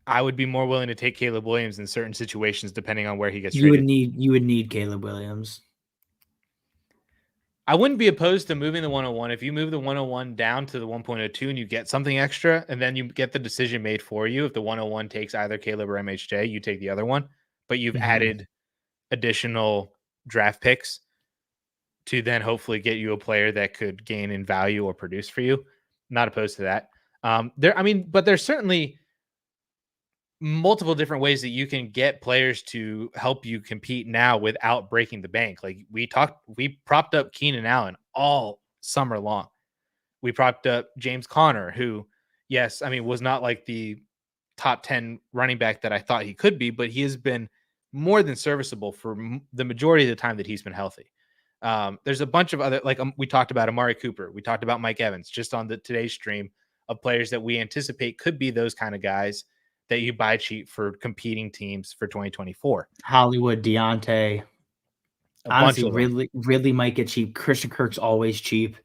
I would be more willing to take Caleb Williams in certain situations, depending on where he gets traded. You would need Caleb Williams. I wouldn't be opposed to moving the 101. If you move the 101 down to the 1.02 and you get something extra, and then you get the decision made for you. If the 101 takes either Caleb or MHJ, you take the other one. But you've added additional draft picks to then hopefully get you a player that could gain in value or produce for you. Not opposed to that. But there's certainly multiple different ways that you can get players to help you compete now without breaking the bank. Like we propped up Keenan Allen all summer long. We propped up James Conner, who, yes, was not like the top 10 running back that I thought he could be, but he has been more than serviceable for the majority of the time that he's been healthy. There's a bunch of other, we talked about Amari Cooper. We talked about Mike Evans just on today's stream of players that we anticipate could be those kind of guys that you buy cheap for competing teams for 2024. Hollywood, Deontay. Honestly, Ridley might get cheap. Christian Kirk's always cheap.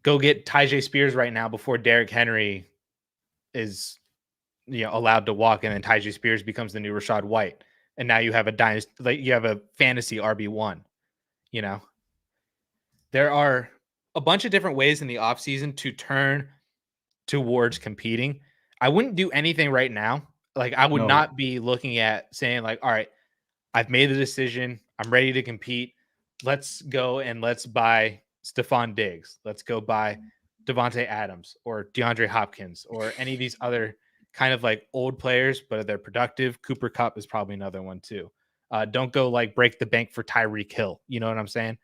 Go get Tyjae Spears right now before Derrick Henry is allowed to walk, and then Tyjae Spears becomes the new Rashad White. And now you have a dynasty, you have a fantasy RB1. There are a bunch of different ways in the offseason to turn towards competing. I wouldn't do anything right now. I would not be looking at saying all right, I've made the decision. I'm ready to compete. Let's go and let's buy Stephon Diggs. Let's go buy Devontae Adams or DeAndre Hopkins or any of these other kind of old players, but they're productive. Cooper Kupp is probably another one too. Don't go break the bank for Tyreek Hill. You know what I'm saying?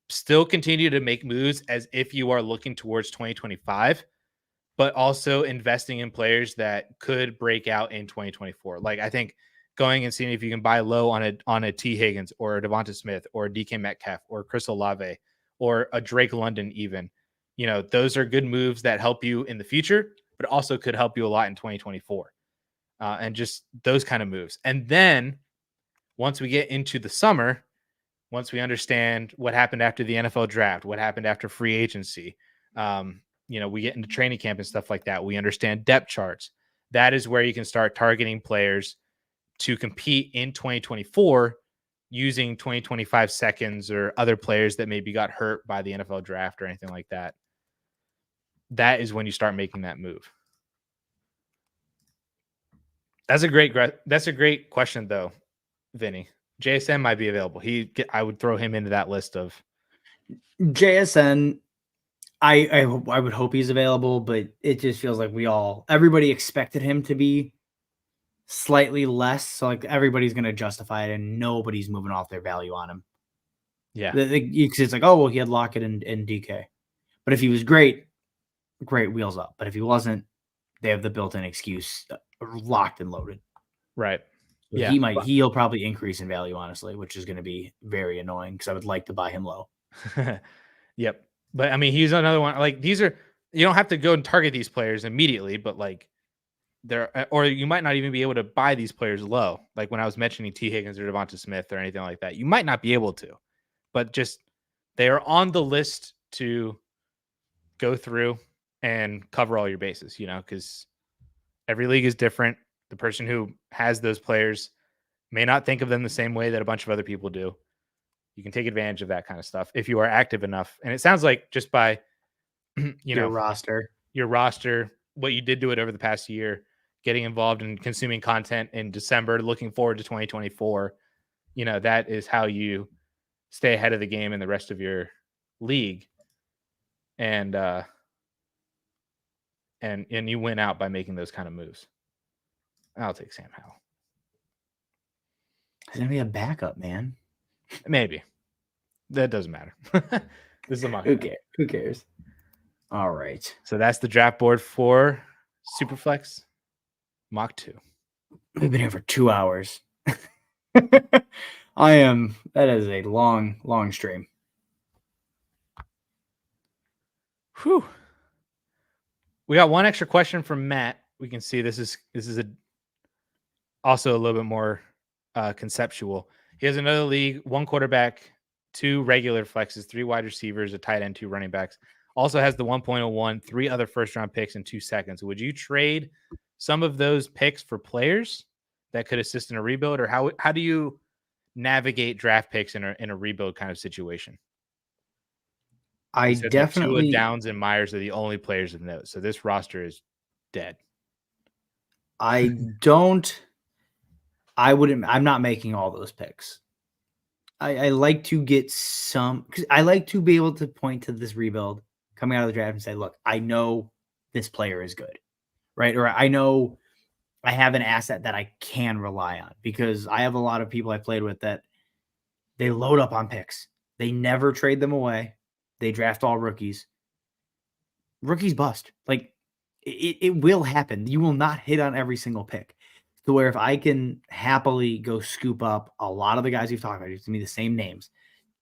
Still continue to make moves as if you are looking towards 2025. but also investing in players that could break out in 2024. Like I think going and seeing if you can buy low on a T Higgins or a Devonta Smith or a DK Metcalf or Chris Olave or a Drake London even. Those are good moves that help you in the future, but also could help you a lot in 2024. And just those kind of moves. And then once we get into the summer, once we understand what happened after the NFL draft, what happened after free agency, we get into training camp and stuff like that. We understand depth charts. That is where you can start targeting players to compete in 2024 using 2025 seconds or other players that maybe got hurt by the NFL draft or anything like that. That is when you start making that move. That's a great question though, Vinny. JSN might be available. I would throw him into that list of JSN. I would hope he's available, but it just feels like everybody expected him to be slightly less. So like everybody's going to justify it and nobody's moving off their value on him. Yeah. It's like, oh, well, he had Lockett and DK. But if he was great wheels up. But if he wasn't, they have the built-in excuse locked and loaded. Right. So yeah. He'll probably increase in value, honestly, which is going to be very annoying because I would like to buy him low. Yep. But I mean, he's another one. Like you don't have to go and target these players immediately, but like or you might not even be able to buy these players low. Like when I was mentioning T Higgins or Devonta Smith or anything like that, you might not be able to, but just they are on the list to go through and cover all your bases, because every league is different. The person who has those players may not think of them the same way that a bunch of other people do. You can take advantage of that kind of stuff if you are active enough. And it sounds like just by, your roster, what you did to it over the past year, getting involved in consuming content in December, looking forward to 2024, that is how you stay ahead of the game in the rest of your league. And you win out by making those kind of moves. I'll take Sam Howell. He's going to be a backup, man. Maybe. That doesn't matter. This is a mock. Who cares? All right. So that's the draft board for Superflex Mock 2. We've been here for 2 hours. That is a long stream. Whew. We got one extra question from Matt. We can see this is also a little bit more conceptual. He has another league, 1 quarterback, 2 regular flexes, 3 wide receivers, a tight end, 2 running backs. Also has the 1.01, 3 other first-round picks, and 2 seconds. Would you trade some of those picks for players that could assist in a rebuild, or how do you navigate draft picks in a rebuild kind of situation? I definitely Tua, Downs, and Myers are the only players of note, so this roster is dead. I'm not making all those picks. I like to get some, because I like to be able to point to this rebuild coming out of the draft and say, look, I know this player is good, right? Or I know I have an asset that I can rely on, because I have a lot of people I played with that they load up on picks. They never trade them away. They draft all rookies. Rookies bust. Like it will happen. You will not hit on every single pick. To where if I can happily go scoop up a lot of the guys you've talked about, to me the same names,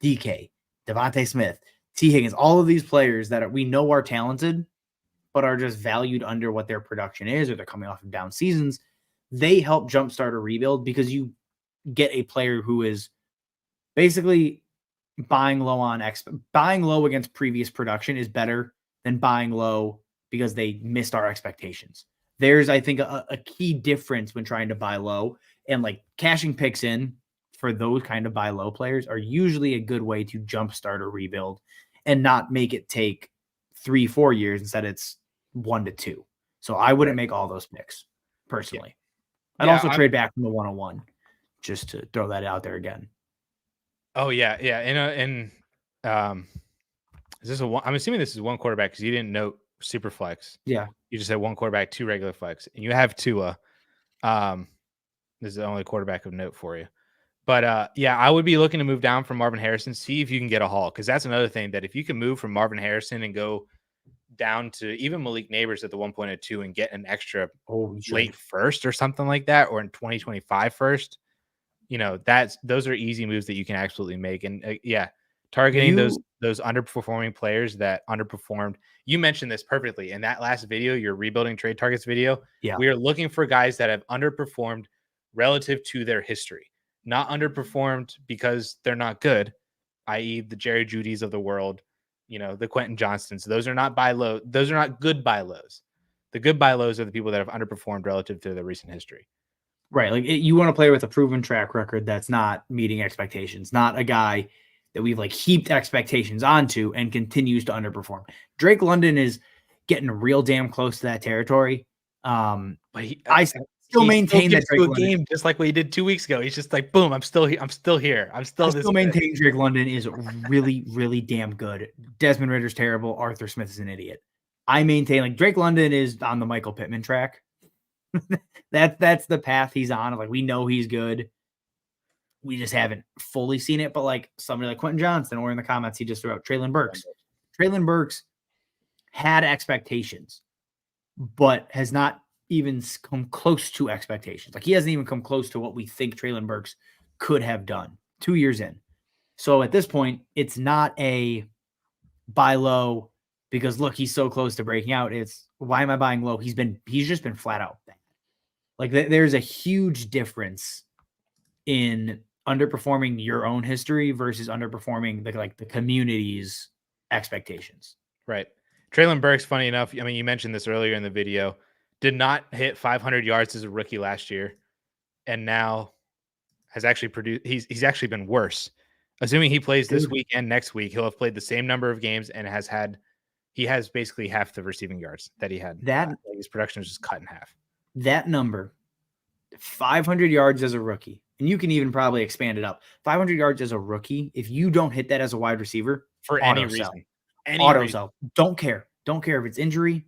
DK, Devonta Smith, T Higgins, all of these players that we know are talented, but are just valued under what their production is, or they're coming off of down seasons. They help jumpstart a rebuild, because you get a player who is basically buying low against previous production is better than buying low because they missed our expectations. There's, I think, a key difference when trying to buy low, and like cashing picks in for those kind of buy low players are usually a good way to jumpstart a rebuild and not make it take 3-4 years. Instead, it's 1 to 2. So I wouldn't make all those picks personally. Yeah. I'd also trade back from the 101, just to throw that out there again. Oh yeah. And is this I'm assuming this is 1 quarterback, because you didn't note super flex. Yeah. You just had 1 quarterback, 2 regular flex, and you have Tua. This is the only quarterback of note for you. But I would be looking to move down from Marvin Harrison, see if you can get a haul, because that's another thing, that if you can move from Marvin Harrison and go down to even Malik Neighbors at the 1.02 and get an extra you late first or something like that, or in 2025 first, those are easy moves that you can absolutely make. And targeting those underperforming players that underperformed. You mentioned this perfectly in that last video, your rebuilding trade targets video. Yeah. We are looking for guys that have underperformed relative to their history, not underperformed because they're not good, i.e. the Jerry Judys of the world, the Quentin Johnstons. Those are not buy low. Those are not good buy lows. The good buy lows are the people that have underperformed relative to their recent history. Right. Like you want to play with a proven track record that's not meeting expectations, not a guy that we've like heaped expectations onto and continues to underperform. Drake London is getting real damn close to that territory. But I still maintain that Drake London, game just like what he did 2 weeks ago. He's just like, boom, I'm still here. I still maintain Drake London is really, really damn good. Desmond Ritter's terrible. Arthur Smith is an idiot. I maintain like Drake London is on the Michael Pittman track. That's the path he's on. Like we know he's good. We just haven't fully seen it. But like somebody like Quentin Johnston, or in the comments he just threw out Treylon Burks. Treylon Burks had expectations, but has not even come close to expectations. Like he hasn't even come close to what we think Treylon Burks could have done 2 years in. So at this point, it's not a buy low because look, he's so close to breaking out. It's why am I buying low? He's just been flat out bad. Like there's a huge difference in underperforming your own history versus underperforming the community's expectations. Right. Treylon Burks, funny enough, I mean, you mentioned this earlier in the video, did not hit 500 yards as a rookie last year, and now has actually produced. He's actually been worse. Assuming he plays this week and next week, he'll have played the same number of games and he has basically half the receiving yards that he had. His production is just cut in half. That number, 500 yards as a rookie, and you can even probably expand it up. 500 yards as a rookie, if you don't hit that as a wide receiver, for any reason, sell. Don't care if it's injury,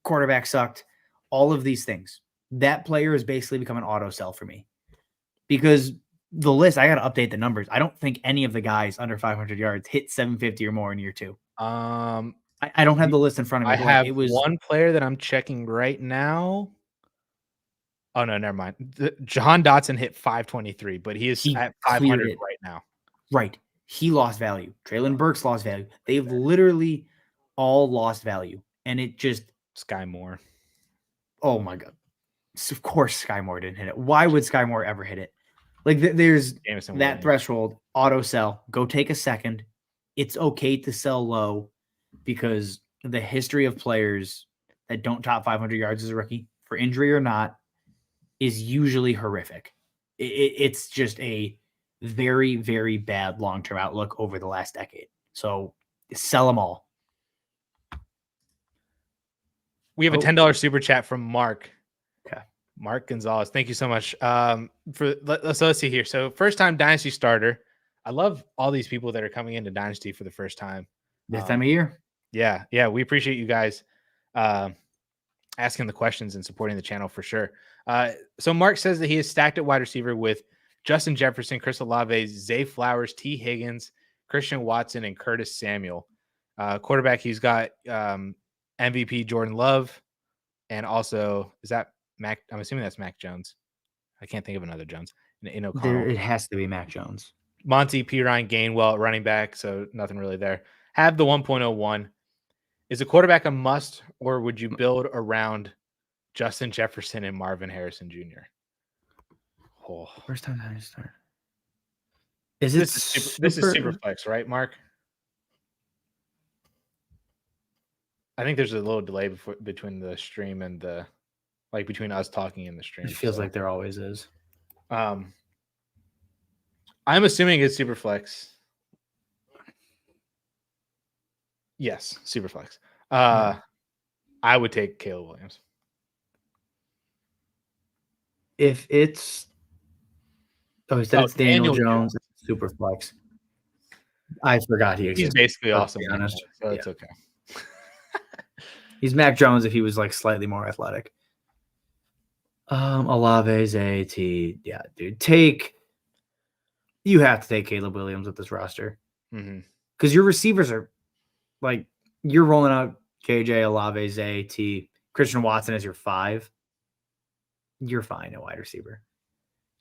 quarterback sucked, all of these things. That player has basically become an auto sell for me because the list, I got to update the numbers. I don't think any of the guys under 500 yards hit 750 or more in year two. I don't have the list in front of me. I have one player that I'm checking right now. Oh, no, never mind. Jahan Dotson hit 523, but he is at 500 right now. Right. He lost value. Treylon Burks lost value. They've literally all lost value. And it just... Sky Moore. Oh, my God. Of course Sky Moore didn't hit it. Why would Sky Moore ever hit it? Like, there's that threshold. Auto sell. Go take a second. It's okay to sell low because the history of players that don't top 500 yards as a rookie, for injury or not, is usually horrific. It's just a very, very bad long-term outlook over the last decade. So sell them all. We have a $10 super chat from Mark. Okay. Mark Gonzalez. Thank you so much. Let's see here. So first time Dynasty starter. I love all these people that are coming into Dynasty for the first time. This time of year. Yeah. We appreciate you guys asking the questions and supporting the channel for sure. So Mark says that he is stacked at wide receiver with Justin Jefferson, Chris Olave, Zay Flowers, T. Higgins, Christian Watson, and Curtis Samuel. Quarterback, he's got MVP Jordan Love, and also is that Mac? I'm assuming that's Mac Jones. I can't think of another Jones. It has to be Mac Jones. Monty, Pirine, Gainwell at running back, so nothing really there. Have the 1.01. Is a quarterback a must, or would you build around Justin Jefferson and Marvin Harrison Jr.? Oh. First time I start. This is super flex, right, Mark? I think there's a little delay between the stream and between us talking and the stream. It feels like there always is. I'm assuming it's super flex. Yes, super flex. I would take Caleb Williams. If it's it's Daniel Jones, super flex. I forgot he exists. He's basically awesome. Honest, so it's okay. He's Mac Jones if he was like slightly more athletic. Olave's AT. Yeah, dude. You have to take Caleb Williams with this roster. Mm-hmm. Because your receivers are like, you're rolling out KJ, Olave, Zay, T, Christian Watson as your 5. You're fine at wide receiver.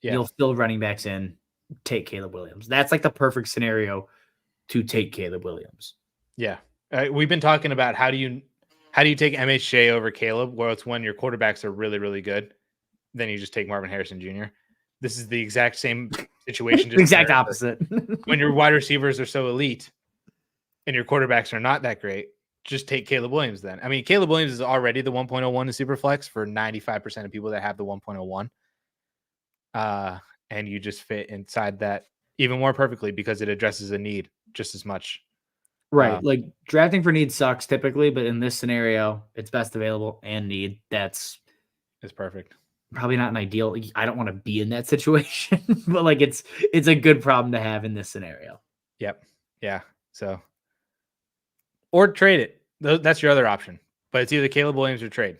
Yeah. You'll fill running backs in, take Caleb Williams. That's like the perfect scenario to take Caleb Williams. Yeah. We've been talking about how do you take MHJ over Caleb? Well, it's when your quarterbacks are really, really good. Then you just take Marvin Harrison Jr. This is the exact same situation. Just exact opposite. When your wide receivers are so elite and your quarterbacks are not that great, just take Caleb Williams then. I mean, Caleb Williams is already the 1.01 in Superflex for 95% of people that have the 1.01. And you just fit inside that even more perfectly because it addresses a need just as much. Right. Like drafting for need sucks typically, but in this scenario, it's best available and need. It's perfect. Probably not an ideal. I don't want to be in that situation, but like it's a good problem to have in this scenario. Yep. Yeah. So, or trade it. That's your other option, but it's either Caleb Williams or trade.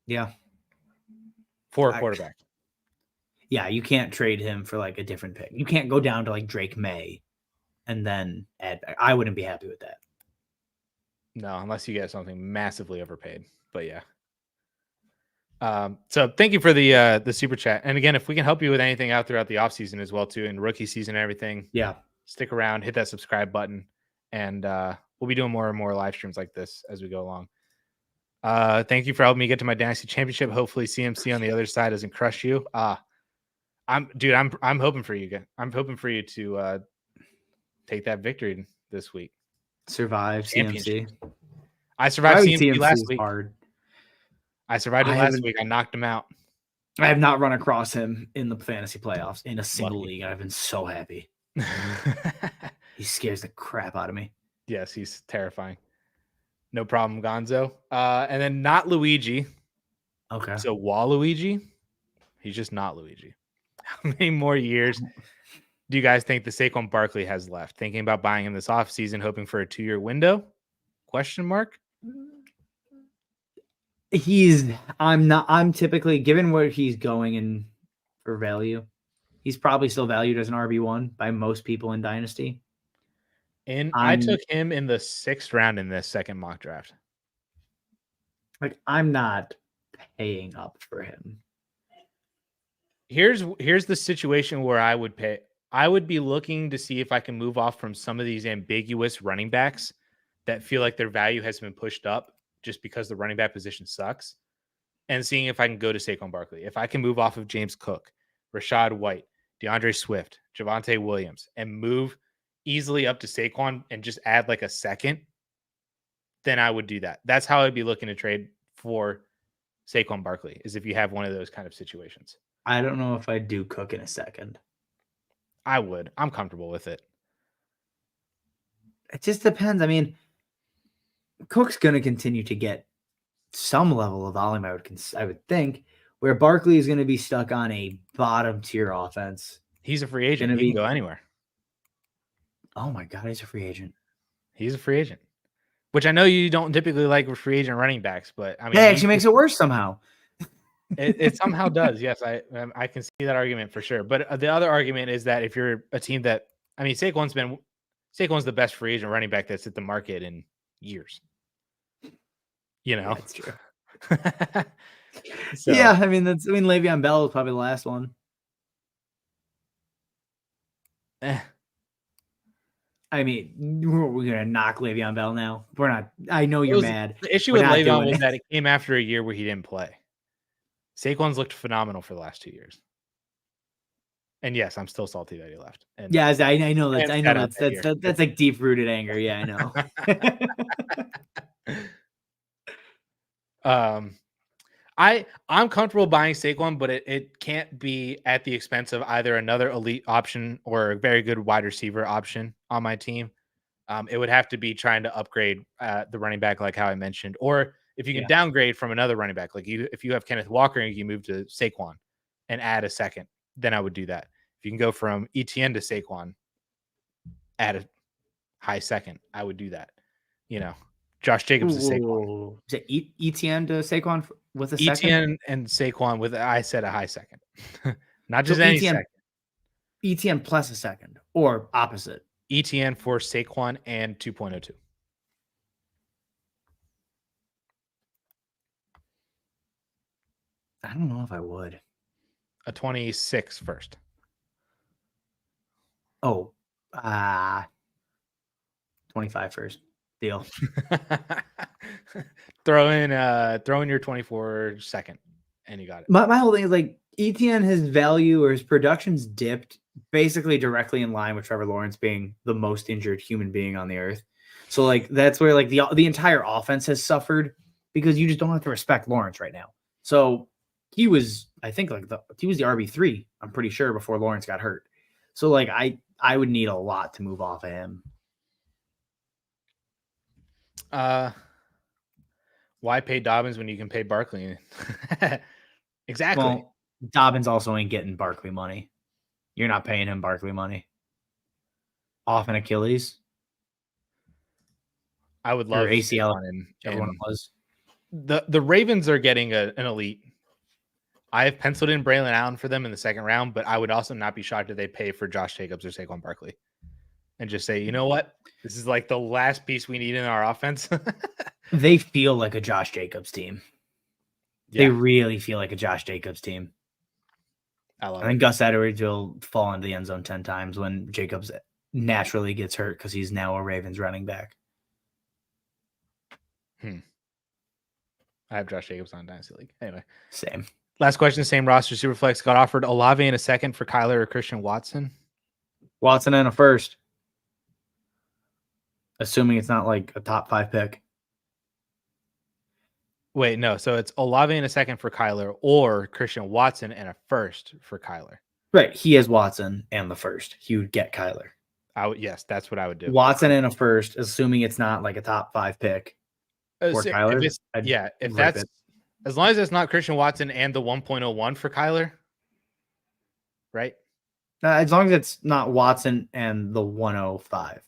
Yeah. For a quarterback. Yeah. You can't trade him for like a different pick. You can't go down to like Drake May and then add back. I wouldn't be happy with that. No, unless you get something massively overpaid, but yeah. So thank you for the super chat. And again, if we can help you with anything out throughout the offseason as well, too, and rookie season and everything, stick around, hit that subscribe button, and we'll be doing more and more live streams like this as we go along. Thank you for helping me get to my Dynasty Championship. Hopefully CMC on the other side doesn't crush you. I'm hoping for you. I'm hoping for you to take that victory this week. Survive CMC. I survived CMC last week. Hard. I survived it last week. I knocked him out. I have not run across him in the fantasy playoffs in a single league. I've been so happy. He scares the crap out of me. Yes, he's terrifying. No problem, Gonzo. And then not Luigi. Okay. So Waluigi, he's just not Luigi. How many more years do you guys think the Saquon Barkley has left? Thinking about buying him this offseason, hoping for a 2-year window? Question mark. I'm typically, given where he's going in for value, he's probably still valued as an RB1 by most people in Dynasty. And I took him in the 6th round in this second mock draft. Like, I'm not paying up for him. Here's the situation where I would pay. I would be looking to see if I can move off from some of these ambiguous running backs that feel like their value has been pushed up just because the running back position sucks, and seeing if I can go to Saquon Barkley. If I can move off of James Cook, Rashad White, DeAndre Swift, Javonte Williams, and move easily up to Saquon and just add like a second, then I would do that. That's how I'd be looking to trade for Saquon Barkley, is if you have one of those kind of situations. I don't know if I'd do Cook in a second. I would. I'm comfortable with it. It just depends. I mean, Cook's going to continue to get some level of volume, I would think, where Barkley is going to be stuck on a bottom tier offense. He's a free agent. He can go anywhere. Oh my God, he's a free agent. He's a free agent, which I know you don't typically like free agent running backs, but I mean, that actually makes it worse somehow. It somehow does. Yes, I can see that argument for sure. But the other argument is that if you're a team that, I mean, Saquon's the best free agent running back that's hit the market in years. You know, that's true. So, yeah, I mean, Le'Veon Bell was probably the last one. I mean, we're gonna knock Le'Veon Bell now. We're not. I know you're mad. The issue with Le'Veon was that it came after a year where he didn't play. Saquon's looked phenomenal for the last 2 years. And yes, I'm still salty that he left. And yeah, I know that. I know that's like deep rooted anger. Yeah, I know. I'm comfortable buying Saquon, but it can't be at the expense of either another elite option or a very good wide receiver option on my team. It would have to be trying to upgrade the running back, like how I mentioned, or if you can downgrade from another running back, like if you have Kenneth Walker and you move to Saquon and add a second, then I would do that. If you can go from ETN to Saquon, add a high second, I would do that. You know, Josh Jacobs to Saquon. Is it ETN to Saquon with a second? ETN and Saquon with, I said, a high second. Not just any second. ETN plus a second or opposite. ETN for Saquon and 2.02. I don't know if I would. A 26 first. Oh, 25 first. Deal. throw in your 24 second, and you got it. My whole thing is like ETN, his value or his production's dipped basically directly in line with Trevor Lawrence being the most injured human being on the earth. So like that's where like the entire offense has suffered because you just don't have to respect Lawrence right now. So he was, I think, he was the RB3, I'm pretty sure, before Lawrence got hurt. So like I would need a lot to move off of him. Why pay Dobbins when you can pay Barkley? Exactly. Well, Dobbins also ain't getting Barkley money. You're not paying him Barkley money. Off an Achilles. I would love or ACL. Everyone was. The Ravens are getting an elite. I have penciled in Braylon Allen for them in the second round, but I would also not be shocked if they pay for Josh Jacobs or Saquon Barkley and just say, you know what? This is like the last piece we need in our offense. They feel like a Josh Jacobs team. Yeah. They really feel like a Josh Jacobs team. I think Gus Edwards will fall into the end zone 10 times when Jacobs naturally gets hurt because he's now a Ravens running back. I have Josh Jacobs on Dynasty League. Anyway. Same. Last question, same roster, Superflex. Got offered Olave in a second for Kyler or Christian Watson? Watson in a first. Assuming it's not like a top 5 pick. Wait, no. So it's Olave in a second for Kyler or Christian Watson and a first for Kyler. Right. He has Watson and the first. He would get Kyler. Yes, that's what I would do. Watson in a first, assuming it's not like a top 5 pick. For Kyler. If that's as long as it's not Christian Watson and the 1.01 for Kyler, right? As long as it's not Watson and the 105.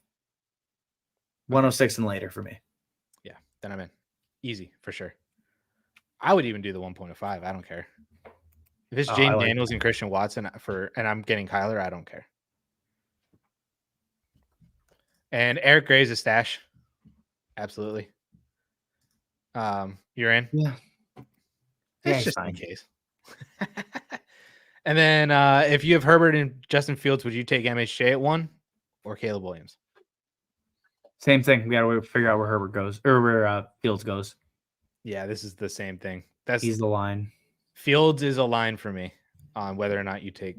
106 and later for me. Yeah, then I'm in. Easy, for sure. I would even do the 1.05. I don't care. If it's Jaden Daniels and Christian Watson and I'm getting Kyler, I don't care. And Eric Gray's a stash. Absolutely. You're in? Yeah. It's just in case. And then if you have Herbert and Justin Fields, would you take MHJ at 1 or Caleb Williams? Same thing. We got to figure out where Herbert goes or where Fields goes. Yeah, this is the same thing. He's the line. Fields is a line for me on whether or not you take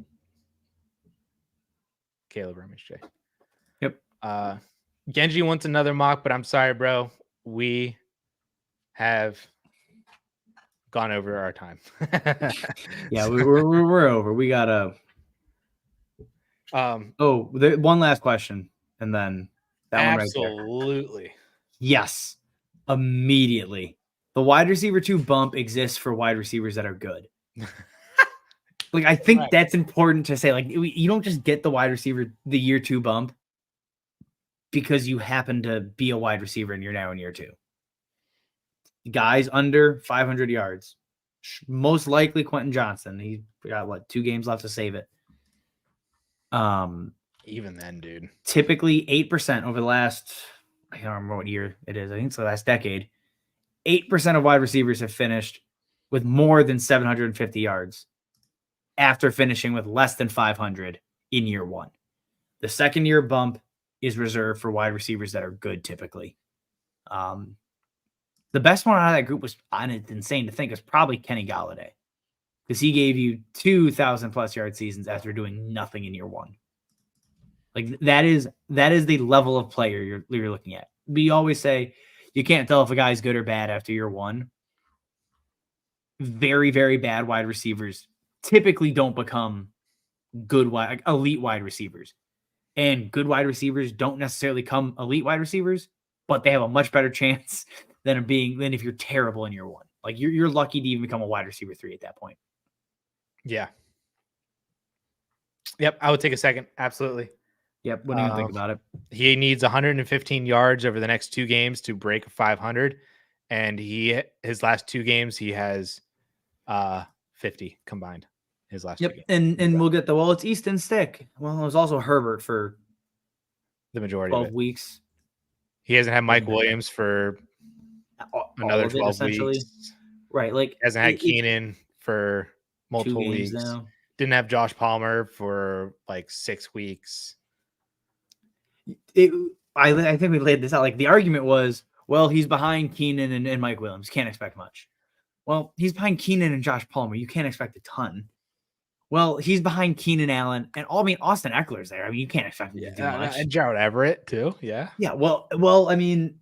Caleb or MHJ. Yep. Genji wants another mock, but I'm sorry, bro. We have gone over our time. Yeah, we're over. We gotta. One last question, and then that absolutely. One right there. Yes, immediately. The wide receiver 2 bump exists for wide receivers that are good. Like I think that's important to say. Like you don't just get the wide receiver the year 2 bump because you happen to be a wide receiver and you're now in year 2. Guys under 500 yards. Most likely Quentin Johnson. He got 2 games left to save it. Even then, dude. Typically 8% over the last, I don't remember what year it is. I think it's the last decade. 8% of wide receivers have finished with more than 750 yards after finishing with less than 500 in year 1. The second year bump is reserved for wide receivers that are good typically. The best one out of that group was, and it's insane to think, is probably Kenny Golladay because he gave you 2,000+ yard seasons after doing nothing in year 1. Like that is the level of player you're looking at. We always say you can't tell if a guy's good or bad after year 1. Very, very bad wide receivers typically don't become elite wide receivers, and good wide receivers don't necessarily become elite wide receivers, but they have a much better chance than if you're terrible in year 1. Like you're lucky to even become a wide receiver 3 at that point. Yeah. Yep. I would take a second. Absolutely. Yep. What do you think about it? He needs 115 yards over the next 2 games to break 500. And his last 2 games, he has 50 combined. His last 2 games. And we'll get it's Easton Stick. Well, it was also Herbert for the majority 12 of it. weeks. He hasn't had Mike Williams for another 12 weeks. Right. Like hasn't had Keenan for multiple weeks. now. Didn't have Josh Palmer for like 6 weeks. I think we laid this out. Like the argument was, well, he's behind Keenan and Mike Williams. Can't expect much. Well, he's behind Keenan and Josh Palmer. You can't expect a ton. Well, he's behind Keenan Allen and Austin Eckler's there. I mean, you can't expect him to do much. And Jared Everett too. Yeah. Yeah. Well, I mean,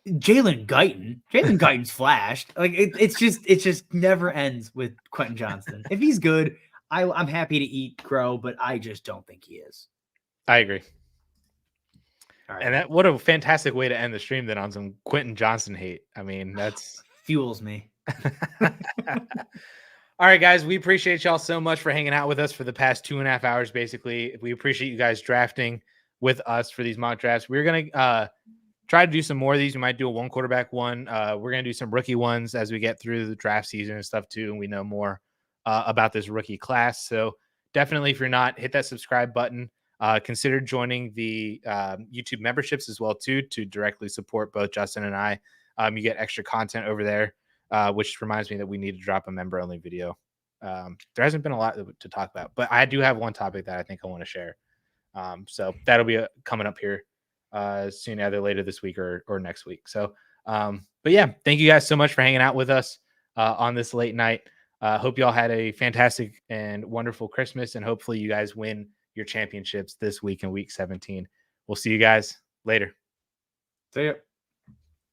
Jalen Guyton's flashed. Like it just never ends with Quentin Johnston. If he's good, I'm happy to eat crow, but I just don't think he is. I agree. All right. And what a fantastic way to end the stream then on some Quentin Johnston hate. I mean, that's fuels me. All right, guys, we appreciate y'all so much for hanging out with us for the past 2.5 hours. Basically, we appreciate you guys drafting with us for these mock drafts. We're gonna try to do some more of these. We might do a 1 quarterback one. We're gonna do some rookie ones as we get through the draft season and stuff too, and we know more about this rookie class. So definitely, if you're not, hit that subscribe button. Consider joining the YouTube memberships as well too to directly support both Justin and I. You get extra content over there, which reminds me that we need to drop a member only video. There hasn't been a lot to talk about, but I do have one topic that I think I want to share. So that'll be coming up here soon, either later this week or next week. So, but yeah, thank you guys so much for hanging out with us on this late night. Hope y'all had a fantastic and wonderful Christmas, and hopefully you guys win your championships this week in week 17. We'll see you guys later. See ya.